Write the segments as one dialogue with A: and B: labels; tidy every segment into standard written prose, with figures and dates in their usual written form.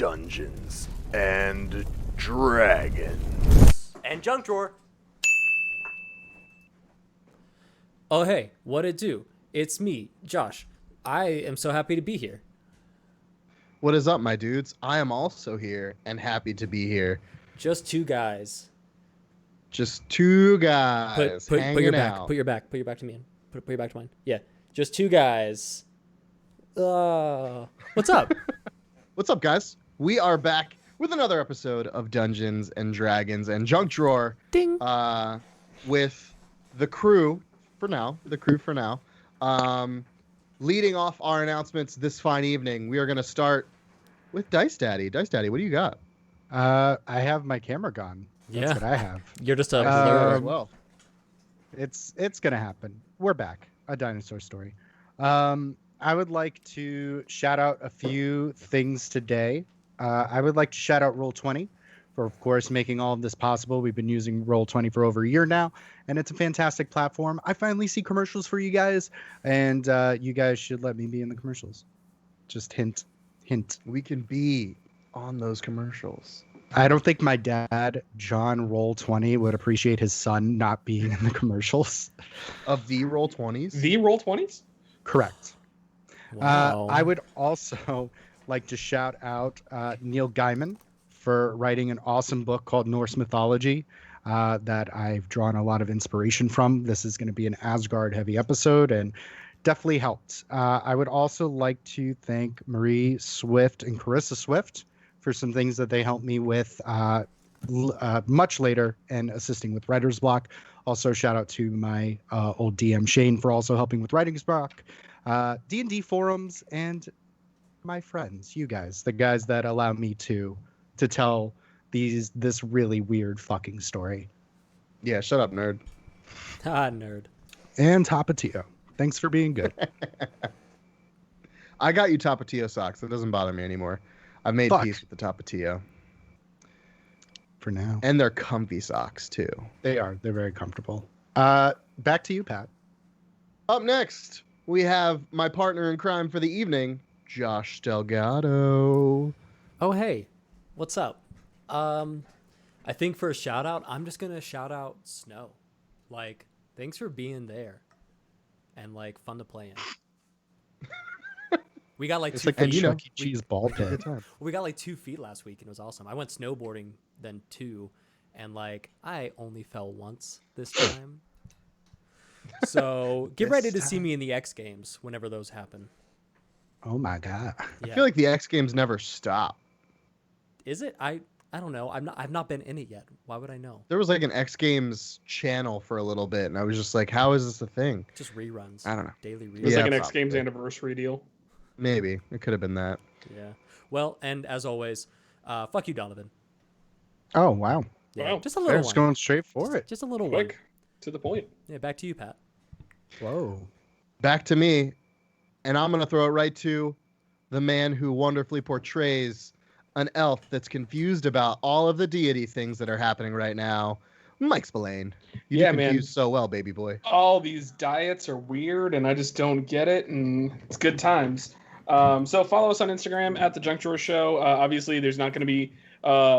A: Dungeons and Dragons.
B: And junk drawer. Oh, hey, what it do? It's me, Josh. I am so happy to be here.
C: What is up, my dudes? I am also here and happy to be here.
B: Just two guys.
C: Just two guys
B: Put
C: hanging
B: your back.
C: out.
B: Put your back to me. Put your back to mine. Yeah, just two guys. What's up?
C: What's up, guys? We are back with another episode of Dungeons and Dragons and Junk Drawer.
B: Ding.
C: With the crew for now. Leading off our announcements this fine evening, we are going to start with Dice Daddy. Dice Daddy, what do you got?
D: I have my camera gone. That's what I have.
B: You're just a
C: As
B: blur.
C: well.
D: It's gonna happen. We're back. A dinosaur story. I would like to shout out a few things today. I would like to shout out Roll20 for, of course, making all of this possible. We've been using Roll20 for over a year now, and it's a fantastic platform. I finally see commercials for you guys, and you guys should let me be in the commercials. Just hint.
C: We can be on those commercials.
D: I don't think my dad, John Roll20, would appreciate his son not being in the commercials.
C: Of the Roll20s?
E: The Roll20s?
D: Correct.
B: Wow.
D: I would also like to shout out Neil Gaiman for writing an awesome book called Norse Mythology that I've drawn a lot of inspiration from. This is going to be an Asgard-heavy episode and definitely helped. I would also like to thank Marie Swift and Carissa Swift for some things that they helped me with much later and assisting with writer's block. Also, shout out to my old DM Shane for also helping with writing's block. D&D forums, and my friends, you guys, the guys that allow me to tell this really weird fucking story.
C: Yeah, shut up, nerd.
B: Nerd.
D: And Tapatio, thanks for being good.
C: I got you Tapatio socks. It doesn't bother me anymore. I've made
D: Fuck.
C: peace with the Tapatio.
D: For now.
C: And they're comfy socks, too.
D: They're very comfortable. Back to you, Pat.
C: Up next, we have my partner in crime for the evening, Josh Delgado.
B: Oh, hey, what's up? I think for a shout out, I'm just gonna shout out Snow. Like, thanks for being there, and like fun to play in. We got like
D: It's
B: 2
D: like a
B: feet.
D: Chuck E. Cheese ball pit.
B: We got like 2 feet last week, and it was awesome. I went snowboarding then 2, and like I only fell once this time. So get ready to see me in the X Games whenever those happen.
D: Oh my god.
B: Yeah.
C: I feel like the X Games never stop.
B: Is it? I don't know. I've not been in it yet. Why would I know?
C: There was like an X Games channel for a little bit, and I was just like, how is this a thing?
B: Just reruns.
C: I don't know.
B: Daily
E: It was
B: reruns.
C: Yeah,
E: like an X
C: probably.
E: Games anniversary deal.
C: Maybe. It could have been that.
B: Yeah. Well, and as always, fuck you, Donovan.
D: Oh wow.
B: Yeah.
E: Wow.
B: Just a
D: They're
B: little
D: just
B: one.
D: going straight for it.
B: Just a little one.
E: Quick, to the point.
B: Yeah. Back to you, Pat.
D: Whoa.
C: Back to me, and I'm going to throw it right to the man who wonderfully portrays an elf that's confused about all of the deity things that are happening right now, Mike Spillane. You
E: Yeah,
C: do
E: man.
C: confuse so well, baby boy.
E: All these diets are weird, and I just don't get it, and it's good times. So follow us on Instagram at The Junk Drawer Show. Obviously, there's not going to be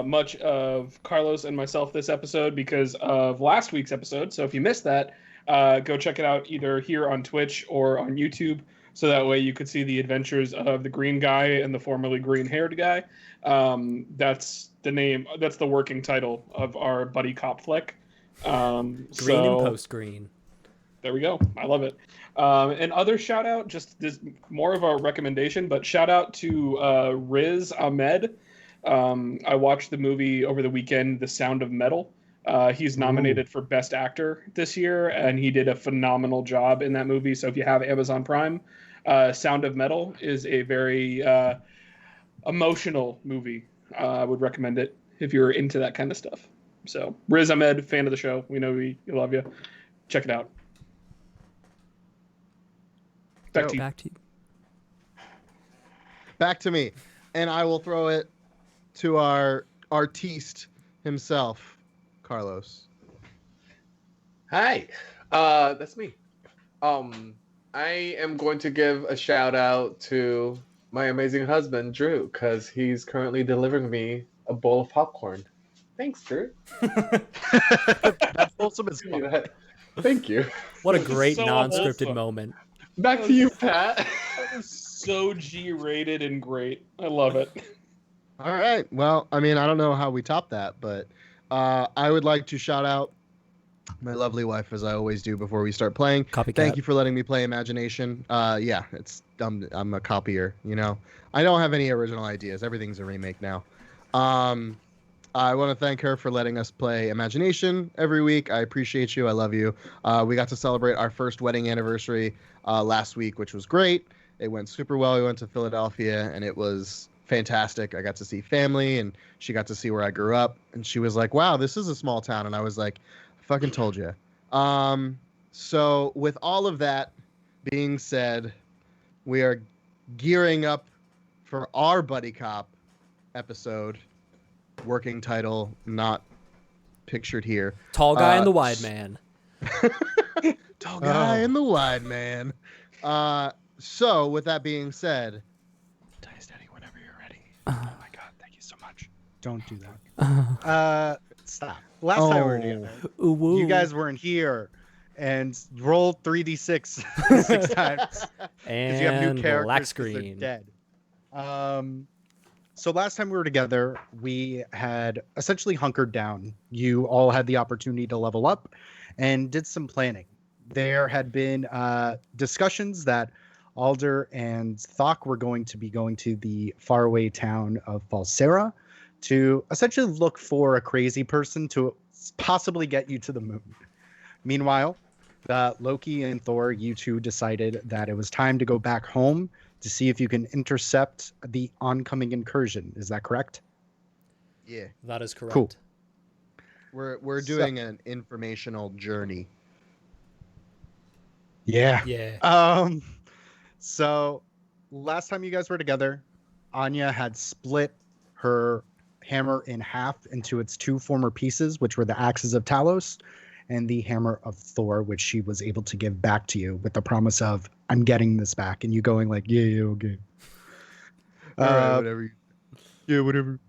E: much of Carlos and myself this episode because of last week's episode. So if you missed that, go check it out either here on Twitch or on YouTube. So that way you could see the adventures of the green guy and the formerly green-haired guy. That's the name. That's the working title of our buddy cop flick.
B: Green and post green.
E: There we go. I love it. And other shout out, just this more of a recommendation, but shout out to Riz Ahmed. I watched the movie over the weekend, The Sound of Metal. He's nominated for Best Actor this year, and he did a phenomenal job in that movie. So if you have Amazon Prime, Sound of Metal is a very emotional movie. I would recommend it if you're into that kind of stuff. So Riz Ahmed, fan of the show. We know we love you. Check it out. Back to you.
B: Back to you.
C: Back to me, and I will throw it to our artiste himself, Carlos.
F: Hi, that's me. I am going to give a shout out to my amazing husband, Drew, because he's currently delivering me a bowl of popcorn. Thanks, Drew.
D: That's wholesome as fuck.
F: Thank you.
B: What a great
E: So
B: non-scripted
E: wholesome.
B: moment.
F: Back to you, Pat.
E: So G-rated and great. I love it.
C: All right. Well, I mean, I don't know how we top that, but I would like to shout out my lovely wife, as I always do before we start playing.
B: Copycat.
C: Thank you for letting me play Imagination. Yeah, I'm a copier, you know. I don't have any original ideas. Everything's a remake now. I want to thank her for letting us play Imagination every week. I appreciate you. I love you. We got to celebrate our first wedding anniversary last week, which was great. It went super well. We went to Philadelphia, and it was fantastic. I got to see family, and she got to see where I grew up. And she was like, wow, this is a small town. And I was like, I fucking told you. So with all of that being said, we are gearing up for our Buddy Cop episode. Working title not pictured here.
B: Tall guy and the wide man.
C: Tall guy and the wide man. So with that being said, Dice Daddy, whenever you're ready.
D: Oh my god, thank you so much. Don't do that. Stop. Last time we were together, you guys weren't here and rolled 3d6 6 times.
B: And
D: You have new characters
B: black
D: 'cause they're
B: screen.
D: dead. So last time we were together, we had essentially hunkered down. You all had the opportunity to level up and did some planning. There had been discussions that Alder and Thok were going to be going to the faraway town of Falsera to essentially look for a crazy person to possibly get you to the moon. Meanwhile, Loki and Thor, you two decided that it was time to go back home to see if you can intercept the oncoming incursion. Is that correct?
C: Yeah,
B: That is correct.
D: Cool.
C: we're doing an informational journey.
D: Yeah.
B: Yeah.
D: So last time you guys were together, Anya had split her hammer in half into its two former pieces, which were the axes of Talos and the hammer of Thor, which she was able to give back to you with the promise of, I'm getting this back. And you going like, yeah, okay.
C: All right, whatever.
D: Yeah, whatever.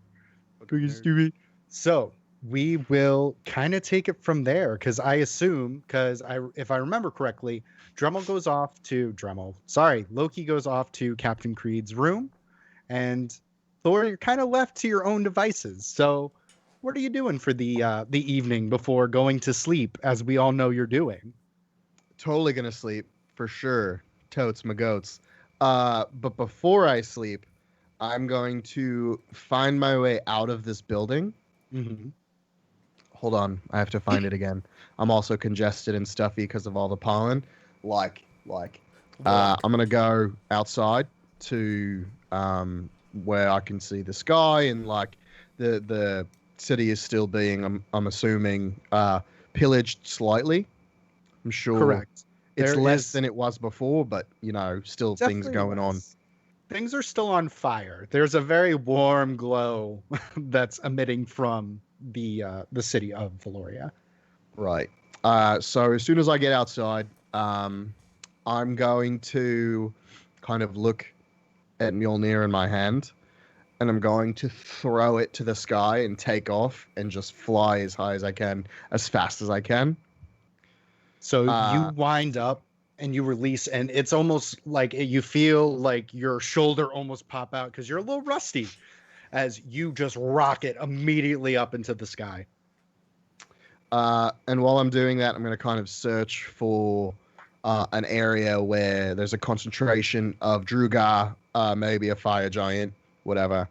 D: Freaking stupid. So we will kind of take it from there, because I assume, if I remember correctly, Loki goes off to Captain Creed's room, and Thor, you're kind of left to your own devices. So what are you doing for the evening before going to sleep, as we all know you're doing?
C: Totally gonna sleep for sure. Totes my goats. But before I sleep, I'm going to find my way out of this building.
D: Mm-hmm.
C: Hold on, I have to find it again. I'm also congested and stuffy because of all the pollen. I'm gonna go outside to where I can see the sky, and like the city is still being, I'm assuming, pillaged slightly. I'm sure.
D: Correct.
C: It's
D: There
C: less
D: is-
C: than it was before, but still things
D: Definitely
C: going on.
D: less. Things are still on fire. There's a very warm glow that's emitting from the city of Valoria.
C: Right. So as soon as I get outside, I'm going to kind of look at Mjolnir in my hand, and I'm going to throw it to the sky and take off and just fly as high as I can, as fast as I can.
D: So you wind up and you release, and it's almost like you feel like your shoulder almost pop out because you're a little rusty as you just rocket immediately up into the sky.
C: And while I'm doing that, I'm going to kind of search for an area where there's a concentration of Drugar, maybe a fire giant, whatever,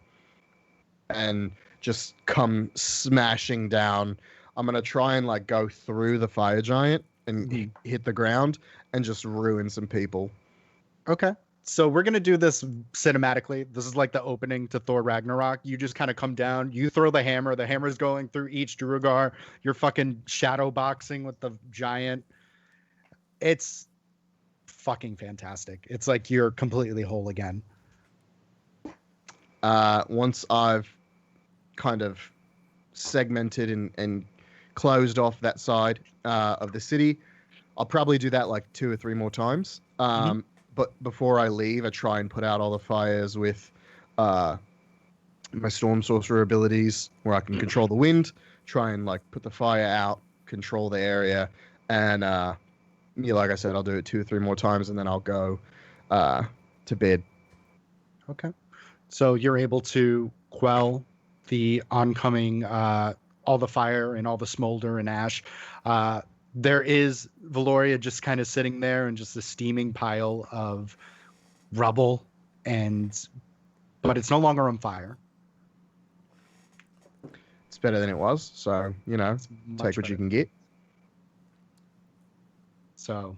C: and just come smashing down. I'm going to try and like go through the fire giant and hit the ground and just ruin some people.
D: Okay. So we're going to do this cinematically. This is like the opening to Thor Ragnarok. You just kind of come down, you throw the hammer's going through each Drugar. You're fucking shadow boxing with the giant. It's fucking fantastic. It's like you're completely whole again.
C: Once I've kind of segmented and closed off that side of the city, I'll probably do that like 2 or 3 more times. but before I leave, I try and put out all the fires with my storm sorcerer abilities, where I can control the wind, try and like put the fire out, control the area, and yeah, like I said, I'll do it 2 or 3 more times, and then I'll go to bed.
D: Okay. So you're able to quell the oncoming, all the fire and all the smolder and ash. There is Valoria just kind of sitting there in just a steaming pile of rubble, but it's no longer on fire.
C: It's better than it was, so
D: Much
C: take what
D: better.
C: you can get.
D: So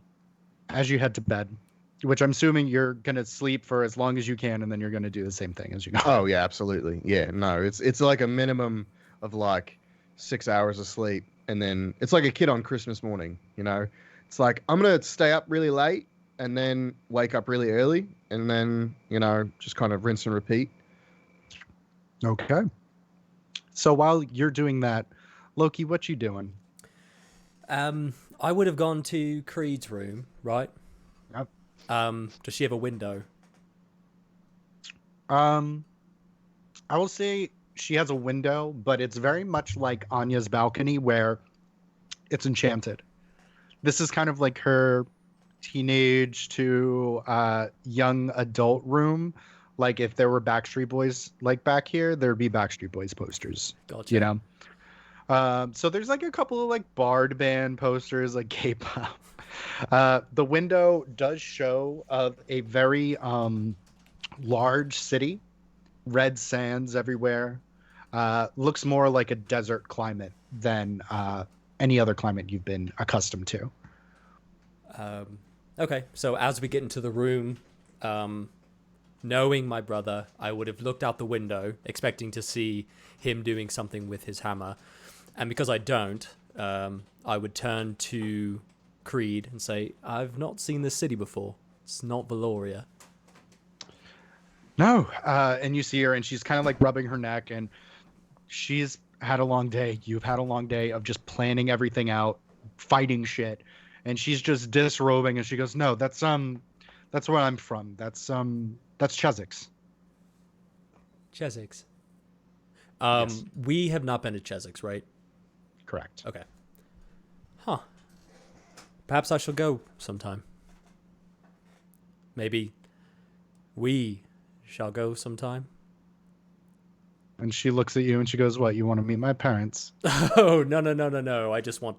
D: as you head to bed, which I'm assuming you're going to sleep for as long as you can, and then you're going to do the same thing as you go.
C: Oh yeah, absolutely. Yeah, no, it's like a minimum of like 6 hours of sleep, and then it's like a kid on Christmas morning. It's like I'm gonna stay up really late and then wake up really early, and then just kind of rinse and repeat.
D: Okay. So while you're doing that, Loki, what you doing?
B: I would have gone to Creed's room, right?
D: Yep.
B: Does she have a window?
D: I will say she has a window, but it's very much like Anya's balcony, where it's enchanted. This is kind of like her teenage to young adult room. Like if there were Backstreet Boys like back here, there'd be Backstreet Boys posters.
B: Gotcha.
D: So there's like a couple of like Bard band posters, like K-pop. The window does show of a very large city, red sands everywhere. Looks more like a desert climate than any other climate you've been accustomed to.
B: Okay, so as we get into the room, knowing my brother, I would have looked out the window, expecting to see him doing something with his hammer. And because I don't, I would turn to Creed and say, I've not seen this city before. It's not Valoria.
D: No, and you see her, and she's kind of like rubbing her neck, and she's had a long day. You've had a long day of just planning everything out, fighting shit, and she's just disrobing, and she goes, "No, that's where I'm from. That's Cheswick's."
B: Cheswick's.
D: Yes.
B: We have not been to Cheswick's, right?
D: Correct.
B: Okay. Huh. Perhaps I shall go sometime. Maybe we shall go sometime.
D: And she looks at you, and she goes, "What? You want to meet my parents?"
B: Oh, no. I just want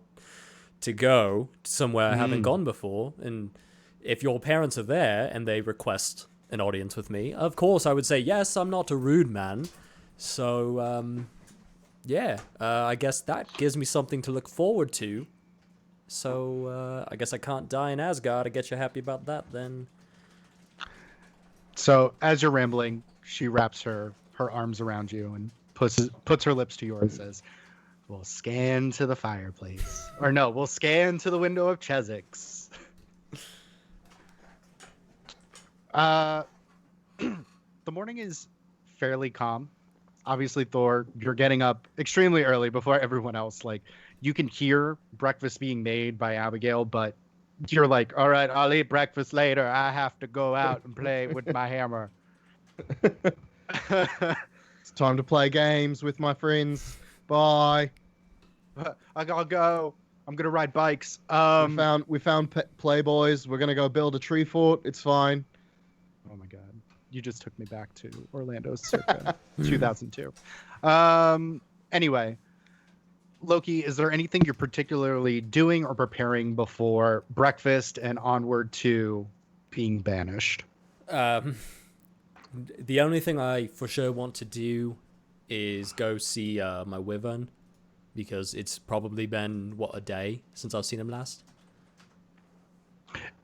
B: to go somewhere I haven't gone before. And if your parents are there and they request an audience with me, of course I would say yes. I'm not a rude man. So, yeah, I guess that gives me something to look forward to. So, I guess I can't die in Asgard. I guess you're happy about that then.
D: So as you're rambling, she wraps her arms around you and puts her lips to yours and says, "We'll scan to the fireplace." Or no, "We'll scan to the window of Cheswick's." The morning is fairly calm. Obviously, Thor, you're getting up extremely early before everyone else. Like, you can hear breakfast being made by Abigail, but you're like, "All right, I'll eat breakfast later. I have to go out and play with my hammer."
C: It's time to play games with my friends. Bye.
D: I'll go. I'm gonna ride bikes.
C: We found playboys. We're gonna go build a tree fort. It's fine.
D: Oh my god, you just took me back to Orlando circa 2002. Anyway, Loki, is there anything you're particularly doing or preparing before breakfast and onward to being banished?
B: The only thing I for sure want to do is go see my wyvern, because it's probably been, a day since I've seen him last?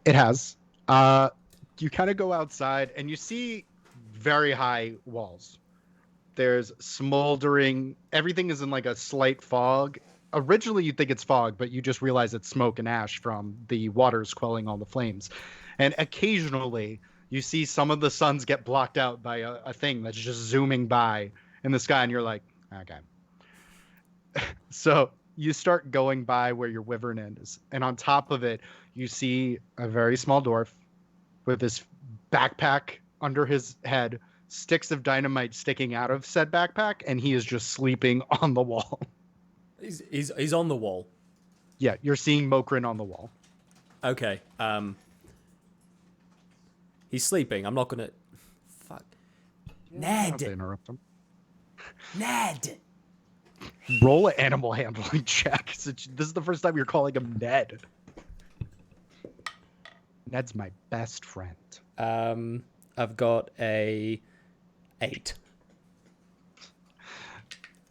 D: It has. You kind of go outside and you see very high walls. There's smoldering. Everything is in like a slight fog. Originally, you think it's fog, but you just realize it's smoke and ash from the waters quelling all the flames. And occasionally, you see some of the suns get blocked out by a thing that's just zooming by in the sky, and you're like, okay. So you start going by where your wyvern is, and on top of it, you see a very small dwarf with his backpack under his head, sticks of dynamite sticking out of said backpack, and he is just sleeping on the wall.
B: He's on the wall.
D: Yeah, you're seeing Mokrin on the wall.
B: Okay. He's sleeping. I'm not gonna. Fuck.
D: Not to
B: Ned.
D: interrupt him.
B: Ned.
D: Roll an animal handling check. This is the first time you're calling him Ned. Ned's my best friend.
B: I've got a 8.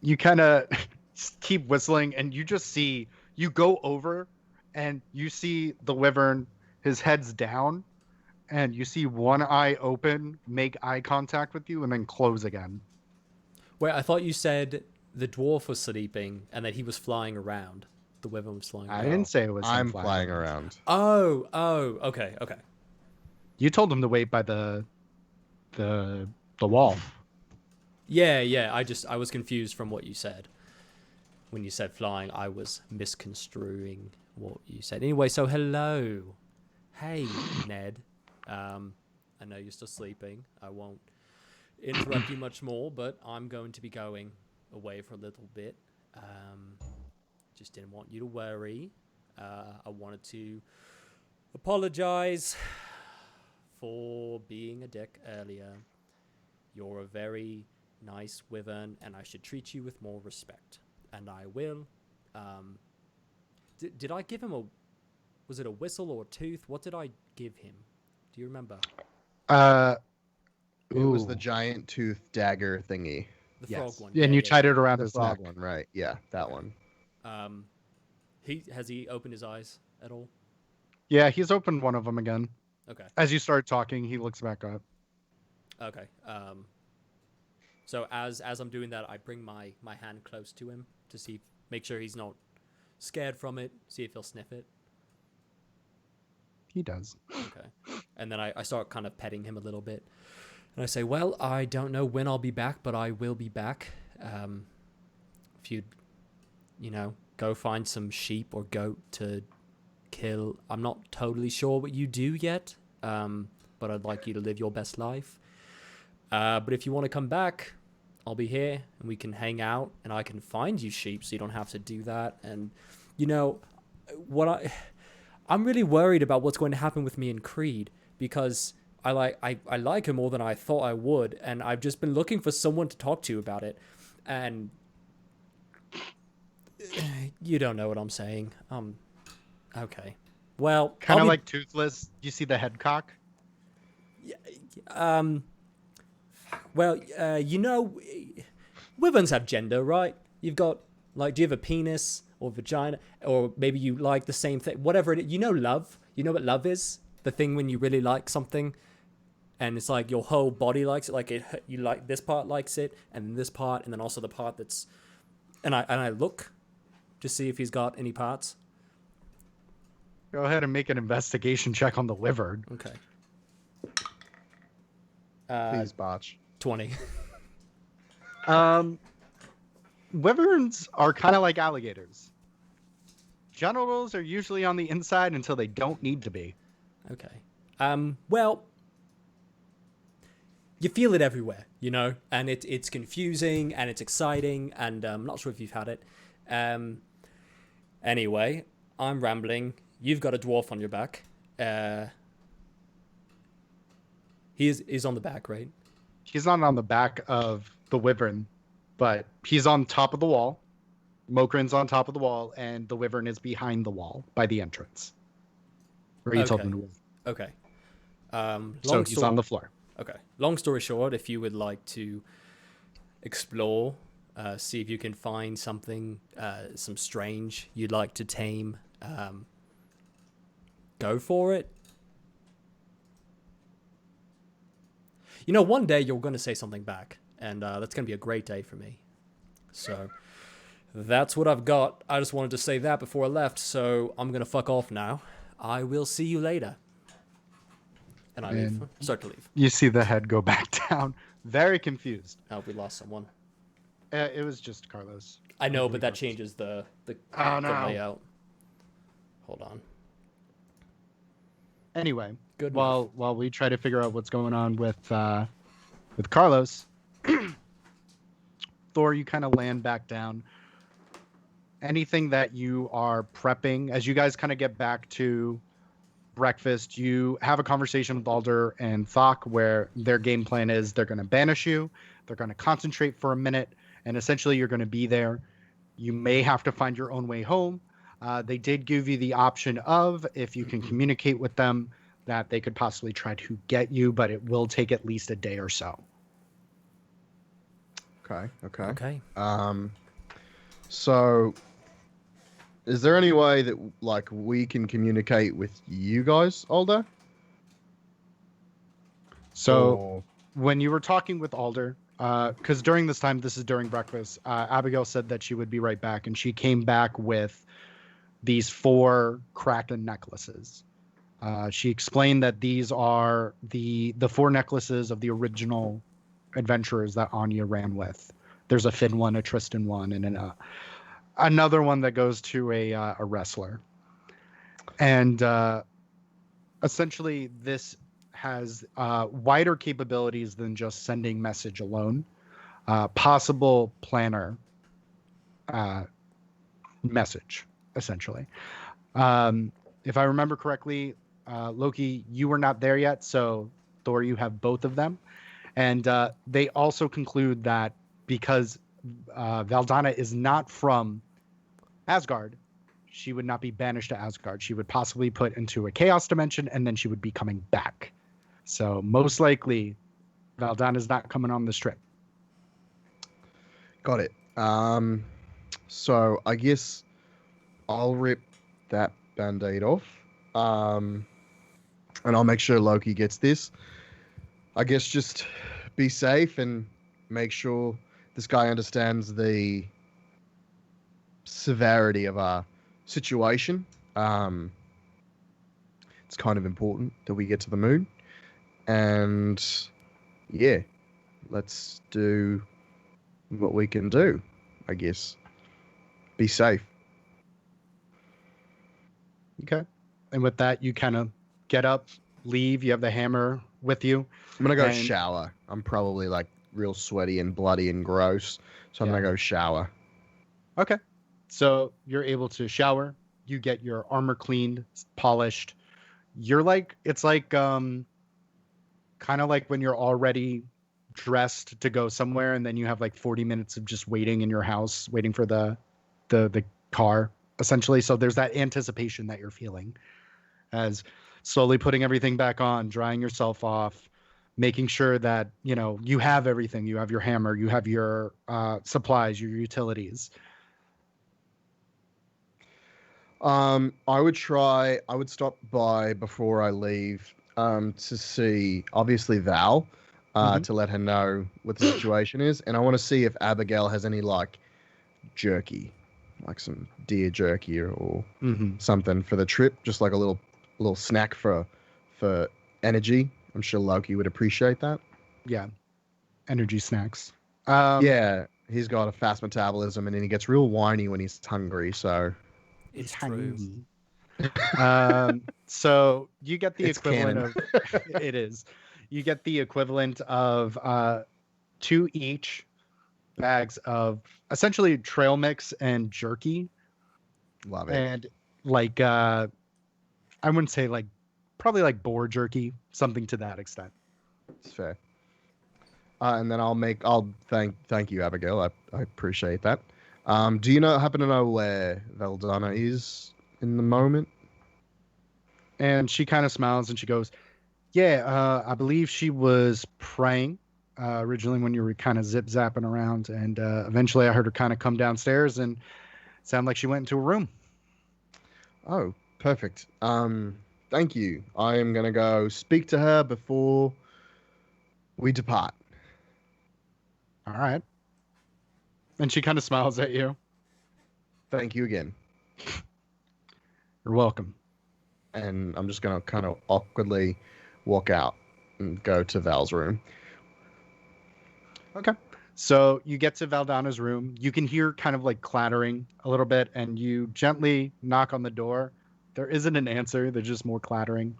D: You kind of keep whistling, and you just see, you go over, and you see the wyvern, his head's down, and you see one eye open, make eye contact with you, and then close again.
B: Wait, I thought you said the dwarf was sleeping and that he was flying around. The wyvern was flying around.
D: I didn't say it was him
C: I'm flying around.
B: Oh, okay.
D: You told him to wait by the wall.
B: Yeah. I was confused from what you said. When you said flying, I was misconstruing what you said. Anyway, so hello. Hey, Ned. I know you're still sleeping. I won't interrupt you much more, but I'm going to be going away for a little bit. Just didn't want you to worry. I wanted to apologize for being a dick earlier. You're a very nice wyvern, and I should treat you with more respect. And I will. Did I give him a... Was it a whistle or a tooth? What did I give him? Do you remember?
C: It was the giant tooth dagger thingy.
B: The frog one.
D: And you tied it around
C: The
D: his
C: frog
D: neck.
C: one, right? Yeah, that one.
B: Has he opened his eyes at all?
D: Yeah, he's opened one of them again.
B: Okay.
D: As you start talking, he looks back up.
B: Okay. So as I'm doing that, I bring my hand close to him to see, make sure he's not scared from it. See if he'll sniff it.
D: He does.
B: Okay. And then I start kind of petting him a little bit. And I say, well, I don't know when I'll be back, but I will be back. If you'd, go find some sheep or goat to kill. I'm not totally sure what you do yet, but I'd like you to live your best life. But if you want to come back, I'll be here, and we can hang out, and I can find you sheep, so you don't have to do that. And, I'm really worried about what's going to happen with me and Creed, because I like her more than I thought I would, and I've just been looking for someone to talk to about it, and you don't know what I'm saying. Okay. Well,
D: Kind of like Toothless. You see the head cock?
B: Well, wyverns have gender, right? You've got, do you have a penis or vagina? Or maybe you like the same thing, whatever it is. Love. You know what love is? The thing when you really like something, and it's like your whole body likes it. You like this part likes it, and this part, and then also the part that's... And I look to see if he's got any parts.
D: Go ahead and make an investigation check on the wyvern.
B: Okay.
C: Please botch.
B: 20.
D: Wyverns are kind of like alligators. Genitals are usually on the inside until they don't need to be.
B: Okay. Well, you feel it everywhere, and it's confusing and it's exciting, and I'm not sure if you've had it. Anyway, I'm rambling. You've got a dwarf on your back. He's on the back, right?
D: He's not on the back of the wyvern, but he's on top of the wall. Mokrin's on top of the wall, and the wyvern is behind the wall by the entrance. Where you told him to move.
B: Okay.
D: So he's on the floor.
B: Okay. Long story short, if you would like to explore, see if you can find something, some strange you'd like to tame, go for it. One day you're going to say something back, and that's going to be a great day for me. So that's what I've got. I just wanted to say that before I left, so I'm going to fuck off now. I will see you later. And I start to leave.
D: You see the head go back down. Very confused.
B: Oh, we lost someone.
D: It was just Carlos.
B: I know, but that changes the layout. Hold on.
D: Anyway,
B: Good.
D: while we try to figure out what's going on with Carlos, Thor, you kind of land back down. Anything that you are prepping as you guys kind of get back to breakfast, you have a conversation with Alder and Thok where their game plan is they're going to banish you, they're going to concentrate for a minute, and essentially you're going to be there. You may have to find your own way home. They did give you the option of, if you can communicate with them, that they could possibly try to get you, but it will take at least a day or so.
C: Okay. So is there any way that like we can communicate with you guys, Alder?
D: So
C: Or-
D: when you were talking with Alder, because during this time, this is during breakfast, Abigail said that she would be right back, and she came back with these 4 Kraken necklaces. She explained that these are the 4 necklaces of the original adventurers that Anya ran with. There's a Finn one, a Tristan one, and another one that goes to a wrestler. And essentially, this has wider capabilities than just sending message alone. Possible planner message, essentially. If I remember correctly, Loki, you were not there yet, so Thor, you have both of them. And they also conclude that because Valdana is not from Asgard, she would not be banished to Asgard. She would possibly put into a chaos dimension, and then she would be coming back. So most likely, Valdana is not coming on this trip.
C: Got it. So I guess I'll rip that band-aid off. And I'll make sure Loki gets this. I guess just be safe and make sure this guy understands the severity of our situation. It's kind of important that we get to the moon. And yeah, let's do what we can do, I guess. Be safe.
D: Okay. And with that, you kind of get up, leave. You have the hammer with you.
C: I'm gonna go
D: And-
C: shower. I'm probably like real sweaty and bloody and gross, so I'm
D: Yeah.
C: gonna go shower.
D: Okay. So you're able to shower. You get your armor cleaned, polished. You're like, it's like, kind of like when you're already dressed to go somewhere, and then you have like 40 minutes of just waiting in your house, waiting for the car, essentially. So there's that anticipation that you're feeling as slowly putting everything back on, drying yourself off, making sure that, you know, you have everything. You have your hammer, you have your supplies, your utilities.
C: I would stop by before I leave to see obviously Val to let her know what the situation is, and I want to see if Abigail has any like jerky, like some deer jerky or something for the trip, just like a little snack for energy. I'm sure Loki would appreciate that.
D: Yeah. Energy snacks.
C: Yeah, he's got a fast metabolism, and then he gets real whiny when he's hungry. So
B: It's true.
D: So you get the
C: It's
D: equivalent
C: canon.
D: of it is. You get the equivalent of 2 each bags of essentially trail mix and jerky,
C: love it.
D: and like I wouldn't say like probably like boar jerky, something to that extent.
C: It's fair. And then I'll thank you, Abigail. I appreciate that. Do you happen to know where Valdana is in the moment?
D: And she kind of smiles and she goes, yeah, I believe she was praying originally when you were kind of zip zapping around. And eventually I heard her kind of come downstairs and it sounded like she went into a room.
C: Oh, perfect. Thank you. I am going to go speak to her before we depart.
D: All right. And she kind of smiles at you.
C: Thank you again.
D: You're welcome.
C: And I'm just going to kind of awkwardly walk out and go to Val's room.
D: Okay. So you get to Valdana's room. You can hear kind of like clattering a little bit, and you gently knock on the door. There isn't an answer. There's just more clattering.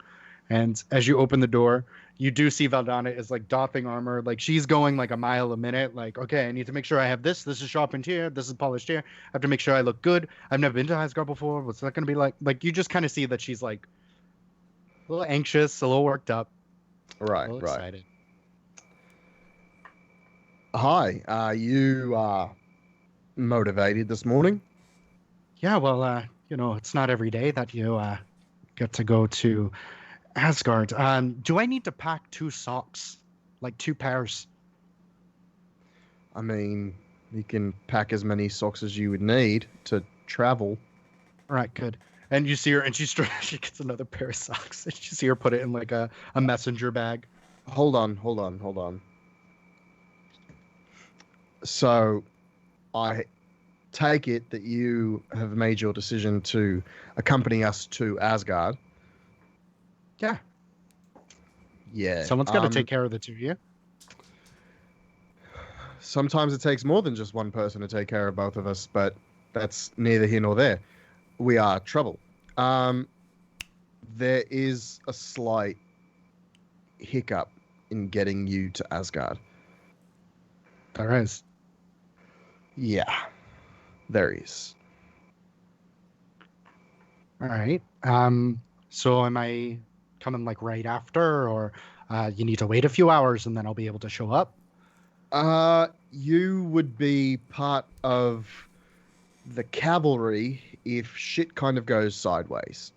D: And as you open the door, you do see Valdana is like doffing armor. Like she's going like a mile a minute. Like, okay, I need to make sure I have this. This is sharpened here. This is polished here. I have to make sure I look good. I've never been to Asgard before. What's that going to be like? Like you just kind of see that she's like a little anxious, a little worked up, a
C: Right,
D: little
C: right.
D: excited.
C: Hi, are you motivated this morning?
D: Yeah, well, it's not every day that you get to go to Asgard. Do I need to pack 2 socks? Like 2 pairs?
C: I mean, you can pack as many socks as you would need to travel.
D: All right, good. And you see her, and she gets another pair of socks. And you see her put it in like a messenger bag.
C: Hold on. So, I take it that you have made your decision to accompany us to Asgard.
D: Yeah.
C: Yeah.
D: Someone's got to take care of the 2 of you.
C: Sometimes it takes more than just one person to take care of both of us, but that's neither here nor there. We are trouble. There is a slight hiccup in getting you to Asgard.
D: There is.
C: Yeah, there is.
D: All right. So am I coming like right after, or you need to wait a few hours and then I'll be able to show up?
C: You would be part of the cavalry if shit kind of goes sideways.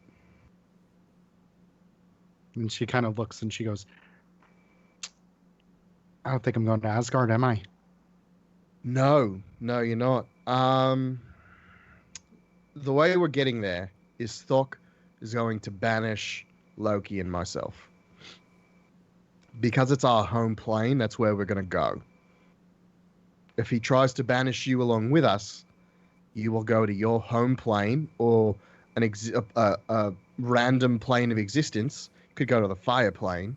D: And she kind of looks and she goes, I don't think I'm going to Asgard, am I?
C: No, you're not. The way we're getting there is Thor is going to banish Loki and myself. Because it's our home plane, that's where we're going to go. If he tries to banish you along with us, you will go to your home plane or a random plane of existence. Could go to the fire plane.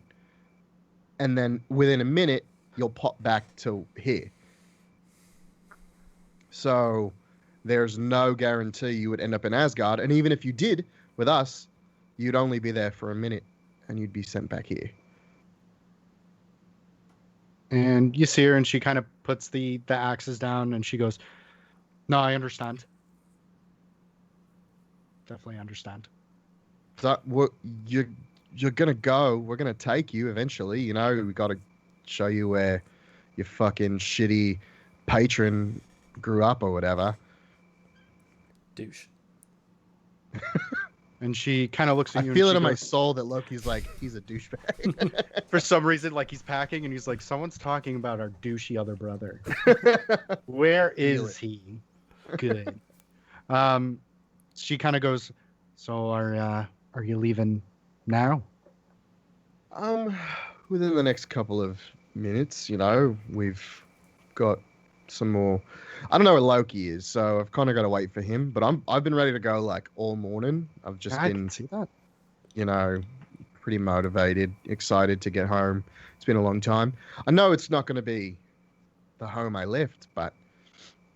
C: And then within a minute, you'll pop back to here. So there's no guarantee you would end up in Asgard. And even if you did with us, you'd only be there for a minute and you'd be sent back here.
D: And you see her and she kind of puts the axes down and she goes, no, I understand. Definitely understand.
C: So you're going to go. We're going to take you eventually. You know, we got to show you where your fucking shitty patron grew up or whatever.
B: Douche.
D: And she kind of looks at you.
C: I feel
D: and
C: it in
D: she
C: my
D: goes,
C: soul that Loki's like, he's a douchebag.
D: for some reason, like he's packing and he's like, someone's talking about our douchey other brother. Where is he? Good. She kind of goes, so are you leaving now?
C: Within the next couple of minutes, you know, we've got some more. I don't know where Loki is, so I've kind of got to wait for him. But I've been ready to go like all morning. I've just
D: I
C: been,
D: can see that.
C: you know, pretty motivated, excited to get home. It's been a long time. I know it's not going to be the home I left, but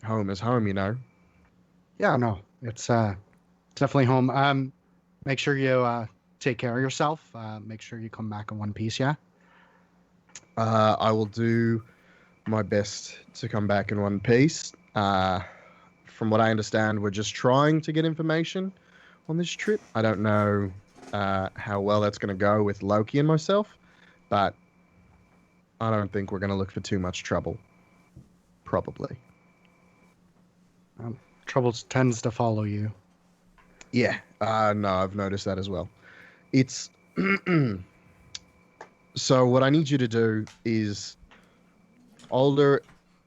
C: home is home, you know.
D: Yeah, no, it's definitely home. Make sure you take care of yourself. Make sure you come back in one piece, yeah?
C: I will do my best to come back in one piece. From what I understand, we're just trying to get information on this trip. I don't know how well that's going to go with Loki and myself, but I don't think we're going to look for too much trouble. Probably.
D: Trouble tends to follow you.
C: Yeah, no, I've noticed that as well. It's so what I need you to do is Alder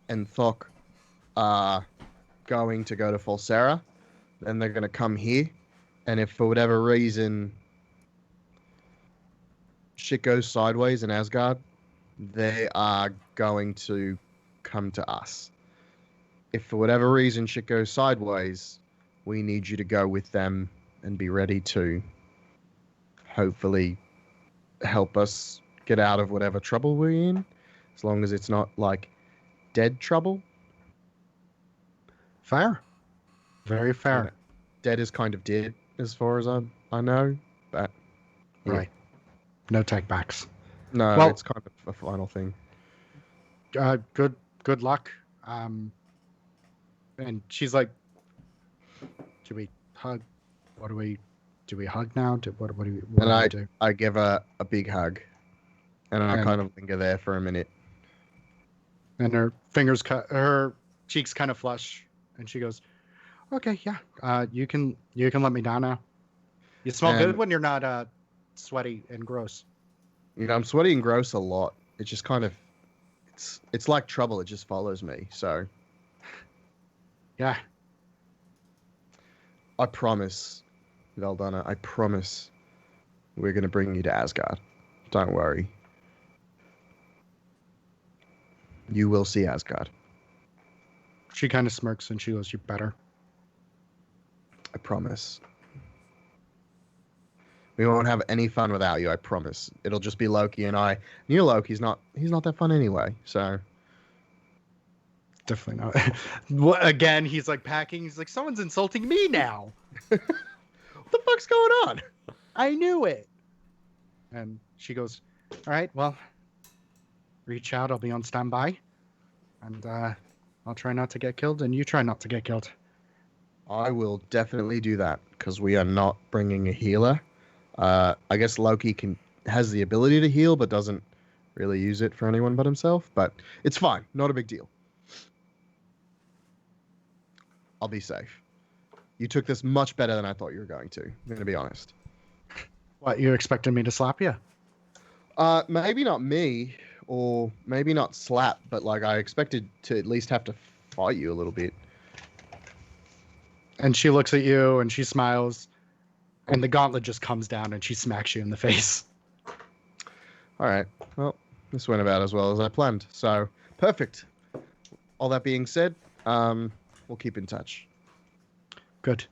C: and Thok are going to go to Falsera, then they're going to come here, and if for whatever reason shit goes sideways in Asgard, they are going to come to us. If for whatever reason shit goes sideways, we need you to go with them and be ready to hopefully help us get out of whatever trouble we're in, as long as it's not like dead trouble.
D: Fair. Very fair.
C: Yeah. Dead is kind of dead as far as I know, but yeah.
D: Right. No take backs.
C: No,
D: Well-
C: it's kind of a final thing.
D: Good luck. And she's like, do we hug? Do we hug now? What do we do?
C: I give her a big hug, and I
D: And-
C: kind of linger there for a minute.
D: And her cheeks kind of flush, and she goes, "Okay, yeah. You can let me down now. You smell
C: And-
D: good when you're not sweaty and gross."
C: You know, I'm sweaty and gross a lot. It just kind of, it's like trouble. It just follows me. So
D: Yeah.
C: I promise, Valdana, I promise we're going to bring you to Asgard. Don't worry. You will see Asgard.
D: She kind of smirks and she goes, "You better."
C: I promise. We won't have any fun without you, I promise. It'll just be Loki and I. You know, Loki's he's not that fun anyway, so.
D: Definitely not. Again, he's like packing. He's like, "Someone's insulting me now."
C: What the fuck's going on?
D: I knew it. And she goes, "All right, well, reach out. I'll be on standby. And I'll try not to get killed, and you try not to get killed."
C: I will definitely do that, because we are not bringing a healer. I guess Loki has the ability to heal, but doesn't really use it for anyone but himself. But it's fine. Not a big deal. I'll be safe. You took this much better than I thought you were going to. I'm going to be honest.
D: What, you expected me to slap you?
C: Maybe not me, or maybe not slap, but like I expected to at least have to fight you a little bit.
D: And she looks at you and she smiles, and the gauntlet just comes down and she smacks you in the face.
C: All right. Well, this went about as well as I planned. So perfect. All that being said, we'll keep in touch.
D: Good.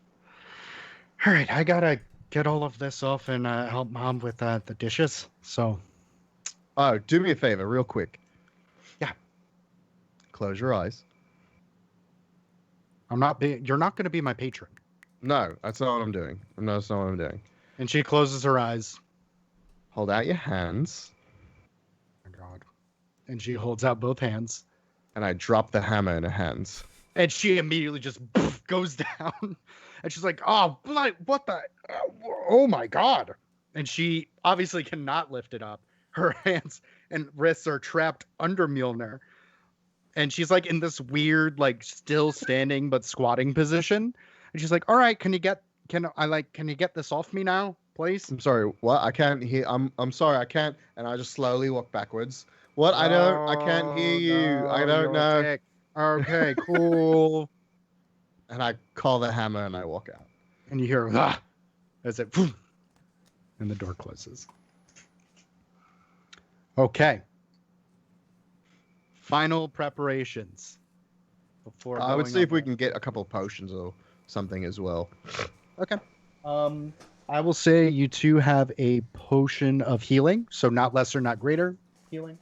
D: All right, I gotta get all of this off and help Mom with the dishes. So,
C: Oh, do me a favor, real quick.
D: Yeah.
C: Close your eyes.
D: you're not gonna be my patron.
C: No, that's not what I'm doing. No, that's not what I'm doing.
D: And she closes her eyes.
C: Hold out your hands,
D: Oh my God. And she holds out both hands.
C: and I drop the hammer in her hands.
D: And she immediately just goes down. And she's like, "Oh, what the? Oh my God." And she obviously cannot lift it up. Her hands and wrists are trapped under Mjolnir. And she's like in this weird, like still standing but squatting position. And she's like, "All right, can you get this off me now, please?"
C: I'm sorry, what? I can't hear. I'm sorry, I can't. And I just slowly walk backwards. What? I can't hear you. I don't know.
D: Okay. Okay, cool.
C: And I call the hammer and I walk out.
D: And you hear as it and the door closes. Okay. Final preparations before
C: I would
D: going
C: see if
D: on
C: we
D: the-
C: can get a couple of potions or something as well.
D: Okay. I will say you two have a potion of healing, so not lesser, not greater healing.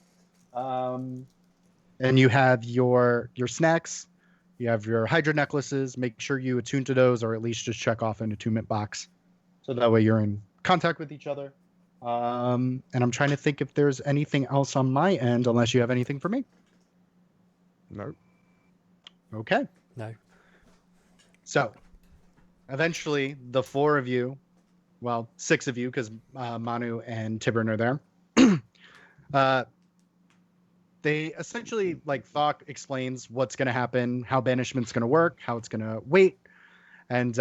D: And you have your snacks. You have your Hydra necklaces. Make sure you attune to those, or at least just check off an attunement box, so that way you're in contact with each other. And I'm trying to think if there's anything else on my end, unless you have anything for me.
C: No.
D: Okay.
B: No.
D: So, eventually, the four of you, well, six of you, because Manu and Tibern are there, they essentially, like, Thok explains what's going to happen, how banishment's going to work, how it's going to wait. And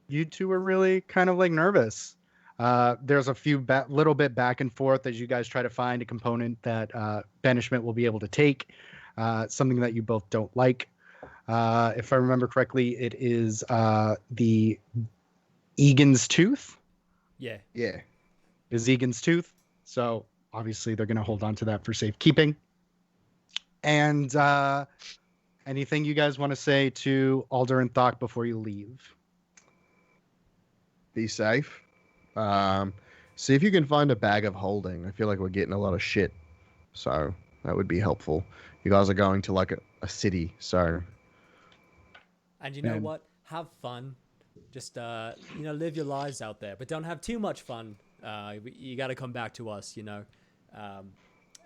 D: you two are really kind of, like, nervous. There's a few little bit back and forth as you guys try to find a component that banishment will be able to take, something that you both don't like. If I remember correctly, it is the Egan's Tooth.
B: Yeah.
C: Yeah.
D: Is Egan's Tooth. So obviously they're going to hold on to that for safekeeping. And anything you guys want to say to Alder and Thok before you leave?
C: Be safe. See if you can find a bag of holding. I feel like we're getting a lot of shit. So that would be helpful. You guys are going to like a city, so.
B: And you know
D: Man.
B: what? Have fun. Just live your lives out there, but don't have too much fun You got to come back to us,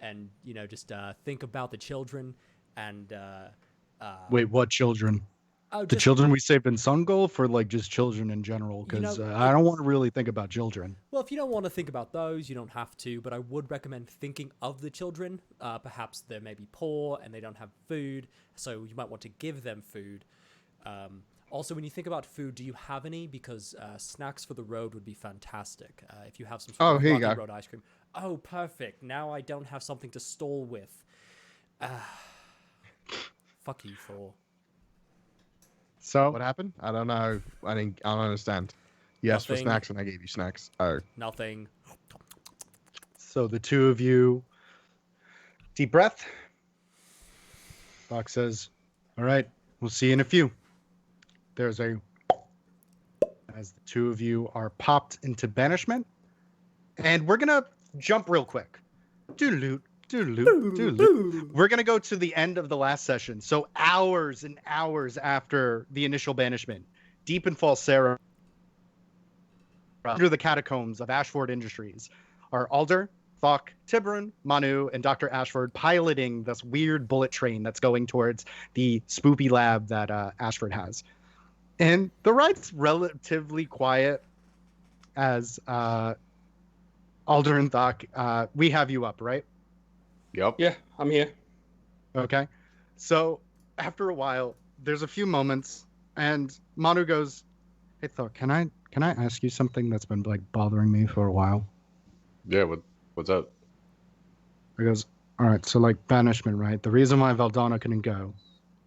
B: and just think about the children and
D: Wait, what children? The
B: just,
D: children we saved in Sungulf, or like just children in general? Because I don't want to really think about children.
B: Well, if you don't want to think about those, you don't have to, but I would recommend thinking of the children. Perhaps they may be poor and they don't have food, so you might want to give them food. Also, when you think about food, do you have any? Because snacks for the road would be fantastic. If you have some sort of
C: here you
B: Rocky
C: go.
B: Road ice cream. Oh, perfect. Now I don't have something to stall with. Fuck you, Thor.
D: So
C: What happened? I don't know. I don't understand. You asked for
B: Nothing.
C: snacks and I gave you snacks. Oh.
B: Nothing.
D: So the two of you, deep breath. Fox says, "All right, we'll see you in a few." There's a, as the two of you are popped into banishment, and we're gonna jump real quick. Doodaloot, doodaloot, doodaloot. We're gonna go to the end of the last session. So hours and hours after the initial banishment, deep in Falsera, under the catacombs of Ashford Industries, are Alder, Thok, Tiburon, Manu, and Dr. Ashford piloting this weird bullet train that's going towards the spoopy lab that Ashford has. And the ride's relatively quiet as Alder and Thok, we have you up, right?
F: Yep.
E: Yeah, I'm here.
D: Okay. So after a while, there's a few moments, and Manu goes, "Hey Thok, can I ask you something that's been like bothering me for a while?"
F: Yeah. What's up?
D: He goes, "All right, so like banishment, right? The reason why Valdana couldn't go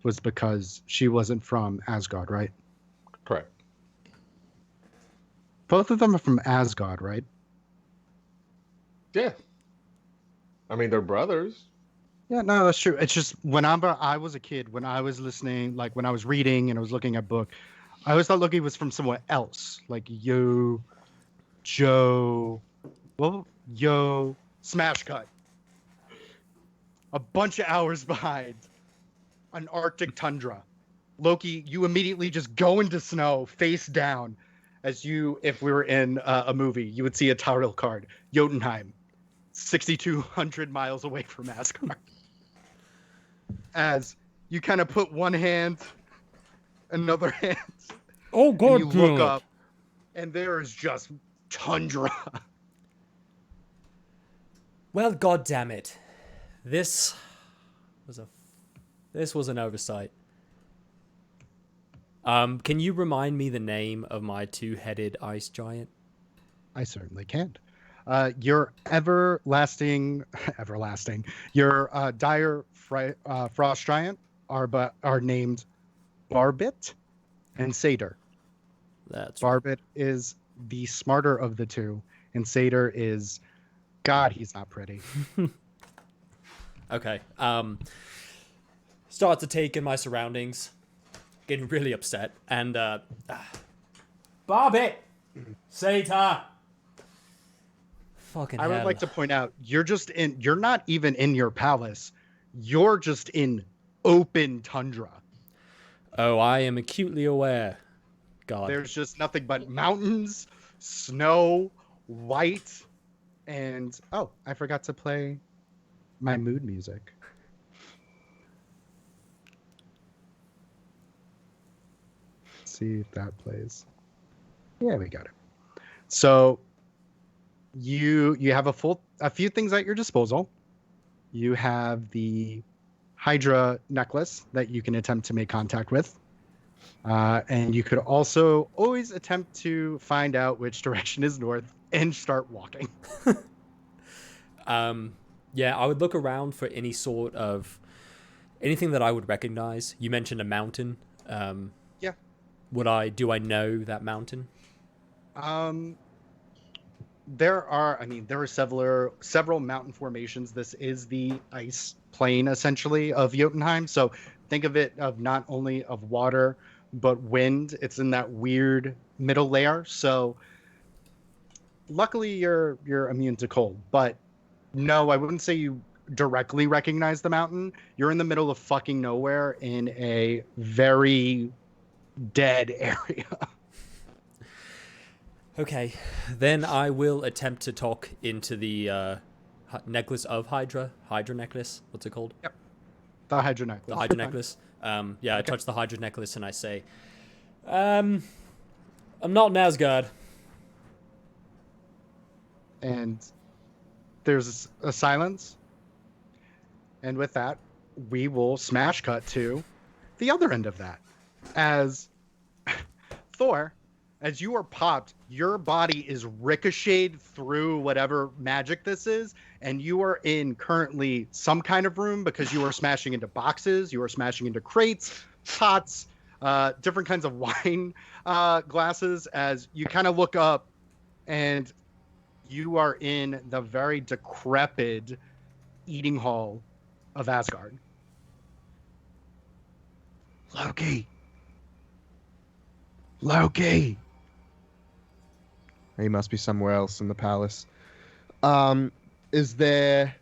D: was because she wasn't from Asgard, right?
F: Correct.
D: Both of them are from Asgard, right?"
F: Yeah. I mean, they're brothers.
D: Yeah, no, that's true. It's just whenever I was a kid, when I was listening, like when I was reading and I was looking at book, I always thought Loki was from somewhere else, like Smash Cut. A bunch of hours behind an Arctic tundra. Loki, you immediately just go into snow, face down, as you, if we were in a movie, you would see a title card, Jotunheim, 6,200 miles away from Asgard. As you kind of put one hand, another hand,
B: Oh,
D: and you look up, and there is just tundra.
B: Well, goddammit. This was an oversight. Can you remind me the name of my two-headed ice giant?
D: I certainly can't. Your everlasting, your dire frost giant are named Barbit and Satyr.
B: That's
D: Barbit is the smarter of the two, and Satyr is, God, he's not pretty.
B: okay. Start to take in my surroundings, getting really upset, and Barbit, Satyr. Fucking
D: I would
B: hell.
D: like to point out, you're not even in your palace. You're just in open tundra.
B: Oh, I am acutely aware. God.
D: There's just nothing but mountains, snow, white, and oh, I forgot to play my mood music. Let's see if that plays. Yeah, we got it. So you have a few things at your disposal. You have the Hydra necklace that you can attempt to make contact with. And you could also always attempt to find out which direction is north and start walking.
B: Yeah, I would look around for any sort of anything that I would recognize. You mentioned a mountain.
D: Yeah.
B: Do I know that mountain?
D: There are several mountain formations. This is the ice plain essentially of Jotunheim. So think of it of not only of water but wind. It's in that weird middle layer. So luckily you're immune to cold, but no, I wouldn't say you directly recognize the mountain. You're in the middle of fucking nowhere in a very dead area.
B: Okay, then I will attempt to talk into the necklace of Hydra necklace. What's it called?
D: Yep. The Hydra necklace.
B: The Hydra necklace. I touch the Hydra necklace and I say, I'm not an Asgard.
D: And there's a silence. And with that, we will smash cut to the other end of that. As Thor, as you are popped, your body is ricocheted through whatever magic this is, and you are in currently some kind of room because you are smashing into boxes, you are smashing into crates, pots, different kinds of wine glasses. As you kind of look up, and you are in the very decrepit eating hall of Asgard.
C: Loki. He must be somewhere else in the palace. Is there...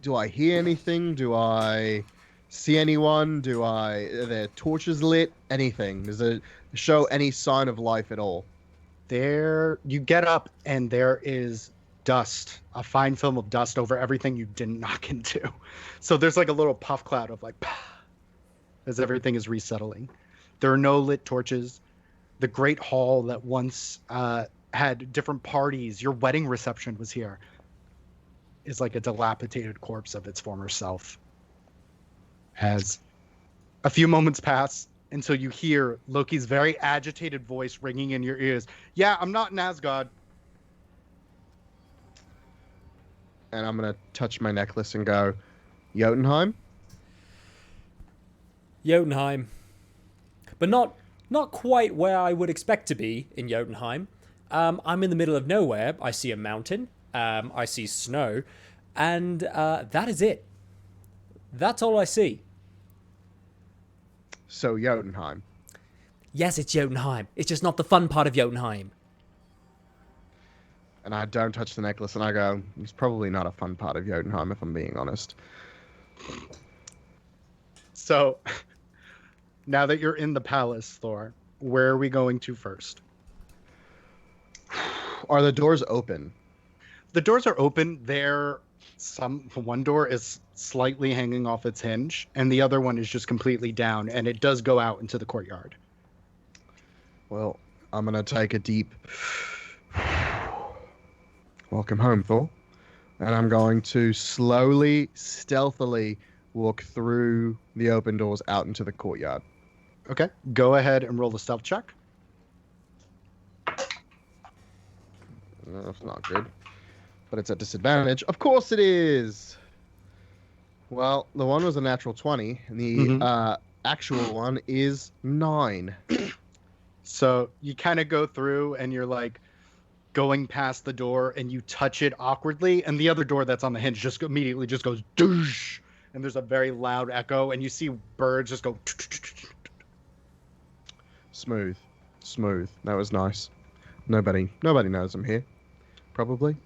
C: Do I hear anything? Do I see anyone? Are there torches lit? Anything? Does it show any sign of life at all?
D: There, you get up and there is dust, a fine film of dust over everything you didn't knock into. So there's like a little puff cloud of like, as everything is resettling. There are no lit torches. The great hall that once had different parties, your wedding reception was here, is like a dilapidated corpse of its former self. As a few moments pass until you hear Loki's very agitated voice ringing in your ears. Yeah, I'm not in Asgard.
C: And I'm going to touch my necklace and go, Jotunheim?
B: Jotunheim. But not quite where I would expect to be in Jotunheim. I'm in the middle of nowhere. I see a mountain. I see snow. And that is it. That's all I see.
C: So Jotunheim.
B: Yes, it's Jotunheim. It's just not the fun part of Jotunheim.
C: And I don't touch the necklace and I go, it's probably not a fun part of Jotunheim if I'm being honest.
D: So, now that you're in the palace, Thor, where are we going to first?
C: Are the doors open?
D: The doors are open. One door is slightly hanging off its hinge, and the other one is just completely down, and it does go out into the courtyard.
C: Well, I'm going to take a deep... Welcome home, Thor. And I'm going to slowly, stealthily walk through the open doors out into the courtyard.
D: Okay, go ahead and roll the stealth check.
C: That's not good. But it's at disadvantage. Of course it is! Well, the one was a natural 20, and the actual one is 9.
D: So you kind of go through, and you're like going past the door, and you touch it awkwardly, and the other door that's on the hinge just immediately just goes doosh, and there's a very loud echo, and you see birds just go.
C: Smooth. That was nice. Nobody knows I'm here. Probably.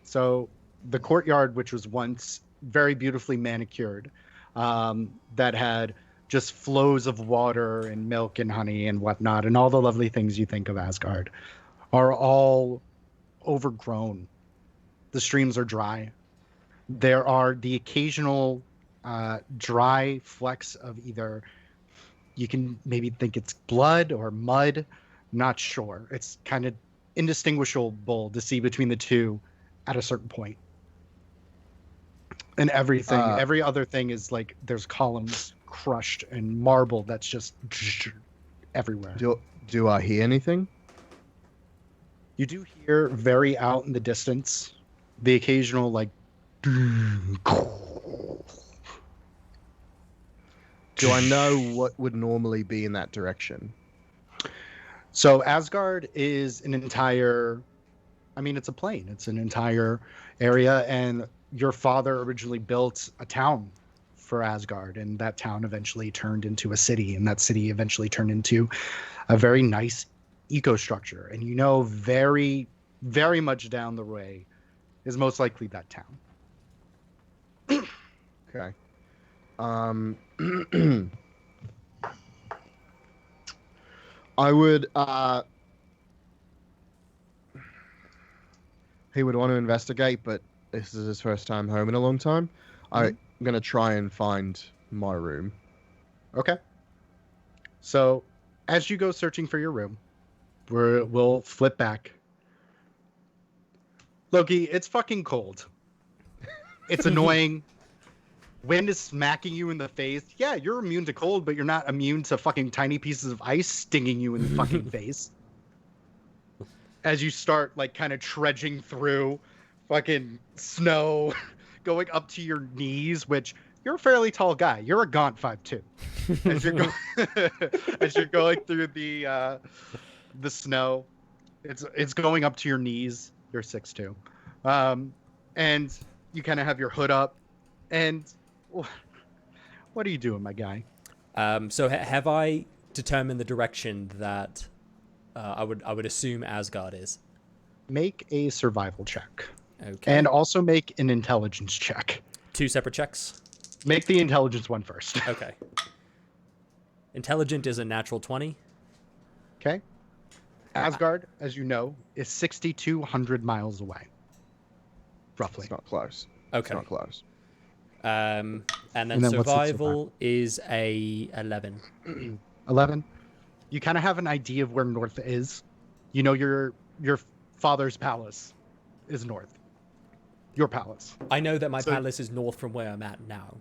D: So the courtyard, which was once very beautifully manicured, that had just flows of water and milk and honey and whatnot, and all the lovely things you think of Asgard, are all overgrown. The streams are dry. There are the occasional dry flecks of either, you can maybe think it's blood or mud, not sure. It's kind of indistinguishable to see between the two at a certain point. And everything, every other thing is like there's columns crushed and marble that's just everywhere.
C: Do I hear anything?
D: You do hear very out in the distance the occasional like.
C: Do I know what would normally be in that direction?
D: So Asgard is an entire, it's a plain. It's an entire area, and your father originally built a town for Asgard, and that town eventually turned into a city, and that city eventually turned into a very nice eco-structure. And very, very much down the way is most likely that town.
C: Okay. I would he would want to investigate, but this is his first time home in a long time. I'm gonna try and find my room.
D: Okay. So, as you go searching for your room, we'll flip back. Loki, it's fucking cold. It's annoying. Wind is smacking you in the face. Yeah, you're immune to cold, but you're not immune to fucking tiny pieces of ice stinging you in the fucking face. As you start, like, kind of trudging through fucking snow, going up to your knees, which you're a fairly tall guy. You're a gaunt 5'2". As you're going through the snow, it's going up to your knees. You're 6'2", and you kind of have your hood up. And what are you doing, my guy?
B: So have I determined the direction that I would assume Asgard is?
D: Make a survival check.
B: Okay.
D: And also make an intelligence check.
B: 2 separate checks?
D: Make the intelligence one first.
B: Okay. Intelligent is a natural 20.
D: Okay. Asgard, as you know, is 6,200 miles away. Roughly.
C: It's not close.
B: Okay.
C: It's not close.
B: And then
D: what's the
B: survival is a 11.
D: 11. You kind of have an idea of where north is. You know your father's palace is north. Your palace.
B: I know that my palace is north from where I'm at now.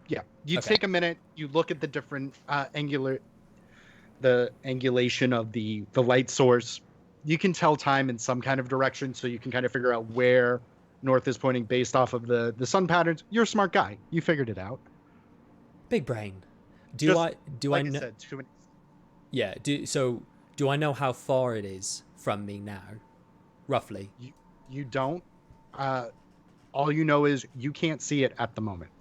D: Yeah. You
B: Okay.
D: take a minute, you look at the different the angulation of the light source. You can tell time in some kind of direction, so you can kind of figure out where north is pointing based off of the sun patterns. You're a smart guy. You figured it out.
B: Big brain. Do I know?
D: Said, 2 minutes.
B: Yeah. Do I know how far it is from me now, roughly?
D: You don't. All you know is you can't see it at the moment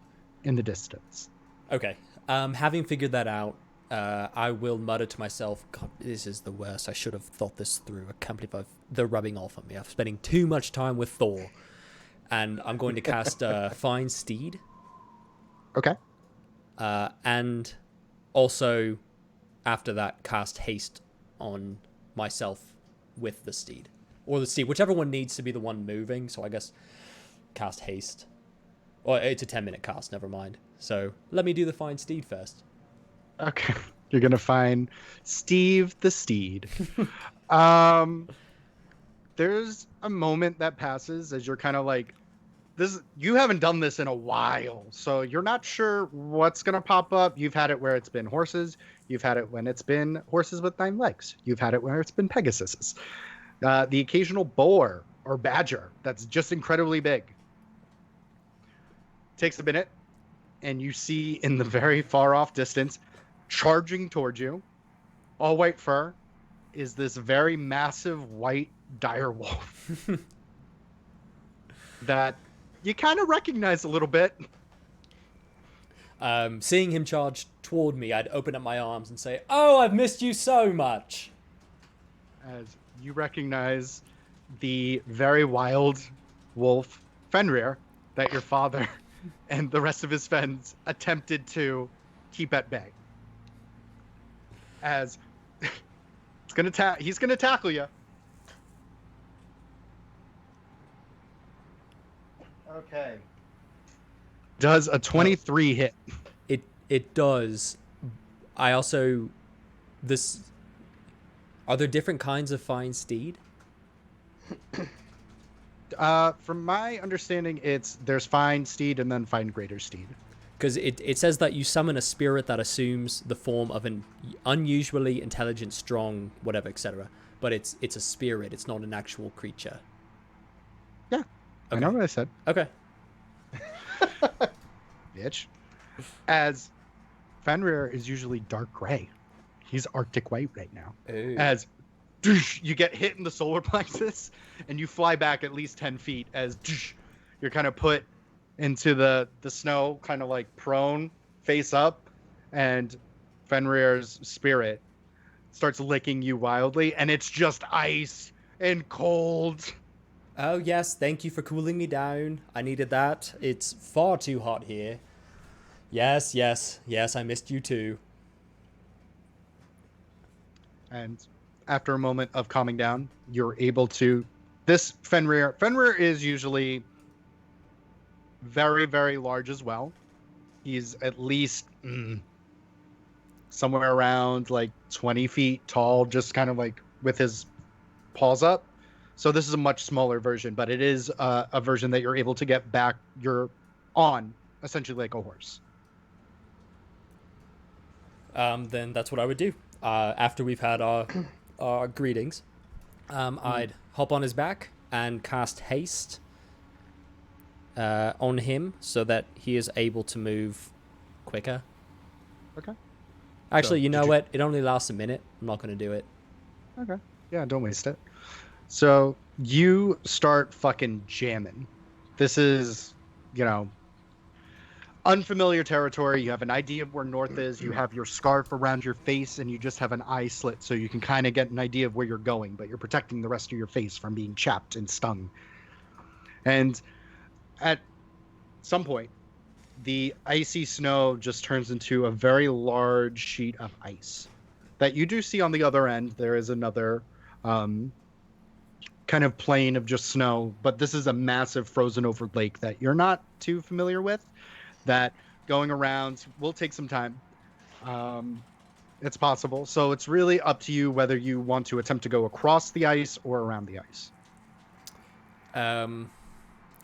D: in the distance.
B: Okay. Having figured that out, I will mutter to myself, God, this is the worst. I should have thought this through. I can't believe they're rubbing off on me. I'm spending too much time with Thor. And I'm going to cast Find Steed.
D: Okay.
B: And also, after that, cast Haste on myself with the steed. Or the steed, whichever one needs to be the one moving. So I guess cast Haste. Or it's a 10-minute cast, never mind. So let me do the Find Steed first.
D: Okay. You're going to find Steve the Steed. There's a moment that passes as you're kind of like, you haven't done this in a while, so you're not sure what's going to pop up. You've had it where it's been horses. You've had it when it's been horses with 9 legs. You've had it where it's been Pegasuses. The occasional boar or badger that's just incredibly big. Takes a minute, and you see in the very far off distance, charging towards you, all white fur, is this very massive white dire wolf that you kind of recognize a little bit.
B: Seeing him charge toward me, I'd open up my arms and say, "Oh, I've missed you so much."
D: As you recognize the very wild wolf Fenrir that your father and the rest of his friends attempted to keep at bay. As he's gonna tackle you. Okay. Does a 23 hit?
B: It does. I also are there different kinds of Find Steed?
D: From my understanding, there's Find Steed and then Find Greater Steed.
B: Because it says that you summon a spirit that assumes the form of an unusually intelligent, strong, whatever, etc. But it's a spirit. It's not an actual creature.
D: Yeah,
B: okay.
D: I know what I said.
B: Okay.
D: Bitch. As Fenrir is usually dark gray. He's Arctic white right now.
B: Ooh.
D: As you get hit in the solar plexus and you fly back at least 10 feet as you're kind of put into the snow, kind of like prone, face up, and Fenrir's spirit starts licking you wildly, and it's just ice and cold.
B: Oh, yes, thank you for cooling me down. I needed that. It's far too hot here. Yes, I missed you too.
D: And after a moment of calming down, you're able to... this Fenrir is usually very, very large as well. He's at least somewhere around like 20 feet tall, just kind of like with his paws up. So this is a much smaller version, but it is a version that you're able to get back. You're on essentially like a horse.
B: Then that's what I would do. After we've had our greetings, I'd hop on his back and cast haste on him so that he is able to move quicker.
D: Okay.
B: Actually,
D: So,
B: you know
D: did you-
B: what? It only lasts a minute. I'm not going to do it.
D: Okay. Yeah, don't waste it. So you start fucking jamming. This is, unfamiliar territory. You have an idea of where north is. You have your scarf around your face, and you just have an eye slit, so you can kind of get an idea of where you're going, but you're protecting the rest of your face from being chapped and stung. And at some point, the icy snow just turns into a very large sheet of ice that you do see on the other end. There is another kind of plain of just snow, but this is a massive frozen over lake that you're not too familiar with, that going around will take some time. It's possible. So it's really up to you whether you want to attempt to go across the ice or around the ice.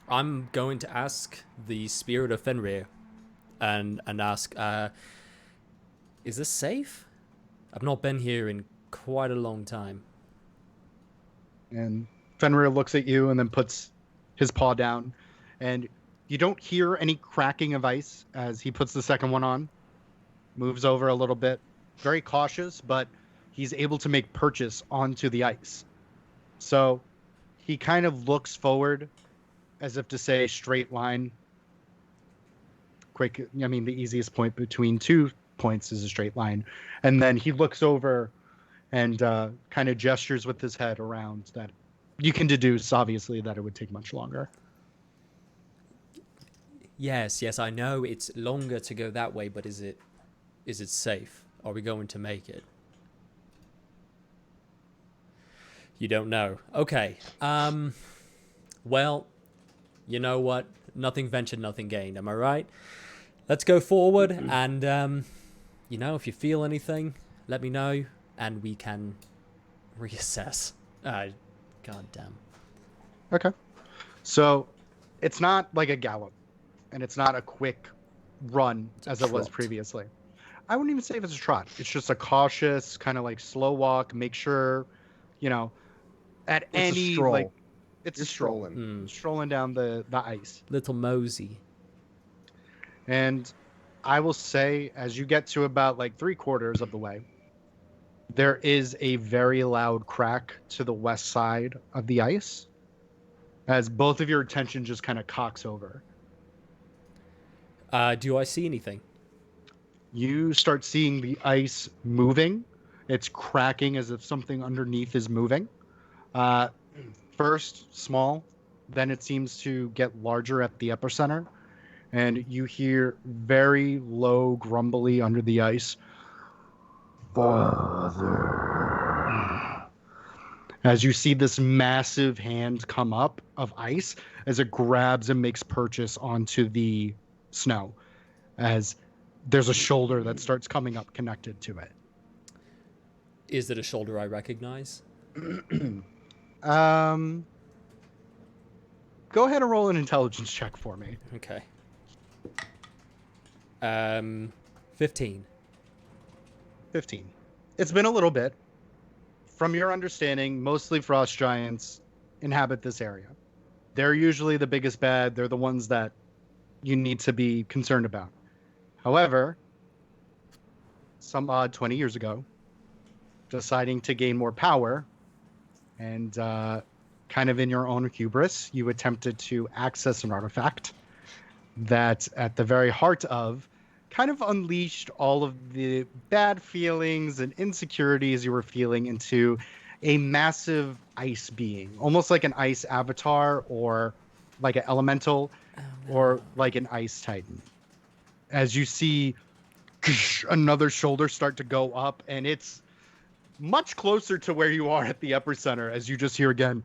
B: I'm going to ask the spirit of Fenrir and ask, is this safe? I've not been here in quite a long time.
D: And Fenrir looks at you and then puts his paw down, and you don't hear any cracking of ice as he puts the second one on, moves over a little bit, very cautious, but he's able to make purchase onto the ice. So he kind of looks forward as if to say straight line. Quick, I mean, the easiest point between 2 points is a straight line. And then he looks over and kind of gestures with his head around that. You can deduce, obviously, that it would take much longer.
B: Yes, I know it's longer to go that way, but is it safe? Are we going to make it? You don't know. Okay. Well, you know what? Nothing ventured, nothing gained. Am I right? Let's go forward, and if you feel anything, let me know, and we can reassess. God damn.
D: Okay. So it's not like a gallop, and it's not a quick run as it was previously. I wouldn't even say if it's a trot. It's just a cautious, kind of like slow walk. Make sure, at
C: It's
D: any
C: a stroll.
D: like, it's
C: You're
D: a stroll.
C: strolling.
D: Strolling down the ice.
B: Little mosey.
D: And I will say, as you get to about like 3/4 of the way, there is a very loud crack to the west side of the ice as both of your attention just kind of cocks over.
B: Do I see anything?
D: You start seeing the ice moving. It's cracking as if something underneath is moving. First small, then it seems to get larger at the epicenter. And you hear very low grumbly under the ice. Father. As you see this massive hand come up of ice as it grabs and makes purchase onto the snow, as there's a shoulder that starts coming up connected to it.
B: Is it a shoulder I recognize?
D: Go ahead and roll an intelligence check for me.
B: Okay. 15.
D: 15. It's been a little bit. From your understanding, mostly frost giants inhabit this area. They're usually the biggest bad. They're the ones that you need to be concerned about. However, some odd 20 years ago, deciding to gain more power and kind of in your own hubris, you attempted to access an artifact that at the very heart of kind of unleashed all of the bad feelings and insecurities you were feeling into a massive ice being, almost like an ice avatar or like an elemental or like an ice titan. As you see another shoulder start to go up, and it's much closer to where you are at the epicenter as you just hear again,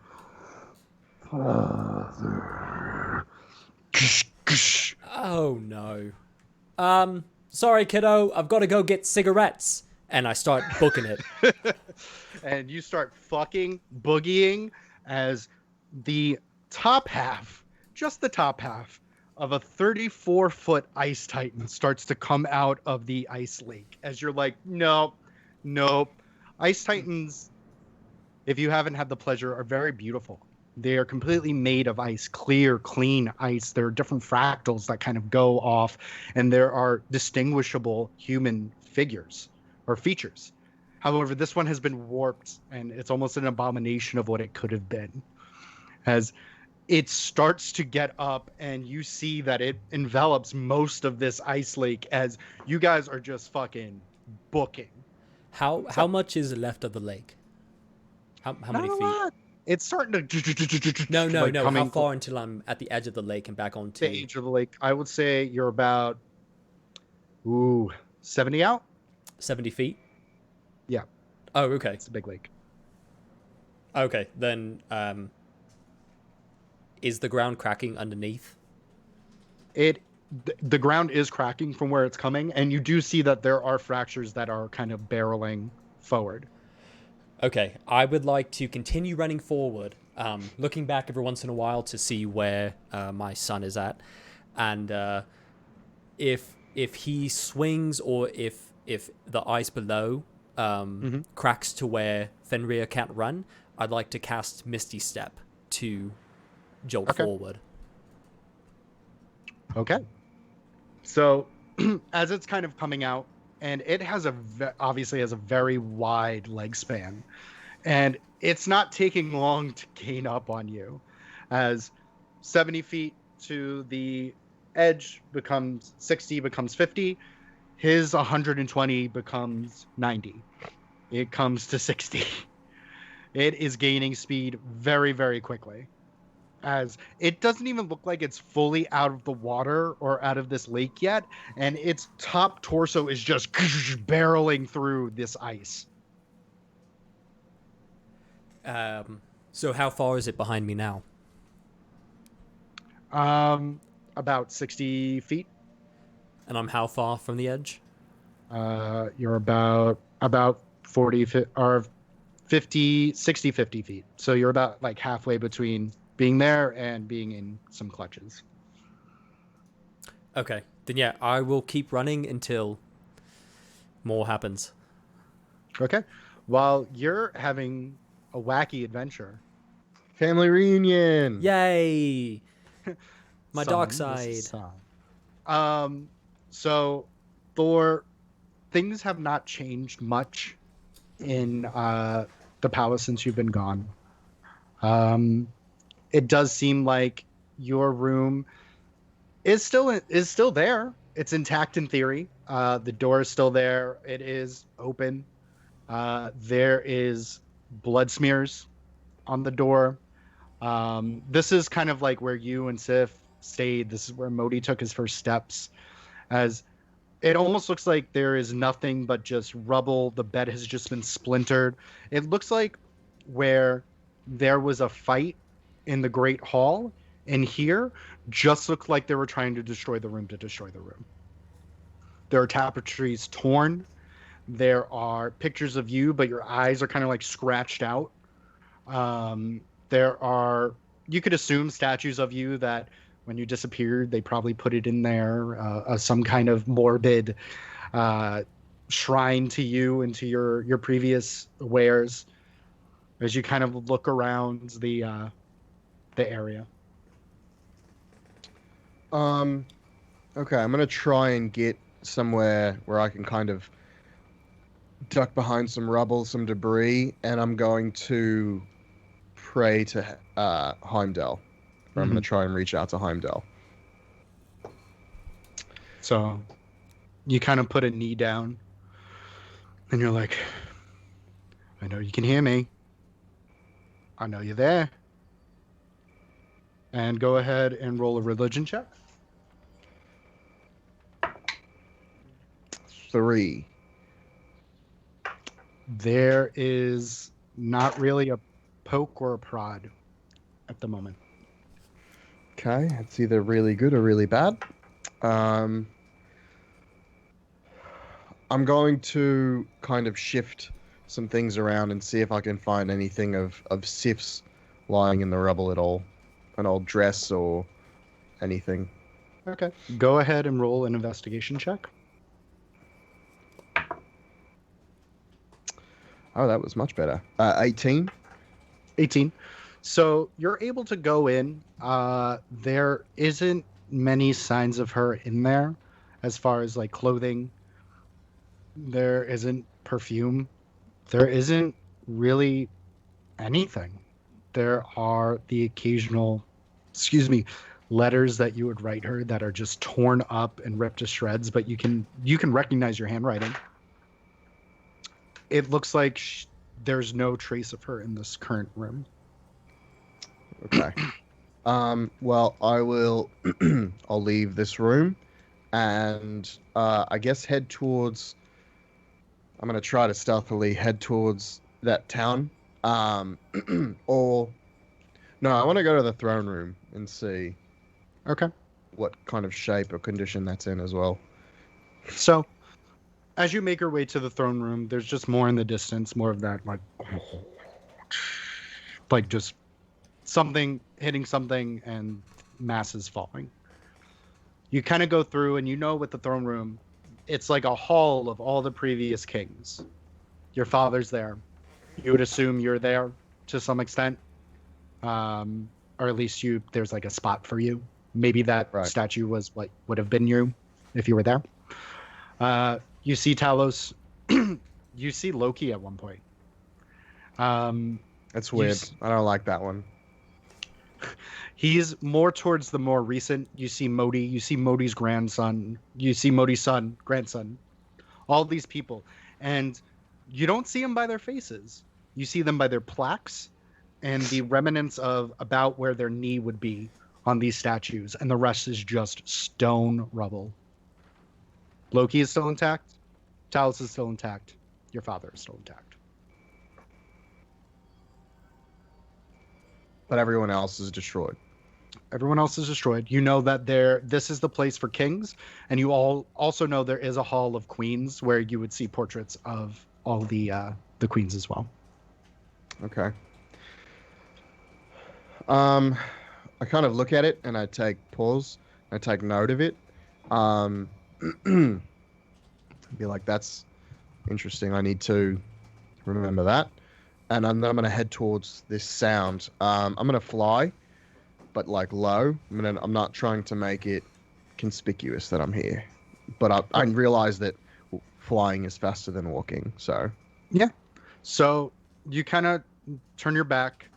C: Father.
B: Oh no. Sorry, kiddo. I've got to go get cigarettes, and I start booking it.
D: And you start fucking boogieing as the top half, just the top half of a 34-foot ice titan starts to come out of the ice lake as you're like, nope, nope. Ice titans, if you haven't had the pleasure, are very beautiful. They are completely made of ice, clear, clean ice. There are different fractals that kind of go off, and there are distinguishable human figures or features. However, this one has been warped, and it's almost an abomination of what it could have been. As it starts to get up, and you see that it envelops most of this ice lake as you guys are just fucking booking.
B: How much is left of the lake? How many
D: Not a
B: feet?
D: lot. It's starting to
B: No. How
D: coming
B: far until I'm at the edge of the lake and back onto
D: the edge of the lake? I would say you're about 70 out.
B: 70 feet?
D: Yeah,
B: Oh, okay.
D: it's a big lake.
B: Okay, then is the ground cracking underneath?
D: The ground is cracking from where it's coming, and you do see that there are fractures that are kind of barreling forward.
B: Okay, I would like to continue running forward, looking back every once in a while to see where my son is at, and if he swings or if the ice below cracks to where Fenrir can't run, I'd like to cast Misty Step to jolt forward.
D: Okay. So as it's kind of coming out, and it has obviously has a very wide leg span, and it's not taking long to gain up on you, as 70 feet to the edge becomes 60, becomes 50. His 120 becomes 90. It comes to 60. It is gaining speed very, very quickly, as it doesn't even look like it's fully out of the water or out of this lake yet, and its top torso is just barreling through this ice.
B: So how far is it behind me now?
D: About 60 feet.
B: And I'm how far from the edge?
D: You're about 40 or 50, 60, 50 feet. So you're about like halfway between being there and being in some clutches.
B: Okay, then yeah, I will keep running until more happens.
D: Okay. While you're having a wacky adventure.
C: Family reunion.
B: Yay! My dark
D: Son, this
B: side.
D: is son. So Thor, things have not changed much in the palace since you've been gone. It does seem like your room is still there. It's intact in theory. The door is still there. It is open. There is blood smears on the door. This is kind of like where you and Sif stayed. This is where Modi took his first steps, as it almost looks like there is nothing but just rubble. The bed has just been splintered. It looks like where there was a fight in the Great Hall, and here just looked like they were trying to destroy the room to destroy the room. There are tapestries torn. There are pictures of you, but your eyes are kind of like scratched out. There are, you could assume, statues of you that when you disappeared, they probably put it in there, some kind of morbid shrine to you and to your previous wares, as you kind of look around the area.
C: Okay, I'm gonna try and get somewhere where I can kind of duck behind some rubble, some debris, and I'm going to pray to Heimdall. Or I'm going to try and reach out to Heimdall.
D: So you kind of put a knee down, and you're like, I know you can hear me. I know you're there. And go ahead and roll a religion check.
C: 3.
D: There is not really a poke or a prod, at the moment.
C: Okay, it's either really good or really bad. I'm going to kind of shift some things around and see if I can find anything of Sif's lying in the rubble at all. An old dress or anything.
D: Okay. Go ahead and roll an investigation check.
C: Oh, that was much better. 18.
D: 18. So you're able to go in. There isn't many signs of her in there as far as like clothing. There isn't perfume. There isn't really anything. There are the occasional, letters that you would write her that are just torn up and ripped to shreds, but you can recognize your handwriting. It looks like there's no trace of her in this current room.
C: Okay. Well, I will. I'll leave this room, and I guess head towards. I'm gonna try to stealthily head towards that town. Or no, I want to go to the throne room and see.
D: Okay.
C: What kind of shape or condition that's in as well.
D: So, as you make your way to the throne room, there's just more in the distance, more of that like just something hitting something and masses falling. You kind of go through and you know with the throne room, it's like a hall of all the previous kings. Your father's there. You would assume you're there to some extent. Or at least there's like a spot for you. Maybe that statue was what would have been you if you were there. You see Talos. You see Loki at one point.
C: That's weird. I don't like that one.
D: He's more towards the more recent. You see Modi. You see Modi's grandson. You see Modi's son, grandson. All these people. And you don't see them by their faces. You see them by their plaques and the remnants of about where their knee would be on these statues, and the rest is just stone rubble. Loki is still intact. Talos is still intact. Your father is still intact.
C: But everyone else is destroyed.
D: Everyone else is destroyed. You know that this is the place for kings, and you all also know there is a hall of queens where you would see portraits of all the queens as well.
C: Okay. I kind of look at it and I take pause. I take note of it. Be like, that's interesting. I need to remember that. And then I'm going to head towards this sound. I'm going to fly, but like low. I'm not trying to make it conspicuous that I'm here. But I realize that flying is faster than walking. So
D: yeah. So you kind of turn your back.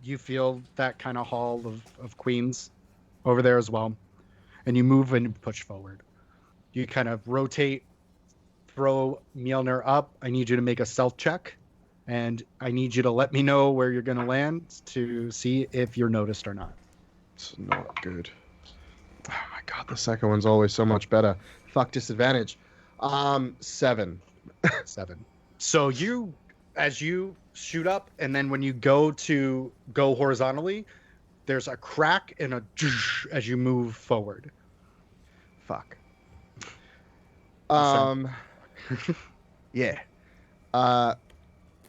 D: You feel that kind of hall of queens over there as well. And you move and push forward. You kind of rotate, throw Mjolnir up. I need you to make a stealth check. And I need you to let me know where you're going to land to see if you're noticed or not.
C: It's not good. Oh my god, the second one's always so much better. Fuck disadvantage. 7.
D: 7. So as you shoot up, and then when you go horizontally, there's a crack and as you move forward.
C: Fuck. Yeah.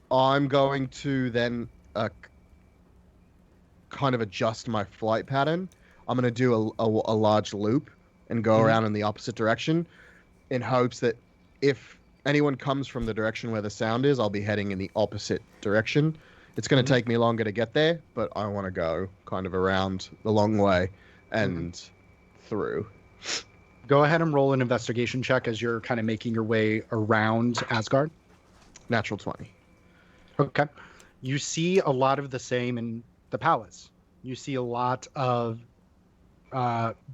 C: I'm going to then kind of adjust my flight pattern. I'm going to do a large loop and go around in the opposite direction in hopes that if anyone comes from the direction where the sound is, I'll be heading in the opposite direction. It's going to take me longer to get there, but I want to go kind of around the long way and through.
D: Go ahead and roll an investigation check as you're kind of making your way around Asgard.
C: Natural 20.
D: Okay. You see a lot of the same in the palace. You see a lot of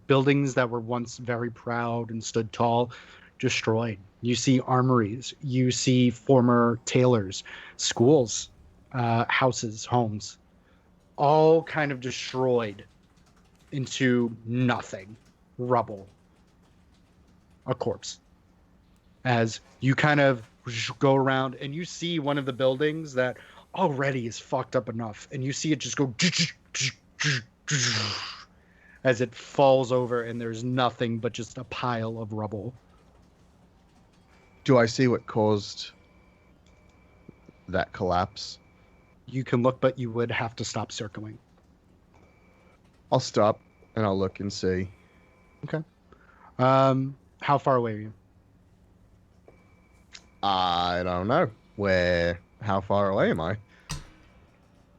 D: buildings that were once very proud and stood tall, destroyed. You see armories. You see former tailors, schools, houses, homes, all kind of destroyed into nothing, rubble, a corpse. As you kind of go around and you see one of the buildings that already is fucked up enough, and you see it just go as it falls over and there's nothing but just a pile of rubble.
C: Do I see what caused that collapse?
D: You can look, but you would have to stop circling.
C: I'll stop and I'll look and see.
D: Okay. How far away are you?
C: I don't know. How far away am I?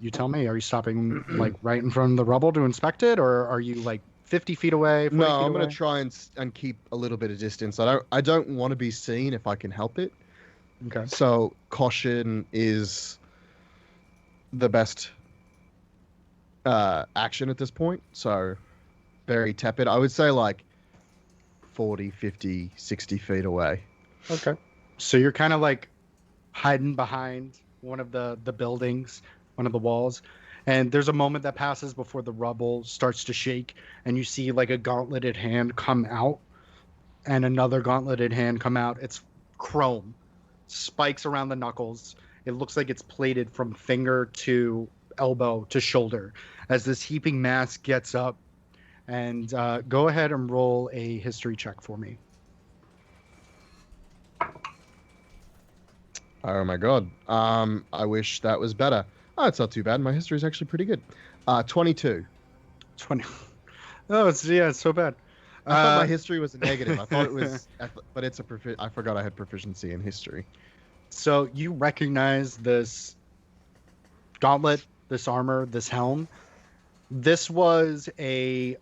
D: You tell me. Are you stopping like right in front of the rubble to inspect it, or are you like 50 feet away? 40
C: No,
D: feet
C: I'm
D: away?
C: going to try and keep a little bit of distance. I don't want to be seen if I can help it.
D: Okay.
C: So caution is the best action at this point. So very tepid. I would say like 40, 50, 60 feet away.
D: Okay. So you're kind of like hiding behind one of the buildings, one of the walls, and there's a moment that passes before the rubble starts to shake, and you see like a gauntleted hand come out, and another gauntleted hand come out. It's chrome, spikes around the knuckles. It looks like it's plated from finger to elbow to shoulder as this heaping mass gets up. And go ahead and roll a history check for me.
C: Oh my god. I wish that was better. Oh, it's not too bad. My history is actually pretty good. 22.
D: 20. Oh, it's so bad.
C: I thought my history was a negative. I thought it was, but it's I forgot I had proficiency in history.
D: So you recognize this gauntlet, this armor, this helm. This was a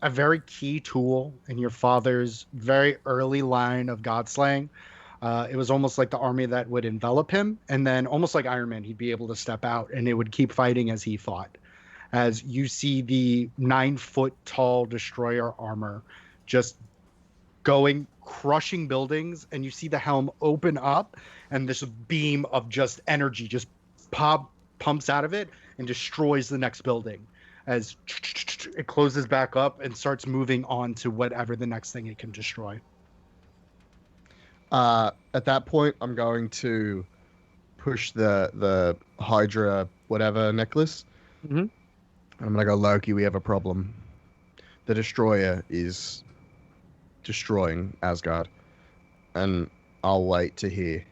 D: very key tool in your father's very early line of godslaying. It was almost like the army that would envelop him, and then almost like Iron Man, he'd be able to step out, and it would keep fighting as he fought. As you see the 9-foot tall destroyer armor just going, crushing buildings, and you see the helm open up, and this beam of just energy just pumps out of it and destroys the next building as it closes back up and starts moving on to whatever the next thing it can destroy.
C: At that point, I'm going to push the Hydra whatever necklace.
D: Mhm.
C: I'm going to go, Loki, we have a problem. The Destroyer is destroying Asgard. And I'll wait to hear.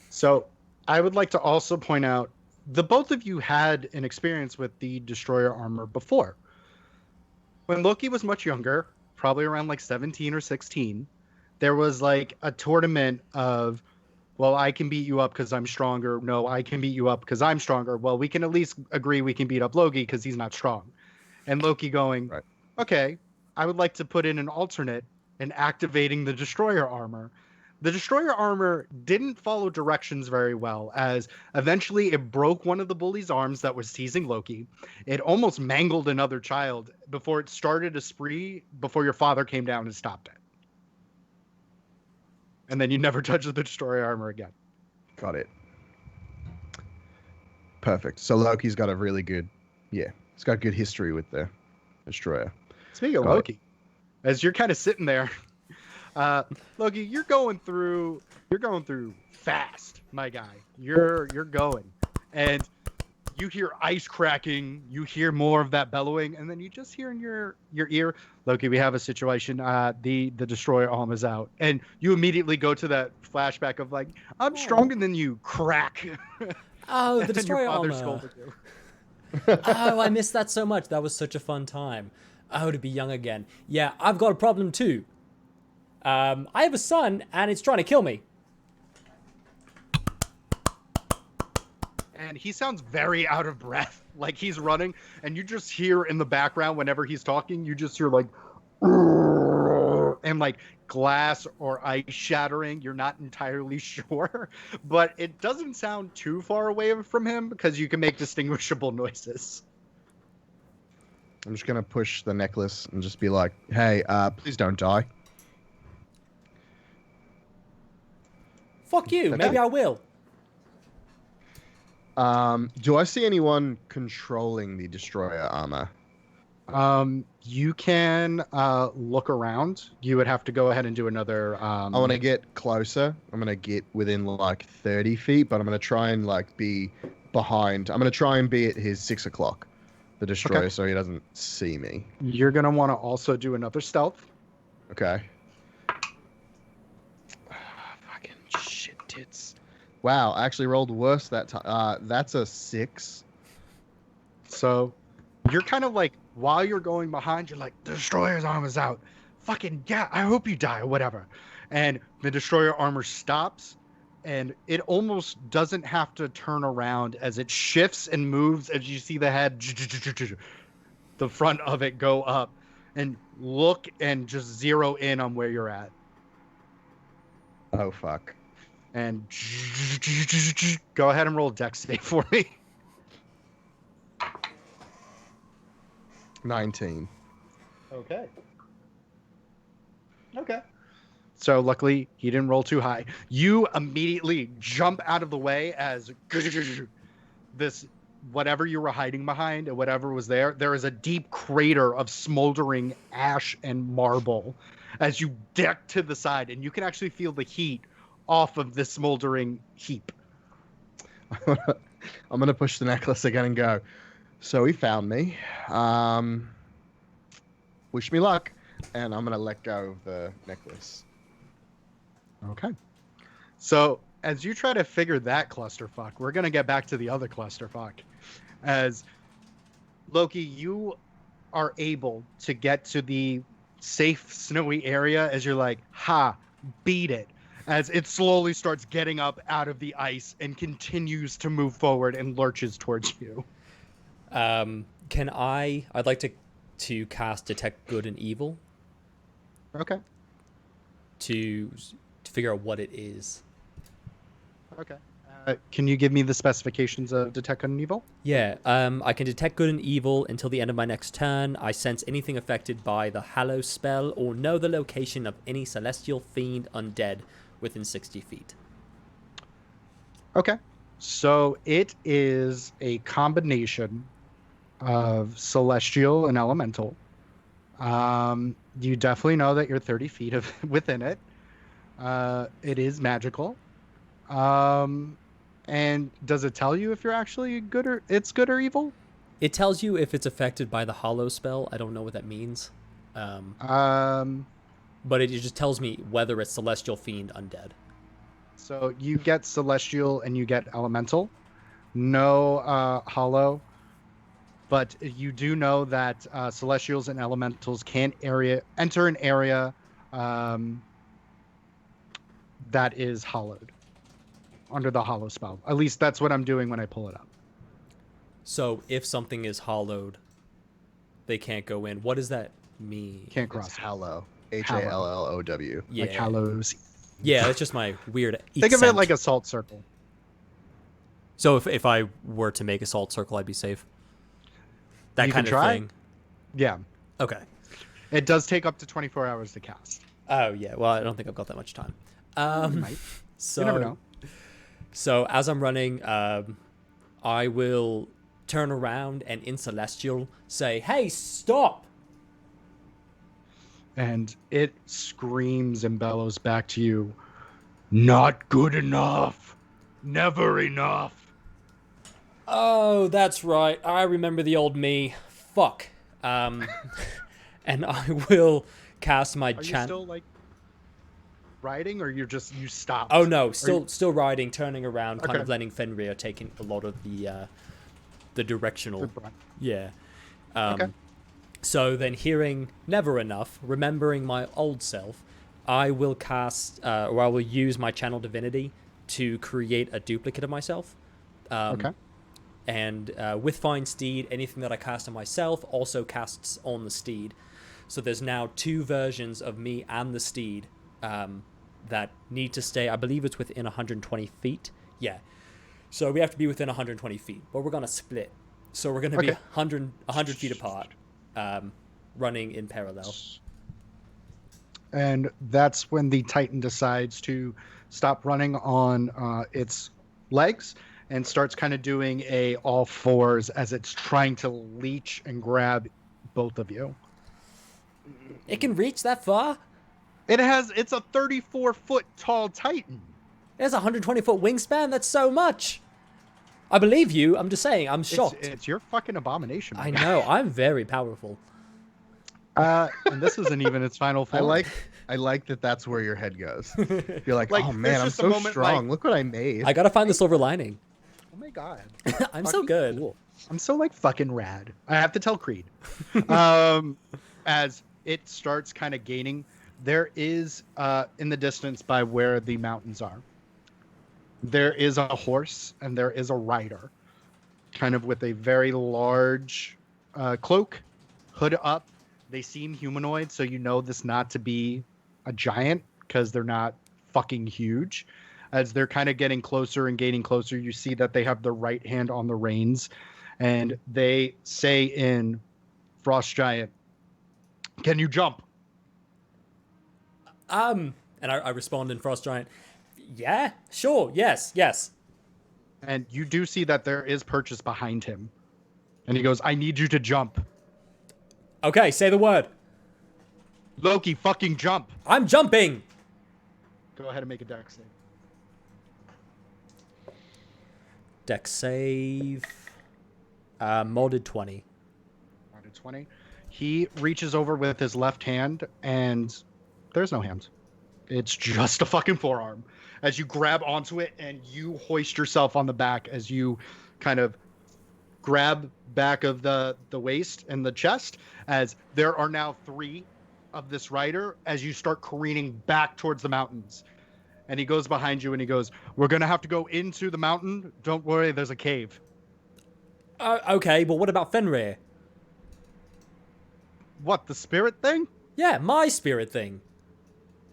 D: So I would like to also point out the both of you had an experience with the destroyer armor before. When Loki was much younger, probably around like 17 or 16, there was like a tournament of, well, I can beat you up because I'm stronger. No, I can beat you up because I'm stronger. Well, we can at least agree we can beat up Loki because he's not strong. And Loki going,
C: right.
D: Okay, I would like to put in an alternate and activating the destroyer armor. The destroyer armor didn't follow directions very well, as eventually it broke one of the bully's arms that was teasing Loki. It almost mangled another child before it started a spree before your father came down and stopped it. And then you never touched the destroyer armor again.
C: Got it. Perfect. So Loki's got a really good, he's got good history with the Destroyer.
D: Speaking of
C: Got
D: Loki, as you're kind of sitting there, Loki, you're going through fast, my guy. You're going, and you hear ice cracking. You hear more of that bellowing, and then you just hear in your ear, Loki, we have a situation. The destroyer arm is out, and you immediately go to that flashback of like, I'm stronger than you. Crack.
B: Oh, the
D: And
B: destroyer
D: your father
B: armor.
D: scolded you.
B: Oh, I missed that so much. That was such a fun time. Oh, to be young again. Yeah, I've got a problem too. I have a son, and it's trying to kill me.
D: And he sounds very out of breath, like he's running, and you just hear in the background whenever he's talking, you just hear like, and like glass or ice shattering. You're not entirely sure, but it doesn't sound too far away from him because you can make distinguishable noises.
C: I'm just going to push the necklace and just be like, hey, please don't die.
B: Fuck you.
C: Okay.
B: Maybe I will.
C: Do I see anyone controlling the Destroyer armor?
D: You can look around. You would have to go ahead and do another.
C: I want to get closer. I'm going to get within like 30 feet, but I'm going to try and like be behind. I'm going to try and be at his 6 o'clock. the destroyer,
D: Okay.
C: so he doesn't see me.
D: You're gonna want to also do another stealth.
C: Okay. Fucking shit tits. Wow, I actually rolled worse that time. That's a 6.
D: So you're kind of like, while you're going behind, you're like, the destroyer's arm is out. Fucking yeah, I hope you die or whatever. And the destroyer armor stops, and it almost doesn't have to turn around as it shifts and moves as you see the head, the front of it go up, and look and just zero in on where you're at.
C: Oh, fuck.
D: And go ahead and roll dex save for me.
C: 19.
D: Okay. So luckily he didn't roll too high. You immediately jump out of the way as this, whatever you were hiding behind and whatever was there is a deep crater of smoldering ash and marble as you duck to the side, and you can actually feel the heat off of this smoldering heap.
C: I'm gonna push the necklace again and go. So he found me. Wish me luck, and I'm gonna let go of the necklace.
D: Okay. So as you try to figure that clusterfuck, we're gonna get back to the other clusterfuck. As Loki, you are able to get to the safe snowy area as you're like, ha, beat it. As it slowly starts getting up out of the ice and continues to move forward and lurches towards you.
B: I'd like to cast Detect Good and Evil
D: Okay.
B: to figure out what it is.
D: Okay. Can you give me the specifications of Detect Good and Evil?
B: Yeah, I can detect good and evil until the end of my next turn. I sense anything affected by the Hallow spell or know the location of any celestial fiend undead within 60 feet.
D: Okay. So it is a combination of celestial and elemental. You definitely know that you're 30 feet within it. It is magical. And does it tell you if you're actually good or evil?
B: It tells you if it's affected by the Hollow spell. I don't know what that means. But it just tells me whether it's celestial fiend undead.
D: So you get celestial and you get elemental. No hollow. But you do know that celestials and elementals can't enter an area that is hollowed under the hollow spell. At least that's what I'm doing when I pull it up.
B: So if something is hollowed, they can't go in. What does that mean?
D: Can't
C: It's
D: cross it.
C: Hallow. Hallow.
B: Yeah.
D: Like hallows.
B: Yeah, that's just my weird
D: Think of it
B: accent.
D: like a salt circle.
B: So if I were to make a salt circle, I'd be safe. That
D: You
B: kind
D: can
B: of
D: try.
B: thing.
D: Yeah.
B: Okay.
D: It does take up to 24 hours to cast.
B: Oh yeah. Well, I don't think I've got that much time.
D: You might.
B: So
D: You never know.
B: So as I'm running, I will turn around and in Celestial say, "Hey, stop!"
D: And it screams and bellows back to you, "Not good enough. Never enough."
B: Oh, that's right. I remember the old me. Fuck. And I will cast my
D: Are you still like riding, or you stopped?
B: Oh no, still riding, turning around, kind
D: Okay.
B: of letting Fenrir taking a lot of the directional.
D: Good bruh.
B: Yeah.
D: Okay.
B: So then, hearing Never Enough, remembering my old self, I will cast, or I will use my Channel Divinity to create a duplicate of myself.
D: Okay.
B: And with Find Steed, anything that I cast on myself also casts on the steed. So there's now two versions of me and the steed that need to stay. I believe it's within 120 feet. Yeah. So we have to be within 120 feet, but we're going to split. So we're going to be
D: Okay.
B: 100 feet apart, running in parallel.
D: And that's when the Titan decides to stop running on its legs and starts kind of doing a all fours as it's trying to leech and grab both of you.
B: It can reach that far?
D: It's a 34-foot tall Titan.
B: It has a 120-foot wingspan? That's so much! I believe you. I'm just saying. I'm shocked.
D: It's your fucking abomination.
B: I know. I'm very powerful.
D: And this isn't even its final form.
C: I like that. That's where your head goes. You're like,
D: Like,
C: oh
D: there's
C: man, I'm
D: just a
C: so
D: moment,
C: strong.
D: like-
C: Look what I made.
B: I gotta find the silver lining.
D: Oh my god.
B: I'm so
D: Fucking
B: good.
D: cool. I'm so like fucking rad. I have to tell Creed. As it starts kind of gaining, there is in the distance by where the mountains are, there is a horse and there is a rider, kind of with a very large cloak, hood up. They seem humanoid, so you know this not to be a giant because they're not fucking huge. As they're kind of getting closer and gaining closer, you see that they have their right hand on the reins, and they say in Frost Giant, "Can you jump?"
B: And I respond in Frost Giant. Yeah, sure, yes.
D: And you do see that there is purchase behind him, and he goes, "I need you to jump,
B: Okay, say the word.
D: Loki. Fucking jump."
B: I'm jumping.
D: Go ahead and make a dex save.
B: Dex save. Modded 20.
D: Down to 20. He reaches over with his left hand, and there's no hand. It's just a fucking forearm. As you grab onto it and you hoist yourself on the back, as you kind of grab back of the waist and the chest, as there are now 3 of this rider, as you start careening back towards the mountains. And he goes behind you and he goes, "We're going to have to go into the mountain. Don't worry, there's a cave."
B: Okay, but what about Fenrir?
D: What, the spirit thing?
B: Yeah, my spirit thing.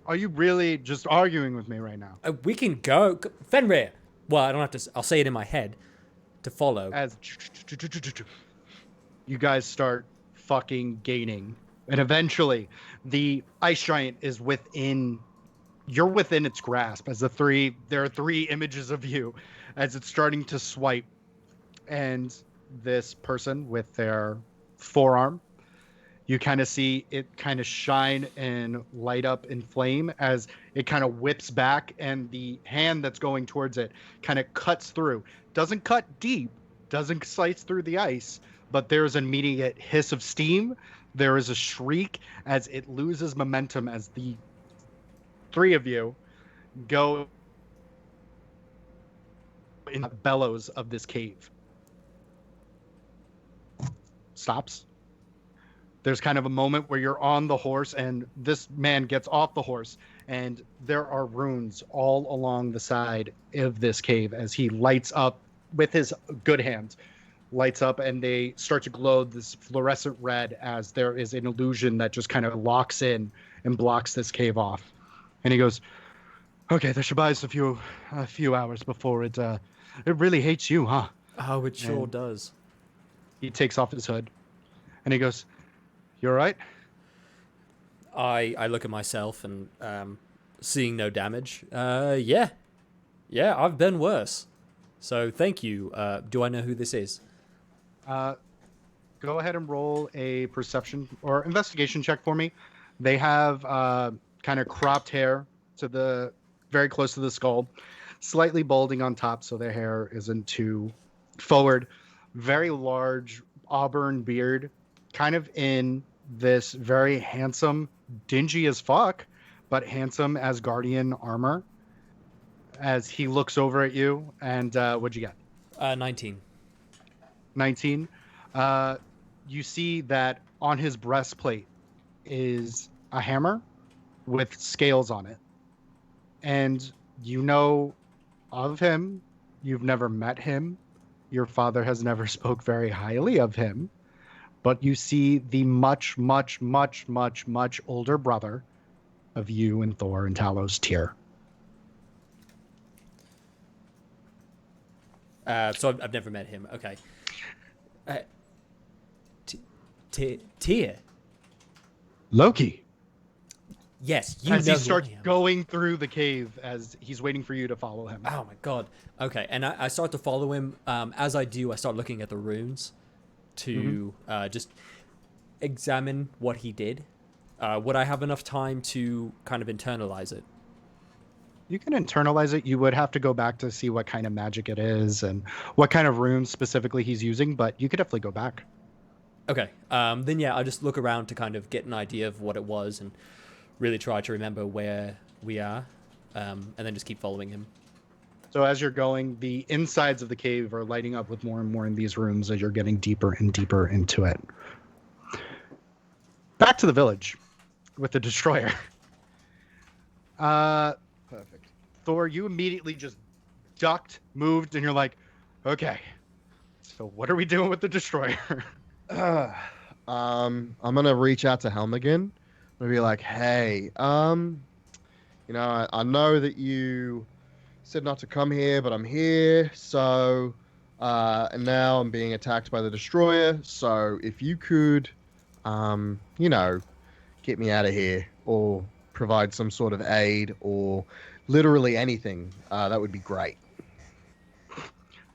D: Are you really just arguing with me right now?
B: We can go. Fenrir. Well, I don't have to. I'll say it in my head to follow.
D: As you guys start fucking gaining, and eventually the ice giant is within, you're within its grasp. As there are 3 images of you as it's starting to swipe, and this person with their forearm, you kind of see it kind of shine and light up in flame as it kind of whips back, and the hand that's going towards it kind of cuts through. Doesn't cut deep, doesn't slice through the ice, but there's an immediate hiss of steam. There is a shriek as it loses momentum as the 3 of you go in the bellows of this cave. Stops. There's kind of a moment where you're on the horse and this man gets off the horse, and there are runes all along the side of this cave as he lights up with his good hand, lights up, and they start to glow this fluorescent red as there is an illusion that just kind of locks in and blocks this cave off. And he goes, "Okay, that should buy us a few hours before it really hates you, huh?"
B: Oh, it sure
D: And
B: does.
D: he takes off his hood and he goes, "You all right?"
B: I look at myself and seeing no damage. Yeah, I've been worse. So thank you. Do I know who this is?
D: Go ahead and roll a perception or investigation check for me. They have kind of cropped hair to the very close to the skull, slightly balding on top so their hair isn't too forward. Very large auburn beard, kind of in this very handsome, dingy as fuck, but handsome Asgardian armor. As he looks over at you, and what'd you get?
B: 19.
D: 19. You see that on his breastplate is a hammer with scales on it. And you know of him. You've never met him. Your father has never spoke very highly of him. But you see the much, much, much, much, much older brother of you and Thor and Talos, Tyr.
B: So I've never met him. Okay. Tyr.
D: Loki.
B: Yes, you
D: As
B: know
D: he
B: who
D: starts
B: I am.
D: going through the cave as he's waiting for you to follow him.
B: Oh my god. Okay, and I start to follow him. As I do, I start looking at the runes to just examine what he did. Would I have enough time to kind of internalize it?
D: You can internalize it. You would have to go back to see what kind of magic it is and what kind of runes specifically he's using, but you could definitely go back.
B: Okay. Then yeah, I'll just look around to kind of get an idea of what it was and really try to remember where we are, and then just keep following him.
D: So as you're going, the insides of the cave are lighting up with more and more in these rooms as you're getting deeper and deeper into it. Back to the village with the destroyer.
C: Perfect.
D: Thor, you immediately just ducked, moved, and you're like, okay, so what are we doing with the destroyer?
C: I'm gonna reach out to Helm again. I'm gonna be like, hey, I know that you said not to come here, but I'm here. So, and now I'm being attacked by the destroyer. So if you could, get me out of here or provide some sort of aid or literally anything, that would be great.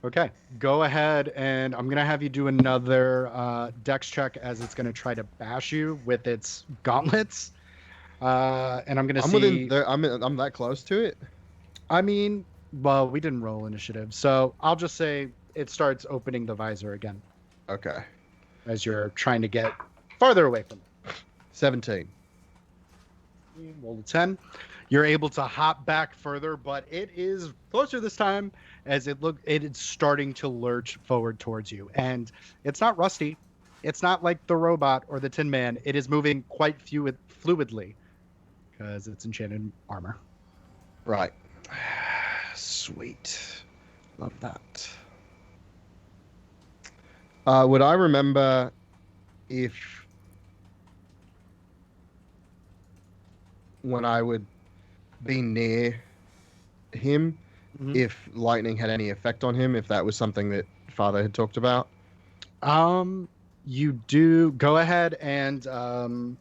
D: Okay, go ahead, and I'm gonna have you do another dex check as it's gonna try to bash you with its gauntlets. And I'm gonna see.
C: I'm that close to it.
D: I mean, well, we didn't roll initiative, so I'll just say it starts opening the visor again
C: Okay.
D: as you're trying to get farther away from it.
C: 17.
D: Roll a 10. You're able to hop back further, but it is closer this time as it is starting to lurch forward towards you. And it's not rusty. It's not like the robot or the Tin Man. It is moving quite fluidly because it's enchanted armor.
C: Right. Sweet. Love that. Would I remember if when I would be near him, if lightning had any effect on him, if that was something that Father had talked about?
D: You do go ahead and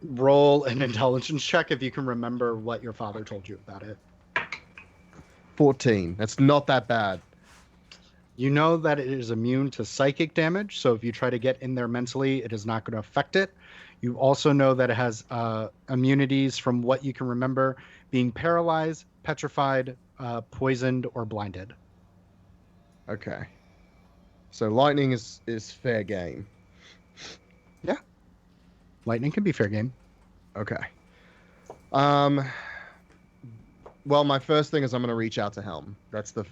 D: roll an intelligence check if you can remember what your father told you about it.
C: 14. That's not that bad.
D: You know that it is immune to psychic damage, so if you try to get in there mentally, it is not going to affect it. You also know that it has immunities from what you can remember being paralyzed, petrified, poisoned, or blinded.
C: Okay. So lightning is fair game.
D: Yeah. Lightning can be fair game.
C: Okay. Well, my first thing is I'm going to reach out to Helm. That's the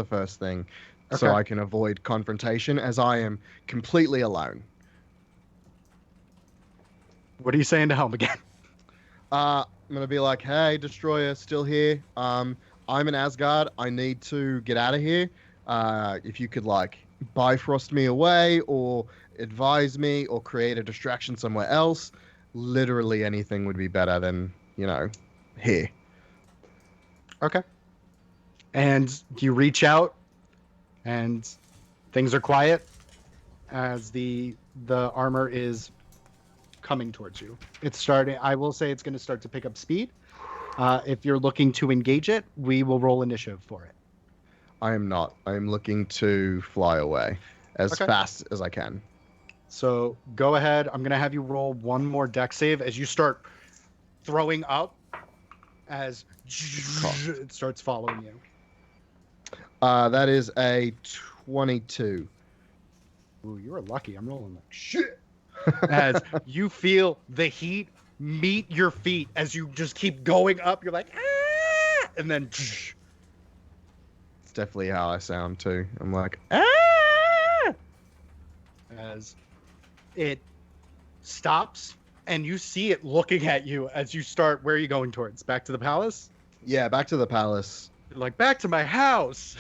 C: first thing.
D: Okay.
C: So I can avoid confrontation as I am completely alone.
D: What are you saying to Helm again?
C: I'm going to be like, hey, Destroyer, still here. I'm in Asgard. I need to get out of here. If you could, Bifrost me away or advise me or create a distraction somewhere else, literally anything would be better than, here.
D: Okay. And you reach out, and things are quiet as the armor is coming towards you. It's starting. I will say it's going to start to pick up speed. If you're looking to engage it, we will roll initiative for it.
C: I am not. I am looking to fly away as
D: Okay.
C: fast as I can.
D: So go ahead. I'm going to have you roll one more dex save as you start throwing up as it starts following you.
C: That is a 22.
D: Ooh, you were lucky. I'm rolling like shit. As you feel the heat meet your feet as you just keep going up, you're like, ah! And then
C: It's definitely how I sound too. I'm like, ah!
D: As it stops and you see it looking at you as you start. Where are you going towards? Back to the palace?
C: Yeah, back to the palace.
D: You're like, back to my house.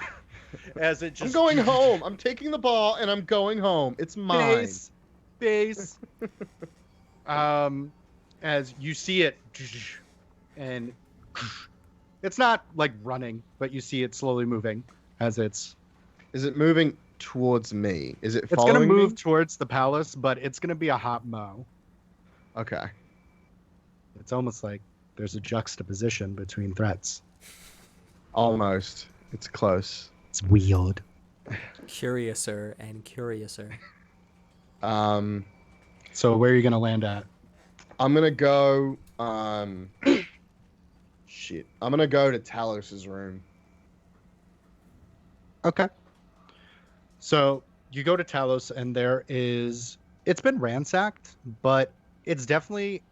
D: As it just
C: I'm going home. I'm taking the ball and I'm going home. It's mine.
D: Base. As you see it, and it's not like running, but you see it slowly moving as it's
C: Is it moving towards me? Is it
D: it's
C: following
D: gonna move
C: me?
D: towards the palace, but it's gonna be a hot mo.
C: Okay.
D: It's almost like there's a juxtaposition between threats.
C: Almost. It's close.
D: It's weird.
B: Curiouser and curiouser.
D: So where are you gonna land at?
C: I'm gonna go shit. I'm gonna go to Talos's room.
D: Okay. So you go to Talos, and it's been ransacked, but it's definitely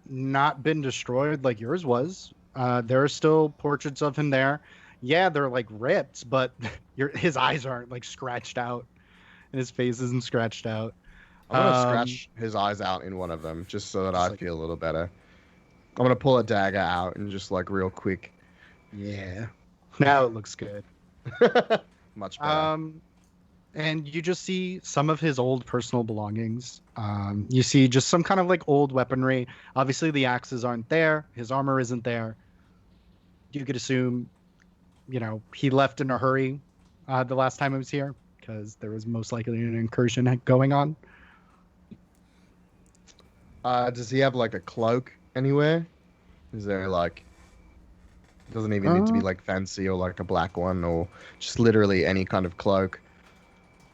D: not been destroyed like yours was. There are still portraits of him there. Yeah, they're like ripped, but his eyes aren't like scratched out, and his face isn't scratched out.
C: I'm gonna scratch his eyes out in one of them just so that I
D: like-
C: feel a little better. I'm gonna pull a dagger out and just like real quick.
D: Yeah. Now it looks good.
C: Much better.
D: And you just see some of his old personal belongings. You see just some kind of like old weaponry. Obviously, the axes aren't there. His armor isn't there. You could assume, he left in a hurry the last time he was here because there was most likely an incursion going on.
C: Does he have like a cloak anywhere? Is there like? Doesn't even need to be like fancy or like a black one or just literally any kind of cloak.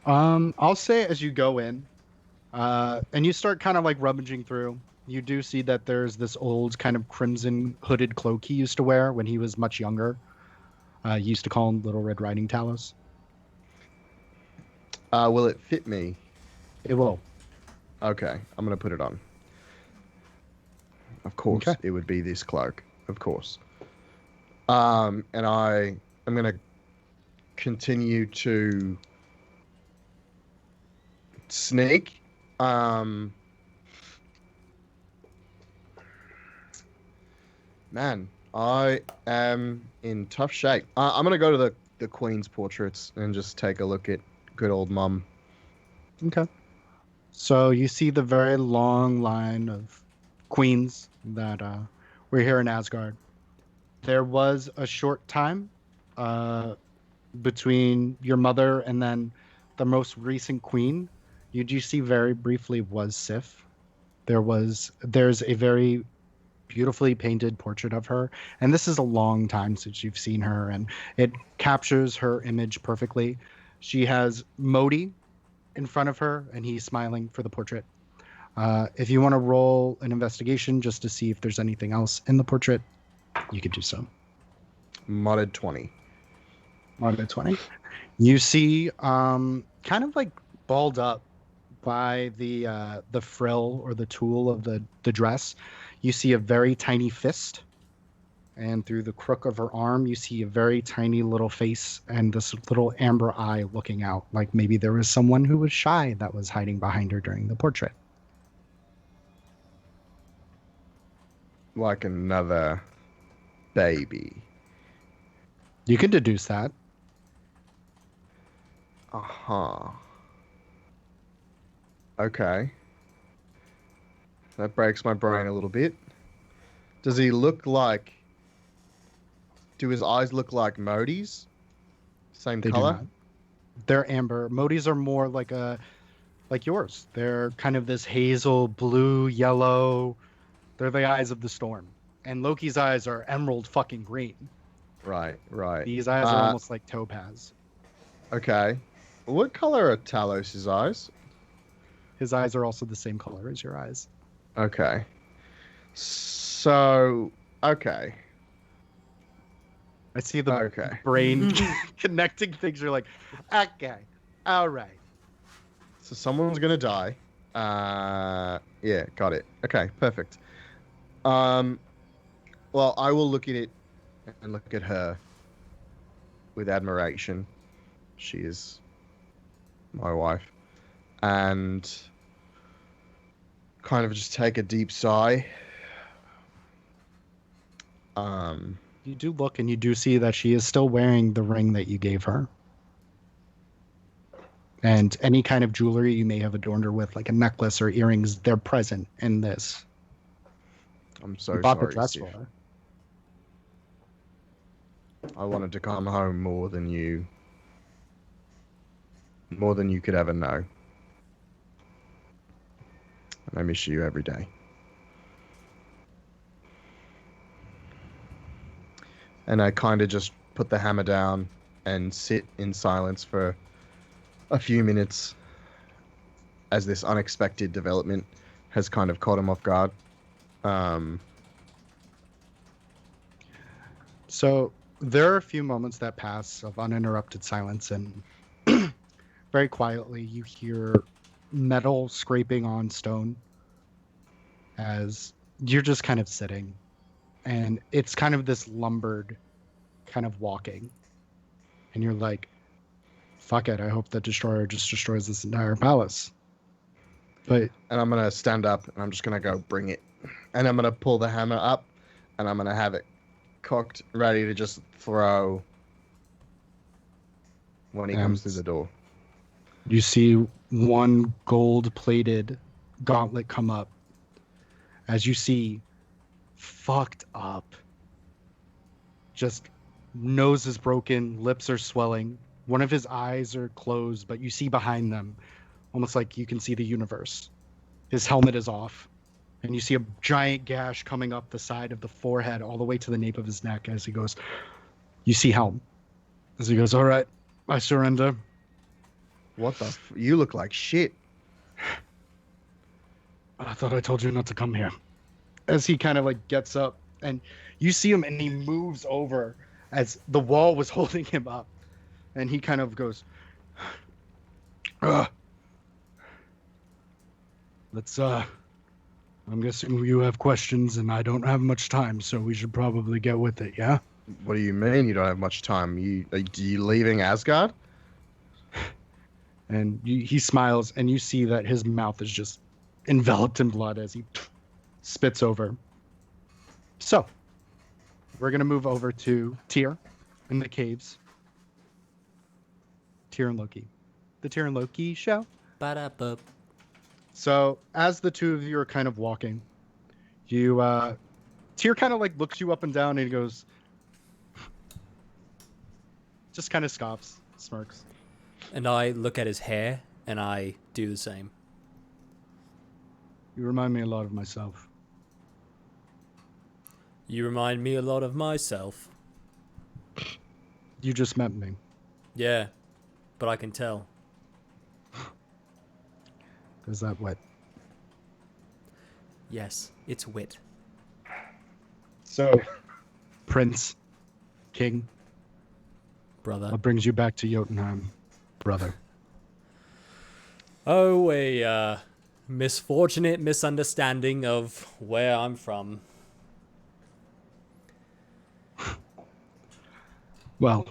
D: I'll say as you go in, and you start kind of like rummaging through, you do see that there's this old kind of crimson hooded cloak he used to wear when he was much younger. He used to call him Little Red Riding Talos.
C: Will it fit me?
D: It will.
C: Okay, I'm gonna put it on. Of course,
D: Okay.
C: it would be this cloak. Of course. And I am gonna continue to sneak. Man, I am in tough shape. I'm gonna go to the Queen's portraits and just take a look at good old mum.
D: Okay. So you see the very long line of queens that were here in Asgard. There was a short time between your mother and then the most recent queen. You do see very briefly was Sif. There's a very beautifully painted portrait of her, and this is a long time since you've seen her, and it captures her image perfectly. She has Modi in front of her, and he's smiling for the portrait. If you want to roll an investigation just to see if there's anything else in the portrait, you could do so.
C: Modded 20.
D: Modded 20. You see, kind of like balled up by the frill or the tulle of the dress, you see a very tiny fist, and through the crook of her arm, you see a very tiny little face and this little amber eye looking out, like maybe there was someone who was shy that was hiding behind her during the portrait.
C: Like another baby.
D: You can deduce that.
C: Uh-huh. Okay. That breaks my brain a little bit. Does he look like... Do his eyes look like Modi's? Same
D: They
C: color?
D: do not. They're amber. Modis are more like yours. They're kind of this hazel, blue, yellow. They're the eyes of the storm. And Loki's eyes are emerald fucking green.
C: Right.
D: These eyes are almost like topaz.
C: Okay. What color are Talos' eyes?
D: His eyes are also the same color as your eyes.
C: Okay. So, okay.
D: I see the
C: Okay.
D: brain connecting things. You're like, okay, all right.
C: So someone's gonna die. Yeah, got it. Okay, perfect. Well, I will look at it and look at her with admiration. She is my wife. And kind of just take a deep sigh.
D: You do look and you do see that she is still wearing the ring that you gave her. And any kind of jewelry you may have adorned her with, like a necklace or earrings, they're present in this.
C: I'm so
D: You bought the
C: sorry,
D: dress
C: Sif.
D: for her.
C: I wanted to come home more than you could ever know. And I miss you every day. And I kind of just put the hammer down and sit in silence for a few minutes as this unexpected development has kind of caught him off guard.
D: So there are a few moments that pass of uninterrupted silence, and very quietly you hear metal scraping on stone as you're just kind of sitting. And it's kind of this lumbered kind of walking. And you're like, fuck it, I hope that destroyer just destroys this entire palace. But
C: And I'm going to stand up and I'm just going to go bring it. And I'm going to pull the hammer up and I'm going to have it cocked, ready to just throw when he comes through the door.
D: you see one gold-plated gauntlet come up as you see fucked up. Just nose is broken, lips are swelling. One of his eyes are closed, but you see behind them, almost like you can see the universe. His helmet is off, and you see a giant gash coming up the side of the forehead all the way to the nape of his neck as he goes, you see Helm. As he goes, all right, I surrender.
C: What the you look like shit.
D: I thought I told you not to come here. As he kind of like gets up, and you see him, and he moves over as the wall was holding him up, and he kind of goes, let's I'm guessing you have questions and I don't have much time, so we should probably get with it, yeah?
C: What do you mean you don't have much time? Are you leaving Asgard?
D: And he smiles, and you see that his mouth is just enveloped in blood as he spits over. So, we're going to move over to Tyr in the caves. Tyr and Loki. The Tyr and Loki show.
B: Ba-da-ba.
D: So, as the two of you are kind of walking, Tyr kind of like looks you up and down and he goes, just kind of scoffs, smirks.
B: And I look at his hair, and I do the same.
D: You remind me a lot of myself.
B: You remind me a lot of myself.
D: You just met me.
B: Yeah, but I can tell.
D: Is that what?
B: Yes, it's wit.
D: So, Prince, King,
B: Brother.
D: what brings you back to Jotunheim, brother?
B: Oh, a misfortunate misunderstanding of where I'm from.
D: Well,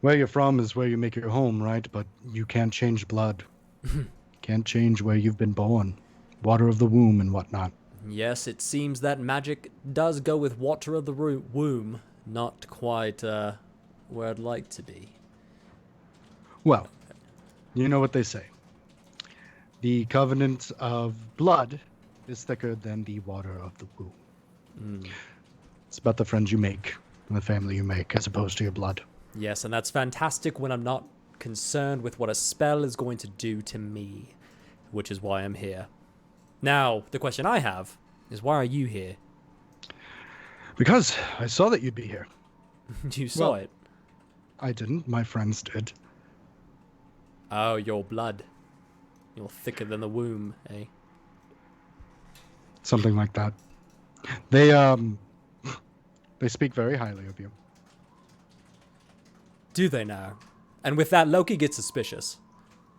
D: where you're from is where you make your home, right? But you can't change blood. Can't change where you've been born. Water of the womb and whatnot.
B: Yes, it seems that magic does go with water of the womb. Not quite where I'd like to be.
D: Well, you know what they say. The covenant of blood is thicker than the water of the womb.
B: Mm.
D: It's about the friends you make and the family you make as opposed to your blood.
B: Yes, and that's fantastic when I'm not concerned with what a spell is going to do to me, which is why I'm here. Now, the question I have is, why are you here?
D: Because I saw that you'd be here.
B: You saw
D: Well,
B: it.
D: I didn't. My friends did.
B: Oh, your blood. You're thicker than the womb, eh?
D: Something like that. They speak very highly of you.
B: Do they now? And with that, Loki gets suspicious.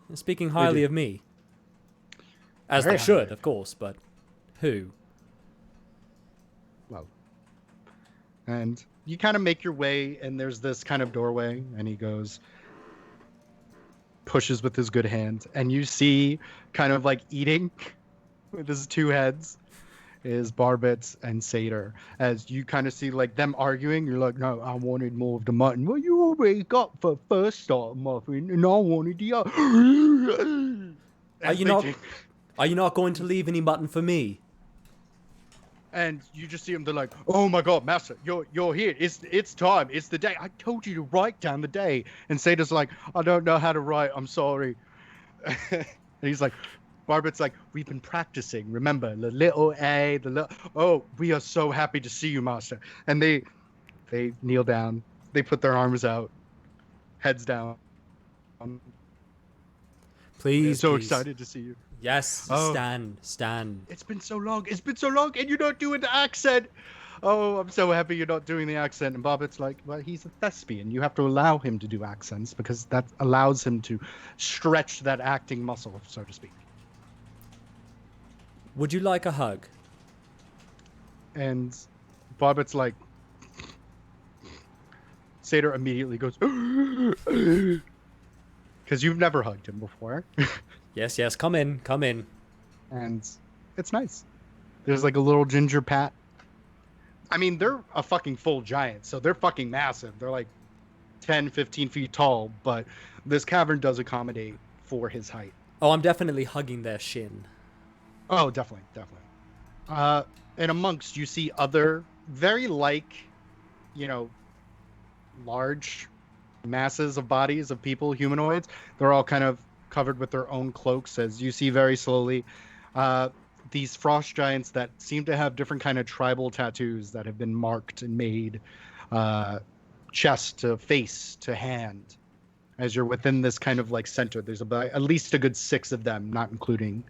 B: They're speaking highly
D: do.
B: of me. As
D: Very
B: they should,
D: highly.
B: of course, but who?
D: Well, and you kind of make your way, and there's this kind of doorway, and he goes, pushes with his good hand, and you see kind of like eating with his two heads is Barbets and Satyr. As you kind of see like them arguing, you're like, no, I wanted more of the mutton. Well, you already got for first start muffin, and I wanted the other.
B: Are you not going to leave any mutton for me?
D: And you just see them. They're like, "Oh my God, Master, you're here. It's time. It's the day. I told you to write down the day." And Satyr's like, "I don't know how to write. I'm sorry." And he's like, Barbet's like, "We've been practicing. Remember the little A, the little. Oh, we are so happy to see you, Master." And they kneel down. They put their arms out, heads down.
B: Please,
D: so
B: please.
D: excited to see you.
B: Yes,
D: Oh.
B: Stan.
D: It's been so long. And you're not doing the accent. oh, I'm so happy you're not doing the accent. And Bobbit's like, well, he's a thespian. You have to allow him to do accents because that allows him to stretch that acting muscle, so to speak.
B: Would you like a hug?
D: And Bobbit's like, Seder immediately goes, because you've never hugged him before.
B: Yes, come in.
D: And it's nice. There's like a little ginger pat. I mean, they're a fucking full giant, so they're fucking massive. They're like 10, 15 feet tall, but this cavern does accommodate for his height.
B: Oh, I'm definitely hugging their shin.
D: Oh, definitely. And amongst, you see other very large masses of bodies of people, humanoids. They're all kind of covered with their own cloaks, as you see very slowly. These frost giants that seem to have different kind of tribal tattoos that have been marked and made, chest to face to hand. As you're within this kind of like center, there's about at least a good 6 of them, not including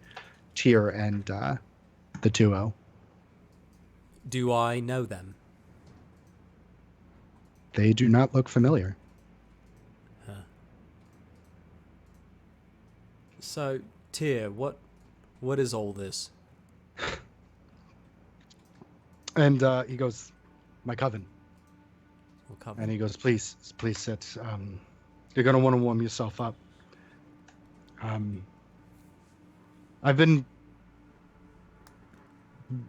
D: Tyr and the 2-0.
B: Do I know them?
D: They do not look familiar.
B: So, Tyr, what is all this?
D: And he goes, my coven.
B: We'll cover.
D: And he goes, please sit. You're going to want to warm yourself up. I've been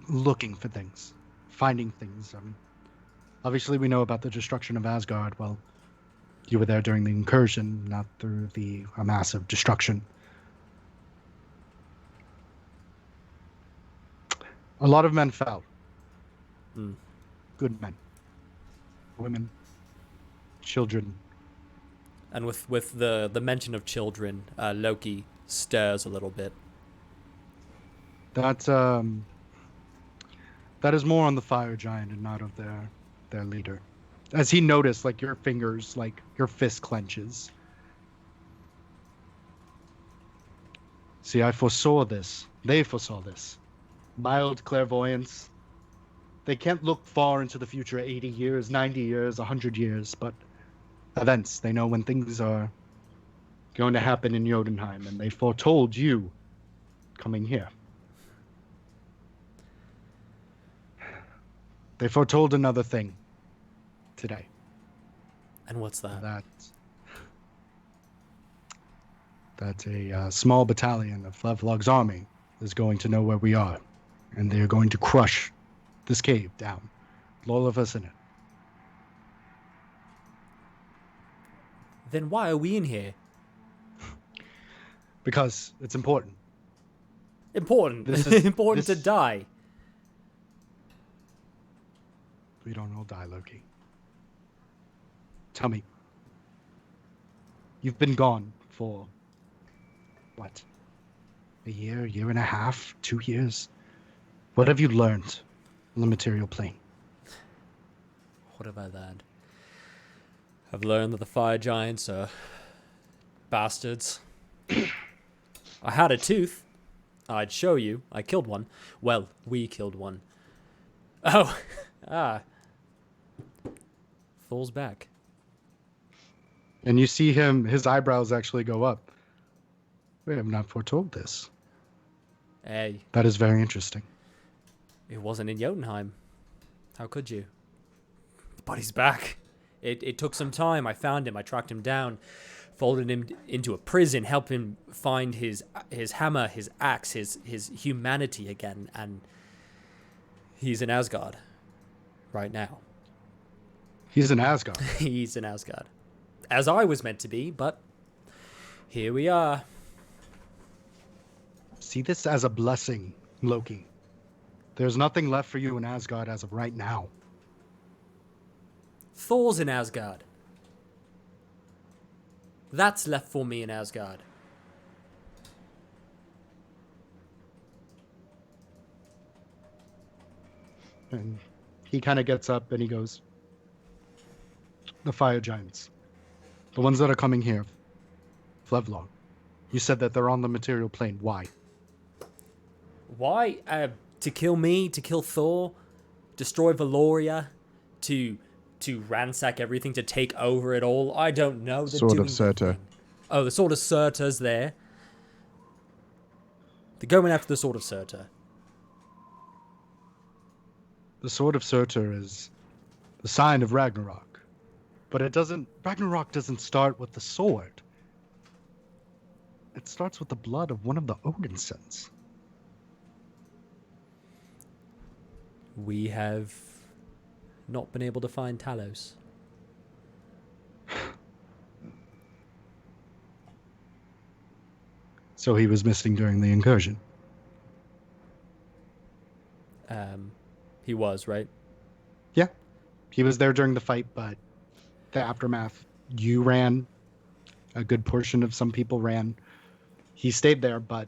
D: looking for things, finding things. Obviously, we know about the destruction of Asgard. Well, you were there during the incursion, not through a massive destruction. A lot of men fell. Good men. Women. Children.
B: And with the mention of children, Loki stirs a little bit.
D: That is more on the fire giant and not of their leader. As he noticed, like your fingers, like your fist clenches. See, I foresaw this. They foresaw this. Mild clairvoyance. They can't look far into the future, 80 years, 90 years, 100 years, but events. They know when things are going to happen in Jotunheim, and they foretold you coming here. They foretold another thing today.
B: And what's that?
D: That a small battalion of Flevlog's army is going to know where we are, and they are going to crush this cave down, all of us in it.
B: Then why are we in here?
D: Because it's important.
B: Important. Important to die.
D: We don't all die, Loki. Tell me. You've been gone for, what? A year and a half, 2 years? What have you learned on the material plane?
B: What have I learned? I've learned that the fire giants are bastards. I had a tooth. I'd show you. I killed one. Well, we killed one. Oh, Thor's back.
D: And you see his eyebrows actually go up. We have not foretold this.
B: Hey,
D: That is very interesting.
B: it wasn't in Jotunheim. How could you? But he's back. It took some time. I found him. I tracked him down, folded him into a prison, helped him find his hammer, his axe, his humanity again, and he's in Asgard right now.
D: He's in Asgard.
B: He's in Asgard. As I was meant to be, but here we are.
D: See this as a blessing, Loki. There's nothing left for you in Asgard as of right now.
B: Thor's in Asgard. That's left for me in Asgard.
D: And he kind of gets up and he goes, the fire giants. The ones that are coming here. Flevlog. You said that they're on the material plane. Why?
B: Why? To kill me? To kill Thor? destroy Valoria, to ransack everything, to take over it all. I don't know. They're
C: Sword of
B: doing their
C: Surtur.
B: thing. Oh, the Sword of Surtur's there. They're going after the Sword of Surtur.
D: The Sword of Surtur is the sign of Ragnarok. But Ragnarok doesn't start with the sword. It starts with the blood of one of the Odinsons.
B: We have not been able to find Talos.
D: So he was missing during the incursion.
B: He was, right?
D: Yeah. He was there during the fight, but the aftermath, you ran. A good portion of some people ran. He stayed there, but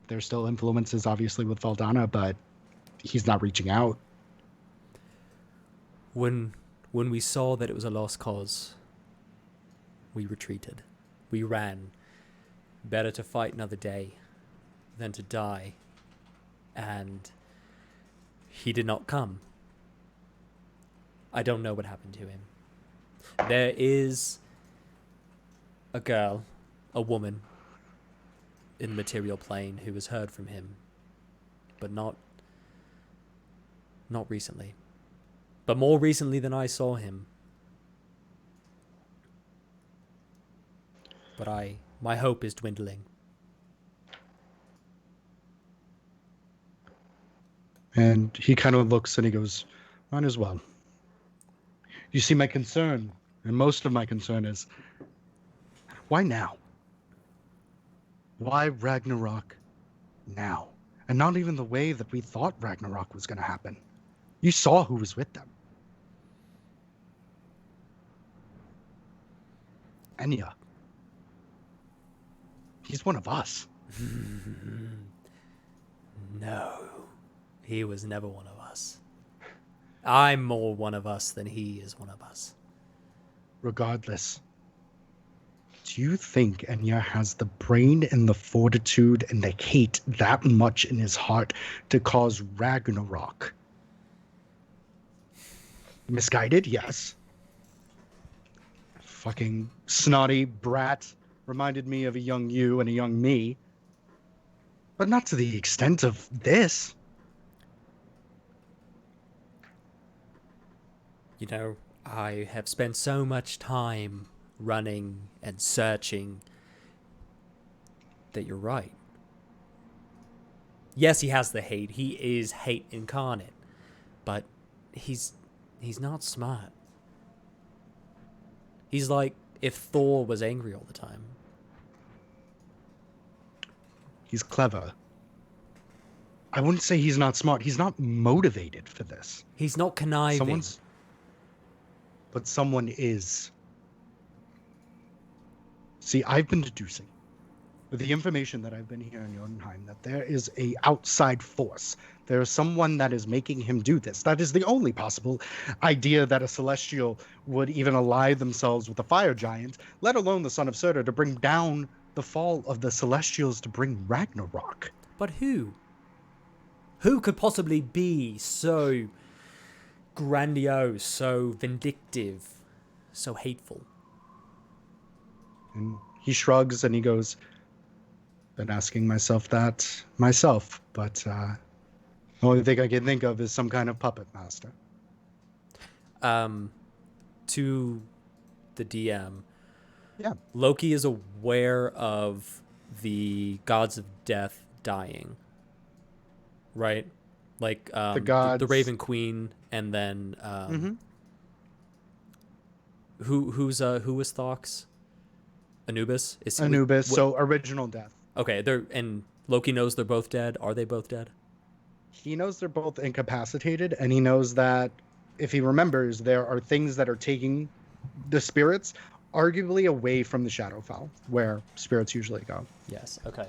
D: there's still influences, obviously, with Valdana, but he's not reaching out.
B: When we saw that it was a lost cause, we retreated. We ran. Better to fight another day than to die. And he did not come. I don't know what happened to him. There is a girl, a woman, in the material plane who has heard from him, but not recently. But more recently than I saw him. But my hope is dwindling.
D: And he kind of looks and he goes, mine as well. You see, my concern, and most of my concern is, why now? Why Ragnarok now? And not even the way that we thought Ragnarok was going to happen. You saw who was with them. Enya. He's one of us.
B: No, he was never one of us. I'm more one of us than he is one of us.
D: Regardless, do you think Enya has the brain and the fortitude and the hate that much in his heart to cause Ragnarok? Misguided, yes. Fucking snotty brat reminded me of a young you and a young me. But not to the extent of this.
B: You know, I have spent so much time running and searching that you're right. Yes, he has the hate. He is hate incarnate. But he's not smart. He's like if Thor was angry all the time.
D: He's clever. I wouldn't say he's not smart. He's not motivated for this.
B: He's not conniving.
D: But someone is. See, I've been deducing, with the information that I've been hearing in Jotunheim, that there is a outside force. There is someone that is making him do this. That is the only possible idea that a Celestial would even ally themselves with a fire giant, let alone the Son of Surtur, to bring down the fall of the Celestials, to bring Ragnarok.
B: But who? Who could possibly be so grandiose, so vindictive, so hateful?
D: And he shrugs and he goes, been asking myself that myself, but the only thing I can think of is some kind of puppet master.
B: To the DM,
D: Yeah.
B: Loki is aware of the gods of death dying, right? Like
D: The gods.
B: the Raven Queen, and then who was Thox? Anubis?
D: Anubis, so original death.
B: Okay, and Loki knows they're both dead. Are they both dead?
D: He knows they're both incapacitated, and he knows that, if he remembers, there are things that are taking the spirits arguably away from the Shadowfell, where spirits usually go.
B: Yes. Okay.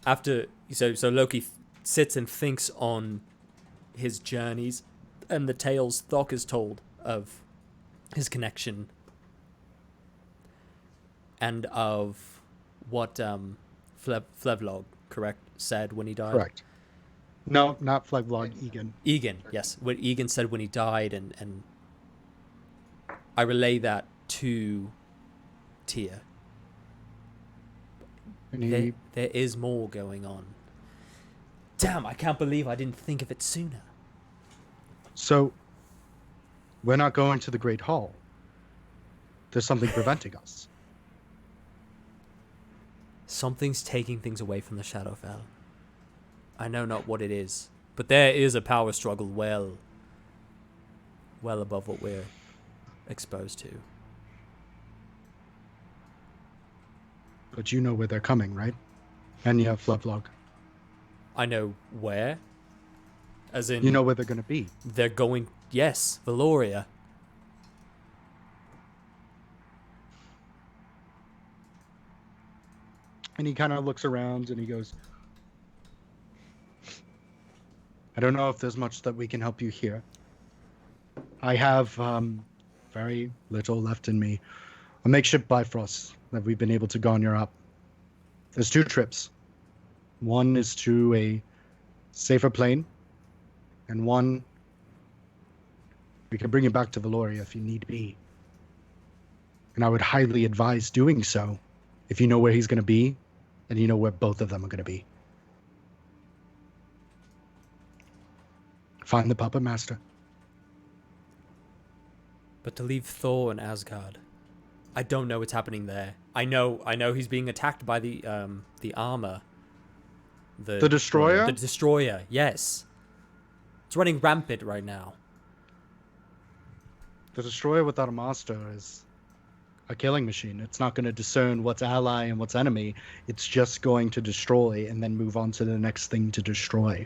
B: After so Loki sits and thinks on his journeys and the tales Thok is told of his connection and of what Flevlog correct, said when he died?
D: Correct. No, not Flegvlog, Egan.
B: Egan, yes. What Egan said when he died, and I relay that to Tia.
D: And
B: There is more going on. Damn, I can't believe I didn't think of it sooner.
D: So, we're not going to the Great Hall. There's something preventing us.
B: Something's taking things away from the Shadowfell. I know not what it is, but there is a power struggle well above what we're exposed to.
D: But you know where they're coming, right? And you have Flegvlog.
B: I know where. As in,
D: You know where they're going to be.
B: they're going. Yes, Valoria.
D: And he kind of looks around and he goes, I don't know if there's much that we can help you here. I have very little left in me. A makeshift Bifrost that we've been able to garner up. There's 2 trips. One is to a safer plane, and one we can bring you back to Valoria if you need be. And I would highly advise doing so if you know where he's going to be, and you know where both of them are going to be. Find the puppet master.
B: But to leave Thor and Asgard, I don't know what's happening there. I know he's being attacked by the armor.
D: The destroyer?
B: The destroyer, yes. It's running rampant right now.
D: The destroyer without a master is a killing machine. It's not going to discern what's ally and what's enemy. It's just going to destroy and then move on to the next thing to destroy.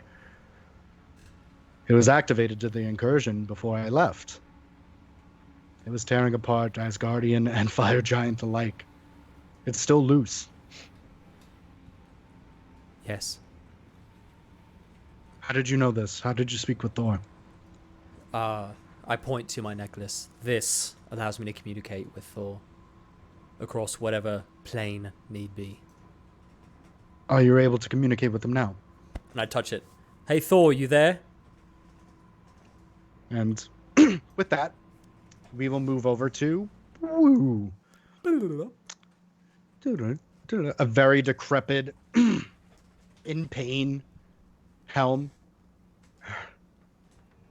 D: It was activated to the incursion before I left. It was tearing apart Asgardian and Fire Giant alike. It's still loose.
B: Yes.
D: How did you know this? How did you speak with Thor?
B: I point to my necklace. This allows me to communicate with Thor across whatever plane need be.
D: Oh, you're able to communicate with him now.
B: And I touch it. Hey Thor, you there?
D: And with that, we will move over to a very decrepit, in pain Helm.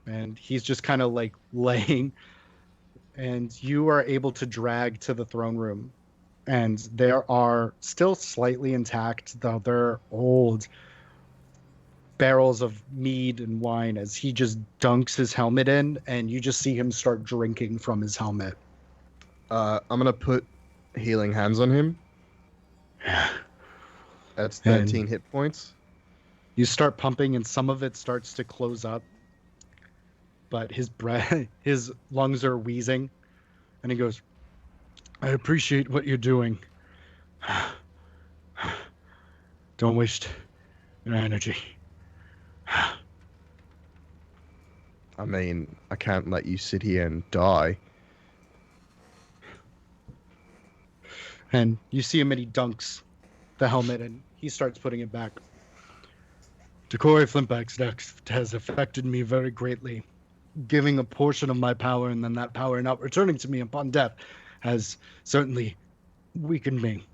D: And he's just kind of like laying, and you are able to drag to the throne room, and there are still slightly intact, though they're old, barrels of mead and wine as he just dunks his helmet in, and you just see him start drinking from his helmet.
C: I'm gonna put healing hands on him. That's 13 hit points.
D: You start pumping, and some of it starts to close up, but his breath, his lungs are wheezing, and he goes, I appreciate what you're doing. Don't waste your energy.
C: I mean, I can't let you sit here and die.
D: And you see him, and he dunks the helmet, and he starts putting it back. Decory Flintback's dex has affected me very greatly. Giving a portion of my power, and then that power not returning to me upon death, has certainly weakened me.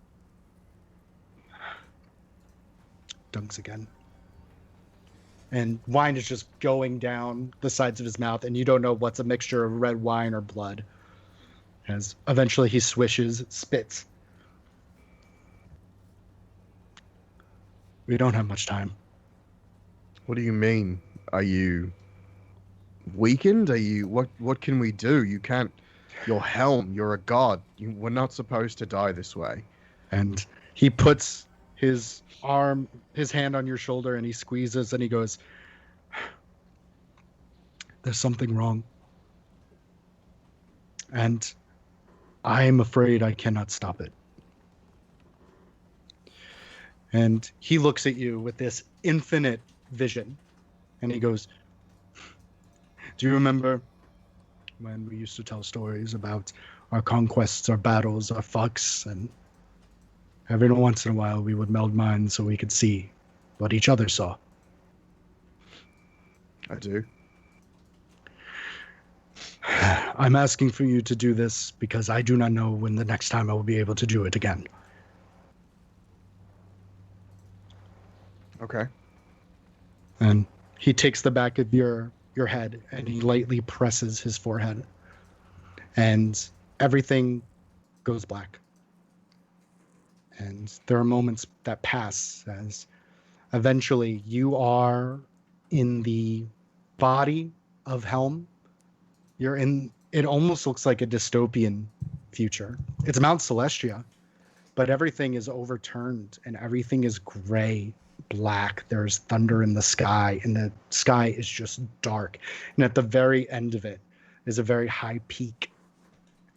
D: Dunks again. And wine is just going down the sides of his mouth, and you don't know what's a mixture of red wine or blood. As eventually he swishes, spits. We don't have much time.
C: What do you mean? Are you weakened? Are you what can we do? You can't. You're Helm. You're a god. We're not supposed to die this way.
D: And he puts his hand on your shoulder, and he squeezes, and he goes, there's something wrong. And I'm afraid I cannot stop it. And he looks at you with this infinite vision, and he goes, do you remember when we used to tell stories about our conquests, our battles, our fucks, and every once in a while we would meld minds so we could see what each other saw.
C: I do.
D: I'm asking for you to do this because I do not know when the next time I will be able to do it again.
C: Okay.
D: And he takes the back of your head and he lightly presses his forehead. And everything goes black. And there are moments that pass as eventually you are in the body of Helm. You're in, it almost looks like a dystopian future. It's Mount Celestia, but everything is overturned and everything is gray, black. There's thunder in the sky, and the sky is just dark. And at the very end of it is a very high peak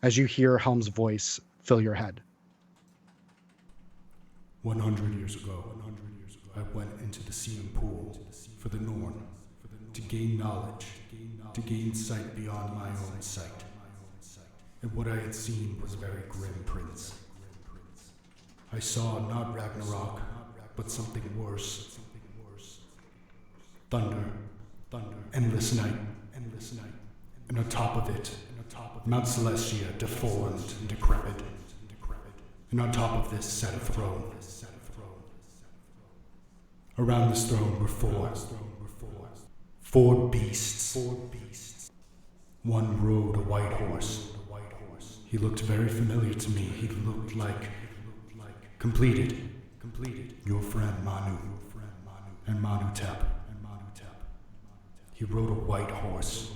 D: as you hear Helm's voice fill your head.
G: 100 years ago, I went into the sea and pool for the Norn, to gain knowledge, to gain sight beyond my own sight. And what I had seen was very grim, Prince. I saw not Ragnarok, but something worse. Thunder, endless night, and on top of it, Mount Celestia deformed and decrepit. And on top of this sat a throne. Around this throne were four beasts. One rode a white horse. He looked very familiar to me. He looked like completed. Your friend Manu and Manutep. He rode a white horse,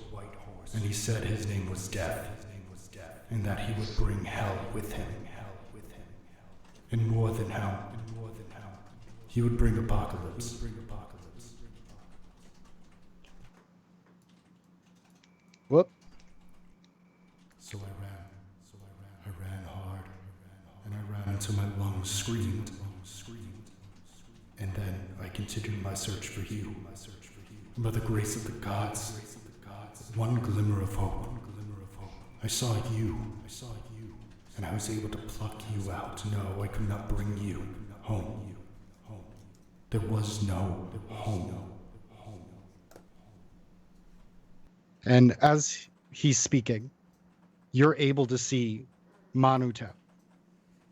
G: and he said his name was Death, and that he would bring hell with him. And more than hell, he would bring apocalypse.
D: Whoop.
G: So I ran hard, and I ran until my lungs screamed. And then I continued my search for you. And by the grace of the gods, one glimmer of hope, I saw you, and I was able to pluck you out. No, I could not bring you home. There was no home.
D: And as he's speaking, you're able to see Manutep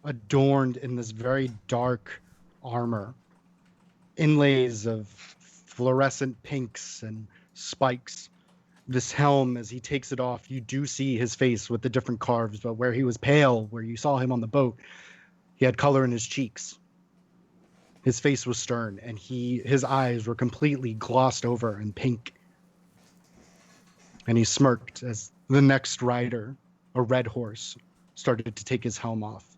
D: adorned in this very dark armor, inlays of fluorescent pinks and spikes. This helm, as he takes it off, you do see his face with the different carves, but where he was pale, where you saw him on the boat, he had color in his cheeks. His face was stern, and his eyes were completely glossed over in pink. And he smirked as the next rider, a red horse, started to take his helm off.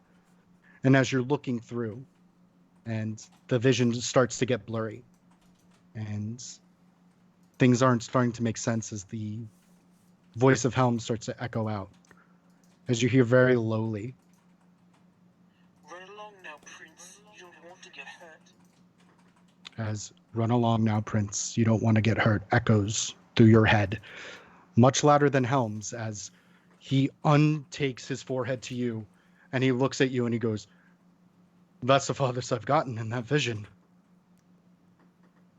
D: And as you're looking through, and the vision starts to get blurry, and things aren't starting to make sense as the voice of Helm starts to echo out, as you hear very lowly,
H: Run along now, Prince. You don't want to get hurt.
D: as "Run along now, Prince, you don't want to get hurt" echoes through your head, much louder than Helm's, as he untakes his forehead to you, and he looks at you and he goes, "That's the farthest I've gotten in that vision.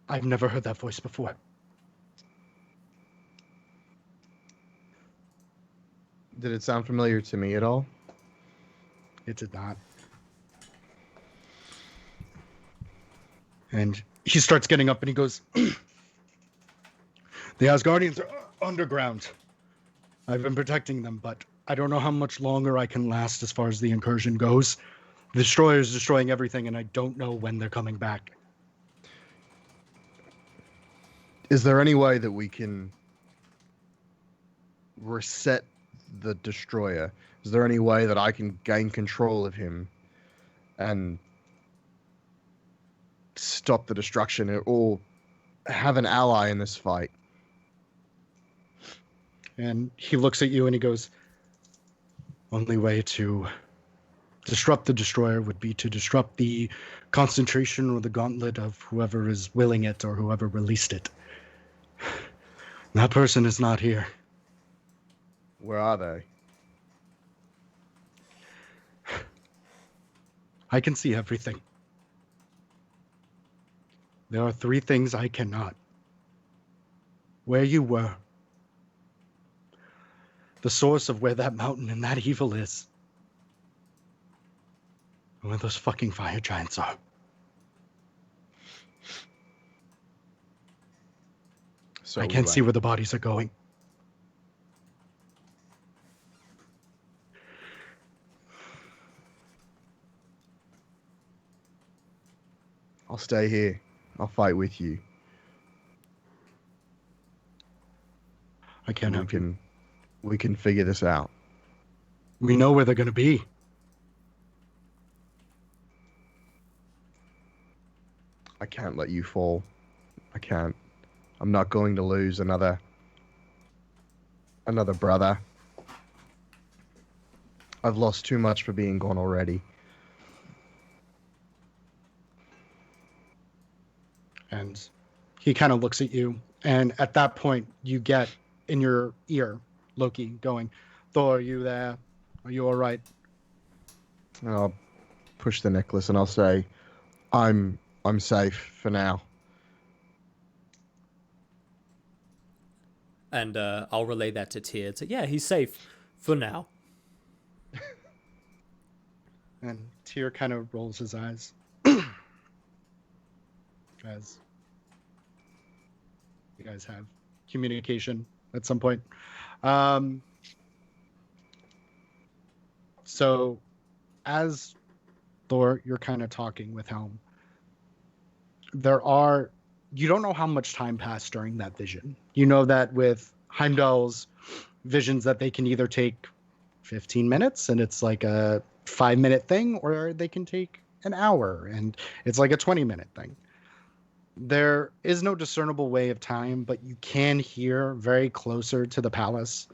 D: I've never heard that voice before."
C: Did it sound familiar to me at all?
D: It did not. And he starts getting up and he goes, "The Asgardians are underground. I've been protecting them, but I don't know how much longer I can last as far as the incursion goes. The destroyer is destroying everything, and I don't know when they're coming back."
C: Is there any way that we can reset the destroyer? Is there any way that I can gain control of him and stop the destruction or have an ally in this fight?
D: And he looks at you and he goes, "Only way to disrupt the destroyer would be to disrupt the concentration or the gauntlet of whoever is willing it or whoever released it. That person is not here."
C: Where are they?
D: I can see everything. There are 3 things I cannot. Where you were. The source of where that mountain and that evil is. And where those fucking fire giants are.
C: So
D: I can't see where the bodies are going.
C: I'll stay here. I'll fight with you.
D: I can't help you.
C: We can figure this out.
D: We know where they're going to be.
C: I can't let you fall. I can't. I'm not going to lose another brother. I've lost too much for being gone already.
D: And he kind of looks at you. And at that point, you get in your ear Loki going, Thor, are you there? Are you all right?
C: And I'll push the necklace and I'll say, I'm safe for now.
B: And I'll relay that to Tyr. Yeah, he's safe for now.
D: And Tyr kind of rolls his eyes. As you guys have communication at some point. So as Thor, you're kind of talking with Helm. You don't know how much time passed during that vision. You know that with Heimdall's visions that they can either take 15 minutes and it's like a 5-minute thing, or they can take an hour and it's like a 20-minute thing. There is no discernible way of time, but you can hear very closer to the palace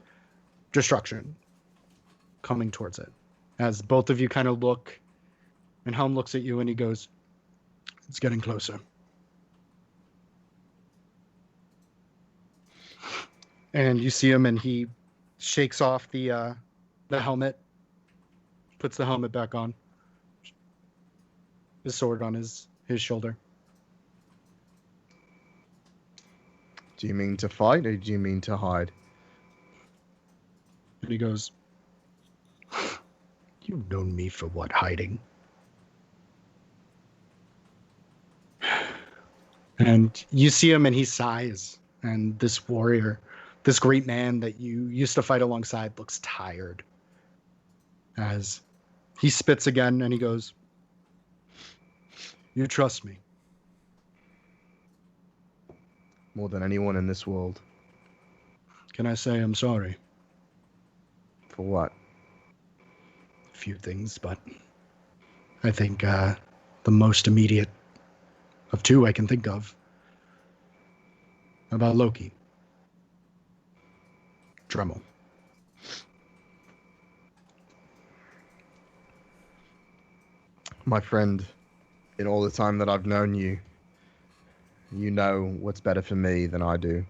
D: destruction coming towards it. As both of you kind of look, and Helm looks at you and he goes, it's getting closer. And you see him and he shakes off the helmet, puts the helmet back on, his sword on his shoulder.
C: Do you mean to fight or do you mean to hide?
D: And he goes, you've known me for what, hiding? And you see him and he sighs. And this warrior, this great man that you used to fight alongside, looks tired. As he spits again and he goes, you trust me.
C: More than anyone in this world.
D: Can I say I'm sorry?
C: For what?
D: A few things, but I think the most immediate of 2 I can think of. About Loki. Dremel.
C: My friend, in all the time that I've known you, you know what's better for me than I do.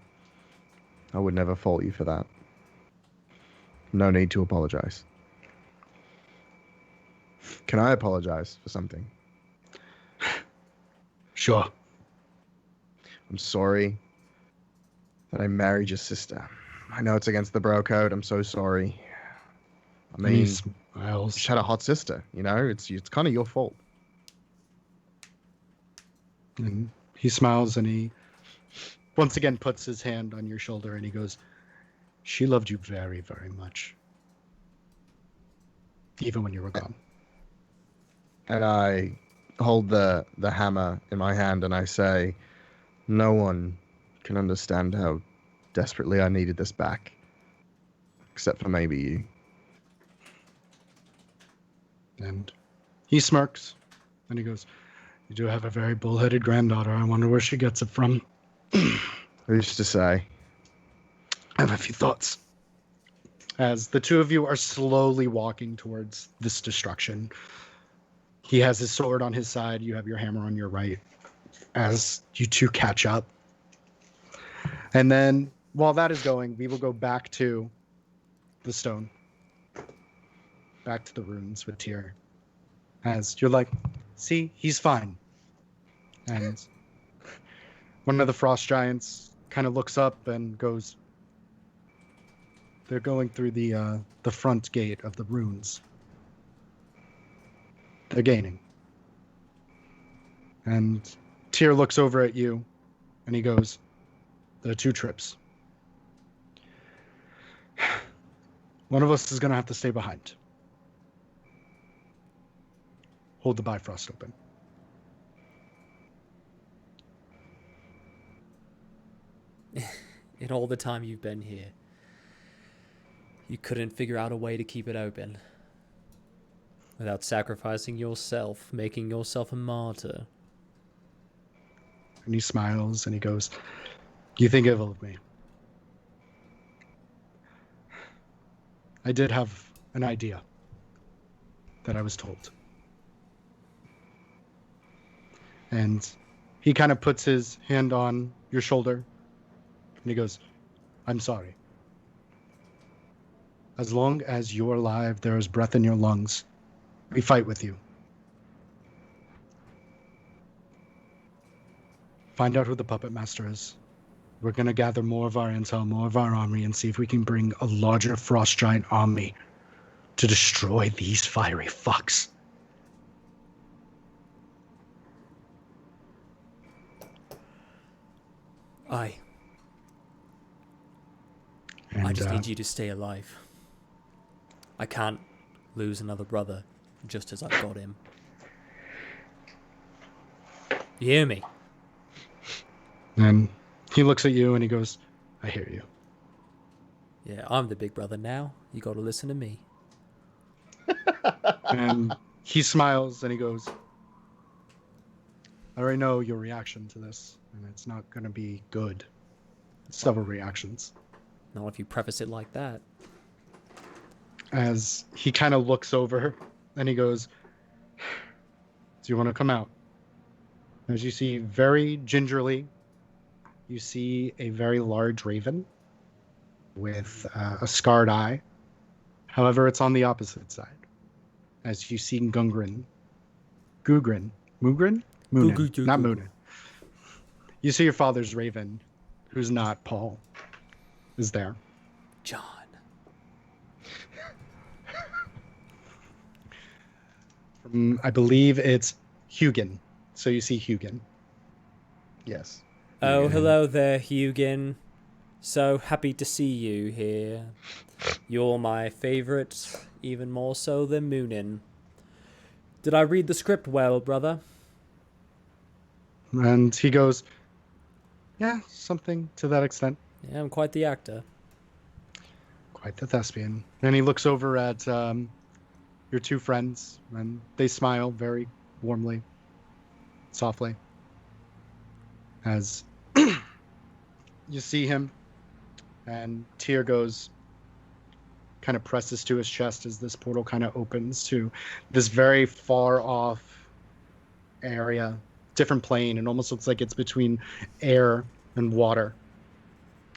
C: I would never fault you for that. No need to apologize. Can I apologize for something?
D: Sure.
C: I'm sorry that I married your sister. I know it's against the bro code. I'm so sorry. I mean,
D: He smiles.
C: she had a hot sister, you know? It's kind of your fault.
D: And he smiles and he once again puts his hand on your shoulder and he goes, she loved you very, very much. Even when you were gone.
C: And I hold the hammer in my hand and I say, no one can understand how desperately I needed this back. Except for maybe you.
D: And he smirks and he goes, you do have a very bullheaded granddaughter. I wonder where she gets it from.
C: Who's to say?
D: I have a few thoughts. As the 2 of you are slowly walking towards this destruction, he has his sword on his side. You have your hammer on your right. As you 2 catch up. And then while that is going, we will go back to the stone. Back to the ruins with Tyr. As you're like, see, he's fine. And One of the frost giants kind of looks up and goes, they're going through the front gate of the runes. They're gaining. And Tyr looks over at you and he goes, there are 2 trips. One of us is going to have to stay behind. Hold the Bifrost open.
B: In all the time you've been here, you couldn't figure out a way to keep it open without sacrificing yourself, making yourself a martyr.
D: And he smiles and he goes, you think evil of me. I did have an idea that I was told. And he kind of puts his hand on your shoulder and he goes, I'm sorry. As long as you're alive, there is breath in your lungs. We fight with you. Find out who the puppet master is. We're going to gather more of our intel, more of our army, and see if we can bring a larger frost giant army to destroy these fiery fucks.
B: I
D: And,
B: just need you to stay alive. I can't lose another brother just as I've got him. You hear me?
D: And he looks at you and he goes, I hear you.
B: Yeah, I'm the big brother now. You gotta listen to me.
D: And he smiles and he goes, I already know your reaction to this, and it's not going to be good. Several reactions.
B: Not if you preface it like that.
D: As he kind of looks over and he goes, do you want to come out? As you see, very gingerly, you see a very large raven with a scarred eye. However, it's on the opposite side. As you see Mugrin, Moonin, not Moonin. You see your father's raven, who's not Paul, is there.
B: John.
D: I believe it's Hugin. So you see Hugin.
C: Yes.
B: Oh, hello there, Hugin. So happy to see you here. You're my favorite, even more so than Moonin. Did I read the script well, brother?
D: And he goes, yeah, something to that extent.
B: Yeah, I'm quite the actor.
D: Quite the thespian. And he looks over at your 2 friends, and they smile very warmly, softly. As you see him, and Tyr goes, kind of presses to his chest as this portal kind of opens to this very far off area, different plane. It almost looks like it's between air and water.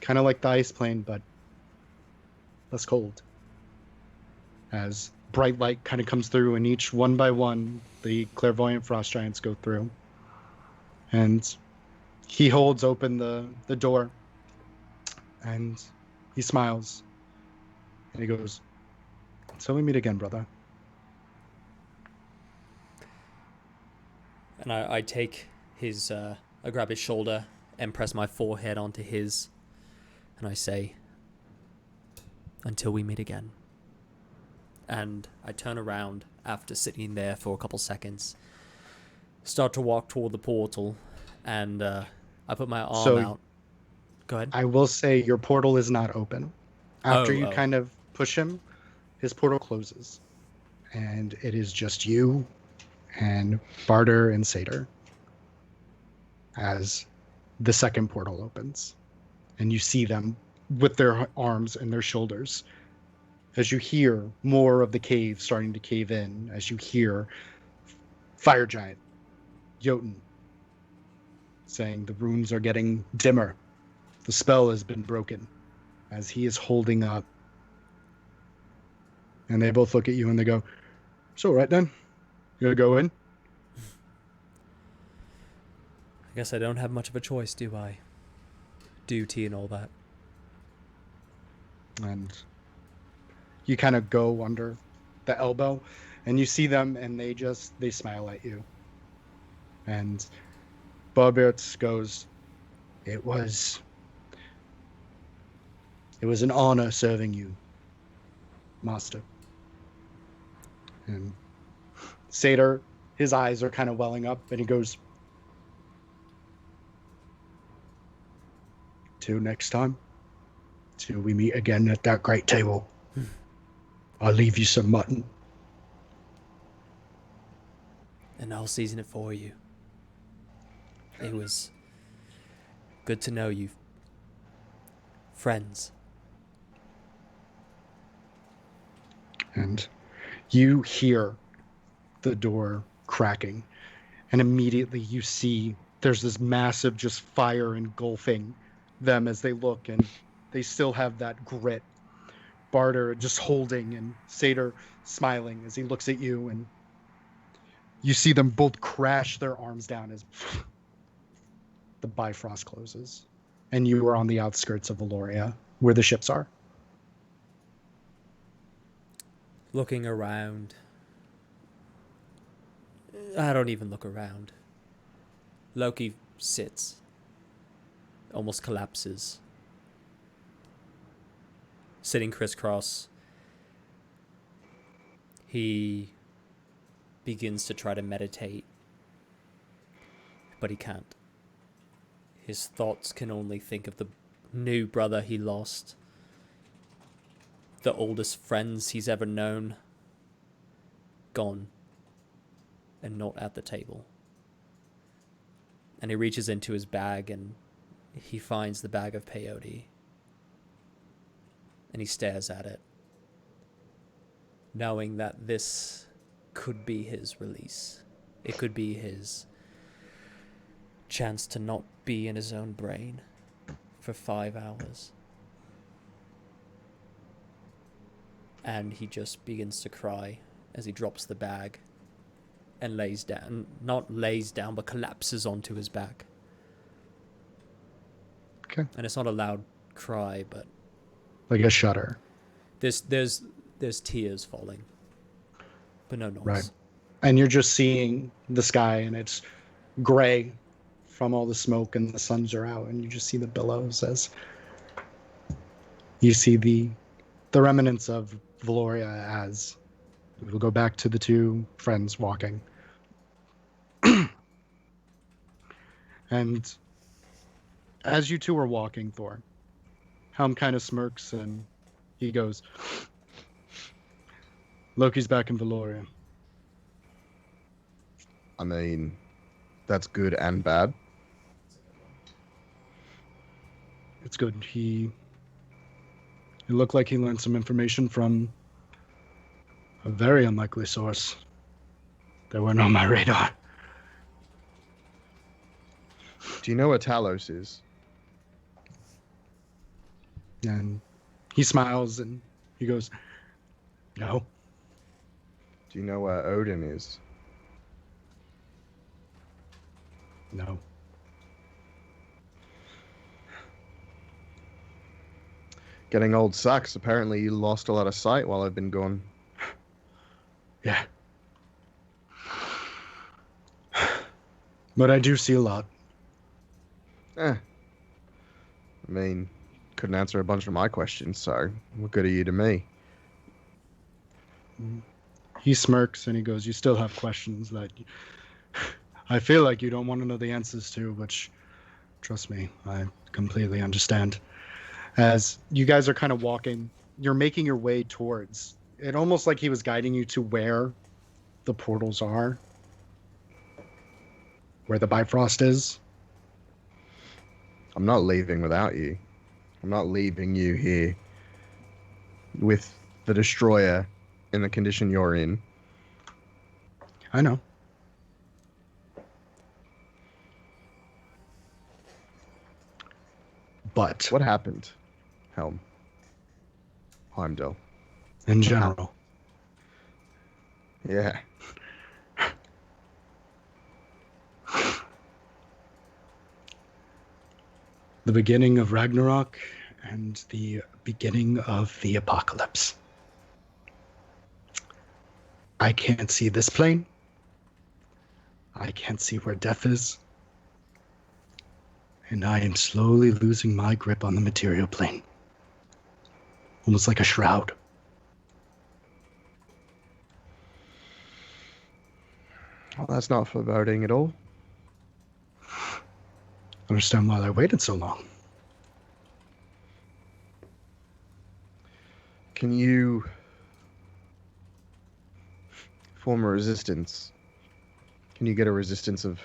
D: Kind of like the ice plane, but less cold. As bright light kind of comes through, and each one by one, the clairvoyant frost giants go through. And he holds open the door, and he smiles. And he goes, until we meet again, brother.
B: And I take his, I grab his shoulder and press my forehead onto his, and I say, until we meet again. And I turn around after sitting there for a couple seconds, start to walk toward the portal, and I put my arm out. Go ahead.
D: I will say your portal is not open. After you kind of push him, his portal closes. And it is just you and Barter and Satyr as the second portal opens. And you see them with their arms and their shoulders. As you hear more of the cave starting to cave in, as you hear Fire Giant, Jotun, saying the runes are getting dimmer. The spell has been broken, as he is holding up. And they both look at you and they go, it's all right then. You gonna go in?
B: guess I don't have much of a choice, do I? Duty and all that.
D: And you kind of go under the elbow, and you see them, and they smile at you. And Bobert goes, It was an honor serving you, Master. And Seder, his eyes are kind of welling up, and he goes, Till next time, till we meet again at that great table, I'll leave you some mutton.
B: And I'll season it for you. It was good to know you. Friends.
D: And you hear the door cracking, and immediately you see there's this massive just fire engulfing them as they look, and they still have that grit. Barter just holding, and Seder smiling as he looks at you, and you see them both crash their arms down as the Bifrost closes, and you are on the outskirts of Valoria, where the ships are.
B: Looking around. I don't even look around. Loki sits. Almost collapses. Sitting crisscross. He begins to try to meditate. But he can't. His thoughts can only think of the new brother he lost. The oldest friends he's ever known. Gone. And not at the table. And he reaches into his bag and he finds the bag of peyote. And he stares at it. Knowing that this could be his release. It could be his chance to not be in his own brain for 5 hours. And he just begins to cry as he drops the bag and lays down, not lays down, but collapses onto his back.
D: Okay.
B: And it's not a loud cry, but
D: Like a shudder.
B: there's tears falling, but no noise.
D: Right. And you're just seeing the sky, and it's gray from all the smoke, and the suns are out, and you just see the billows as you see the remnants of Valoria as we'll go back to the two friends walking. And as you two are walking, Thor, Helm kind of smirks and he goes, Loki's back in Valoria.
C: I mean, that's good and bad.
D: It's good. It looked like he learned some information from a very unlikely source. They weren't on my radar.
C: Do you know where Talos is?
D: And he smiles and he goes, No.
C: Do you know where Odin is?
D: No.
C: Getting old sucks. Apparently you lost a lot of sight while I've been gone.
D: Yeah. But I do see a lot.
C: I mean, couldn't answer a bunch of my questions, so what good are you to me?
D: He smirks and he goes, You still have questions that I feel like you don't want to know the answers to, which, trust me, I completely understand. As you guys are kind of walking, you're making your way towards it, almost like he was guiding you to where the portals are, where the Bifrost is.
C: I'm not leaving without you. I'm not leaving you here with the Destroyer in the condition you're in.
D: I know. But
C: What happened, Helm? Heimdall.
D: in general,
C: Yeah.
D: the beginning of Ragnarok and the beginning of the apocalypse. I can't see this plane. I can't see where death is. And I am slowly losing my grip on the material plane. Almost like a shroud.
C: Well, that's not foreboding at all.
D: I understand why I waited so long.
C: Can you form a resistance? Can you get a resistance of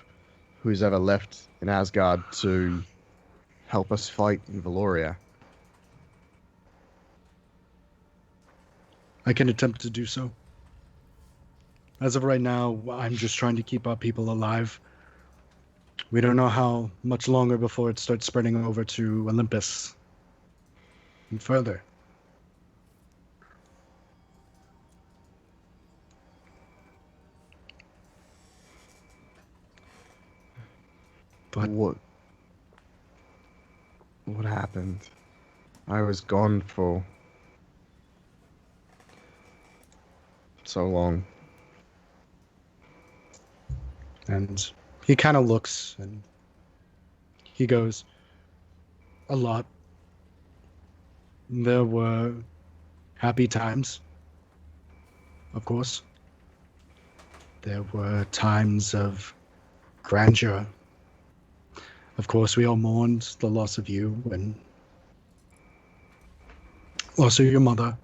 C: who's ever left in Asgard to help us fight in Valoria?
D: I can attempt to do so. As of right now, I'm just trying to keep our people alive. We don't know how much longer before it starts spreading over to Olympus and further. But
C: What happened? I was gone for so long.
D: And he kind of looks and he goes, a lot. There were happy times, of course. There were times of grandeur. Of course, we all mourned the loss of you and loss of your mother.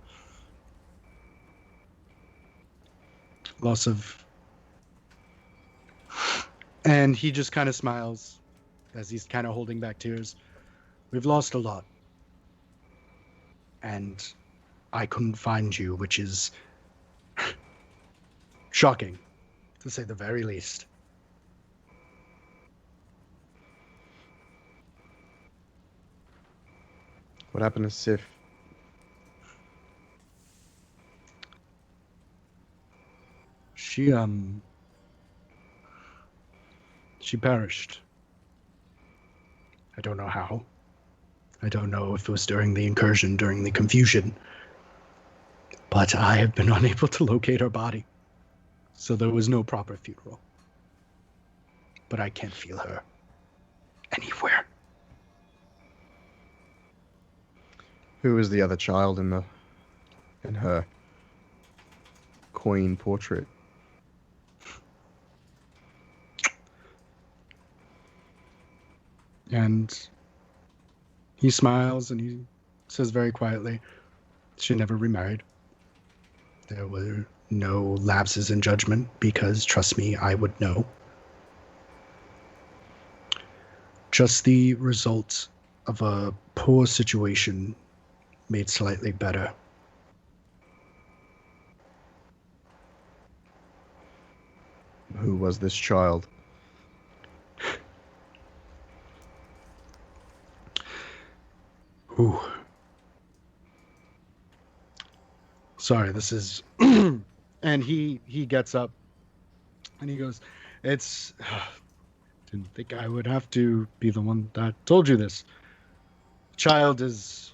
D: Loss of... And he just kind of smiles as he's kind of holding back tears. We've lost a lot. And I couldn't find you, which is shocking, to say the very least.
C: What happened to Sif?
D: She perished. I don't know how. I don't know if it was during the incursion, during the confusion. But I have been unable to locate her body. So there was no proper funeral. But I can't feel her anywhere.
C: Who was the other child in her queen portrait?
D: And he smiles and he says very quietly, she never remarried. There were no lapses in judgment because, trust me, I would know. Just the result of a poor situation made slightly better.
C: Who was this child?
D: Ooh. Sorry, this is... And he gets up and he goes, it's... Didn't think I would have to be the one that told you this. The child is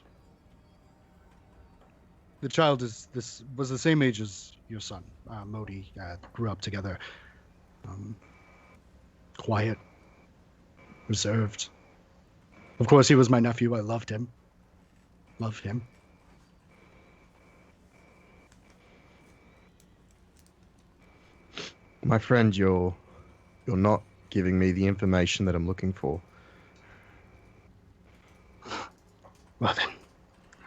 D: this was the same age as your son, Modi. Grew up together. Quiet, reserved. Of course, he was my nephew. I loved him. Loved him.
C: My friend, you're not giving me the information that I'm looking for.
D: Well then,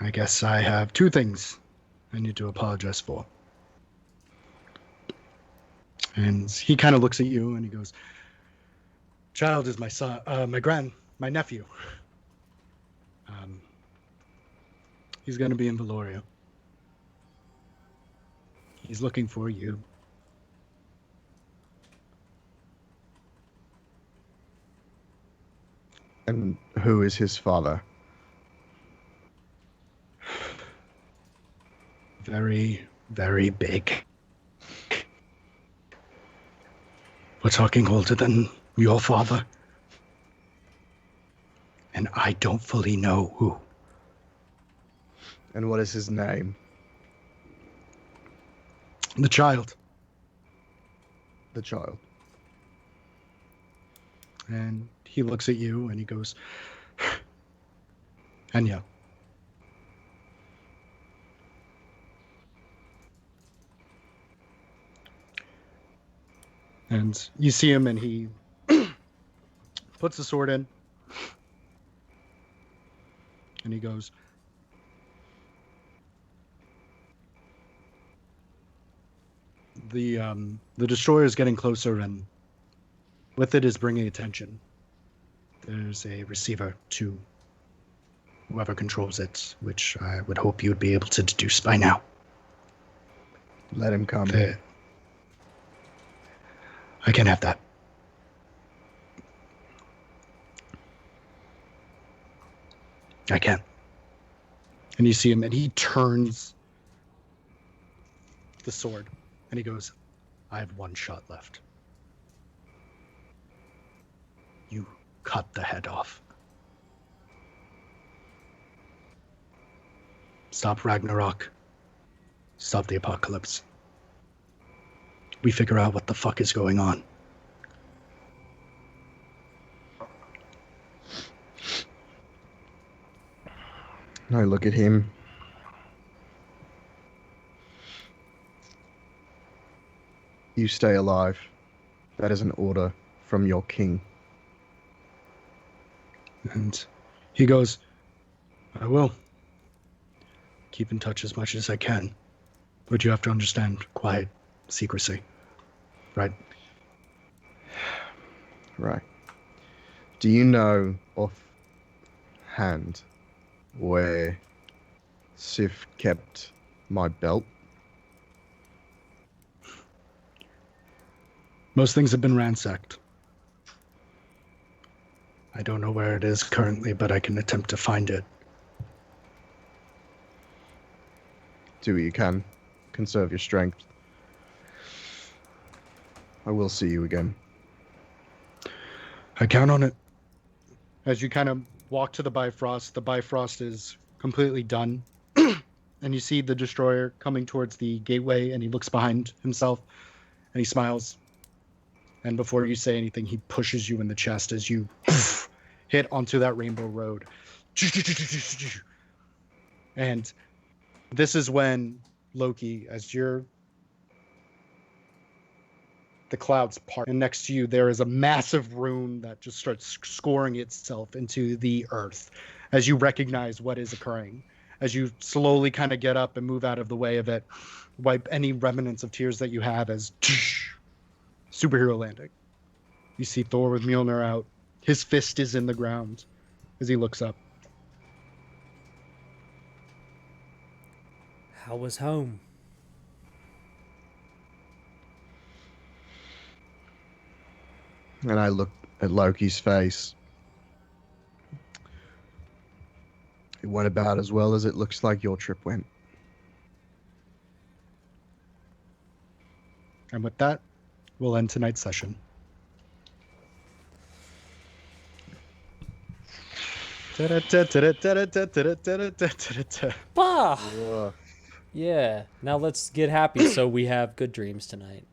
D: I guess I have two things I need to apologize for. And he kind of looks at you and he goes, child is my son, my nephew. He's going to be in Valoria. He's looking for you.
C: And who is his father?
D: Very, very big. We're talking older than your father. and I don't fully know who.
C: And what is his name?
D: The child.
C: The child.
D: And he looks at you and he goes, Enya. And you see him and he puts the sword in. And he goes, the destroyer is getting closer, and with it is bringing attention. There's a receiver to whoever controls it, which I would hope you would be able to deduce by now.
C: Let him come.
D: I can have that. I can. And you see him, and he turns the sword, and he goes, I have one shot left. You cut the head off. Stop Ragnarok. Stop the apocalypse. We figure out what the fuck is going on.
C: I look at him. You stay alive. That is an order from your king.
D: And he goes, I will. Keep in touch as much as I can. But you have to understand quiet secrecy. Right?
C: Right. Do you know offhand where Sif kept my belt?
D: Most things have been ransacked. I don't know where it is currently, but I can attempt to find it.
C: Do what you can. Conserve your strength. I will see you again.
D: I count on it. As you kind of walk to the Bifrost is completely done. And you see the destroyer coming towards the gateway, and he looks behind himself, and he smiles. And before you say anything, he pushes you in the chest as you hit onto that rainbow road. And this is when Loki, as the clouds part, and next to you there is a massive rune that just starts scoring itself into the earth as you recognize what is occurring. As you slowly kind of get up and move out of the way of it, wipe any remnants of tears that you have as superhero landing. You see Thor with Mjolnir out. His fist is in the ground as he looks up.
B: How was home?
C: And I look at Loki's face. It went about as well as it looks like your trip went.
D: And with that, we'll end tonight's session.
B: Bah!
C: Ugh.
B: Yeah. Now let's get happy so we have good dreams tonight.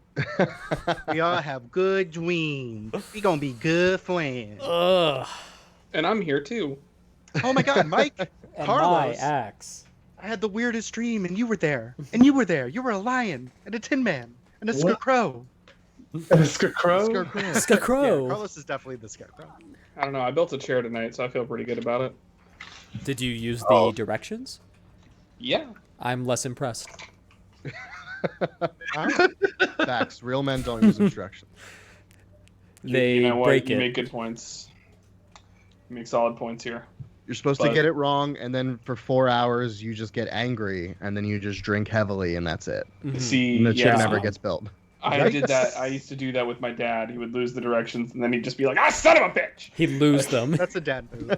D: We all have good dreams. We gonna be good friends.
B: Ugh.
E: And I'm here too.
D: Oh my god, Mike!
B: And
D: Carlos!
B: my axe.
D: I had the weirdest dream, and you were there. And you were there. You were a lion, and a tin man, and a scarecrow.
F: A scarecrow?
C: Scarecrow.
B: Scarecrow.
D: Yeah, Carlos is definitely the scarecrow.
E: I don't know. I built a chair tonight, so I feel pretty good about it.
B: Did you use the directions?
E: Yeah.
B: I'm less impressed.
C: Facts. Real men don't use instructions.
B: They
E: you know what?
B: break
E: You
B: it.
E: make good points. You make solid points here.
C: You're supposed to get it wrong, and then for 4 hours you just get angry, and then you just drink heavily, and that's it.
B: Mhm.
E: See,
C: And the chip
E: yeah,
C: never gets built.
E: I did that. I used to do that with my dad. He would lose the directions, and then he'd just be like, "Ah, son of a bitch!"
B: He'd lose them.
D: That's a dad move.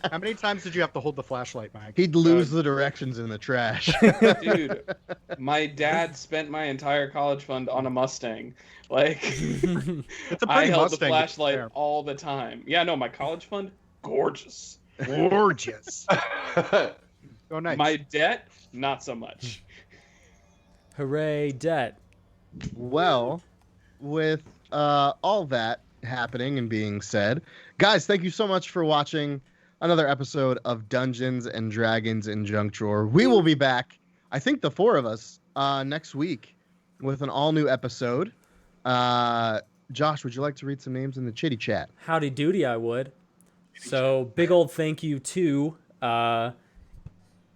D: How many times did you have to hold the flashlight, Mike?
C: He'd lose the directions in the trash.
E: Dude, my dad spent my entire college fund on a Mustang. Like,
D: It's a
E: I
D: pretty
E: held
D: Mustang,
E: the flashlight
D: to be fair.
E: all the time. Yeah, no, my college fund, gorgeous.
D: Gorgeous. Go nice.
E: My debt, not so much.
B: Hooray, debt.
C: Well, with all that happening and being said, guys, thank you so much for watching another episode of Dungeons and Dragons in Junk Drawer. We will be back, I think the four of us, next week with an all new episode. Josh, would you like to read some names in the chitty chat?
B: Howdy doody, I would. So, big old thank you to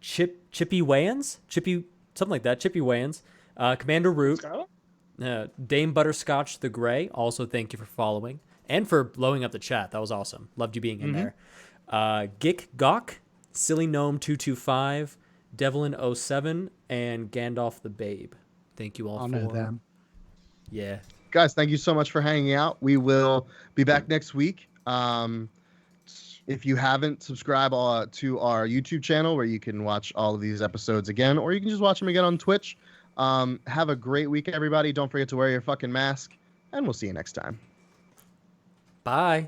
B: Chippy Wayans? Something like that. Chippy Wayans. Commander Root. Dame Butterscotch the Grey. Also, thank you for following. And for blowing up the chat. That was awesome. Loved you being in there. Gick Gawk. Silly Gnome 225. Devlin07. And Gandalf the Babe. Thank you all
D: I'll
B: for
D: know them.
B: Yeah.
C: Guys, thank you so much for hanging out. We will be back next week. If you haven't, subscribe to our YouTube channel where you can watch all of these episodes again, or you can just watch them again on Twitch. Have a great week, everybody. Don't forget to wear your fucking mask, and we'll see you next time.
B: Bye.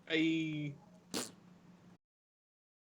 E: Bye.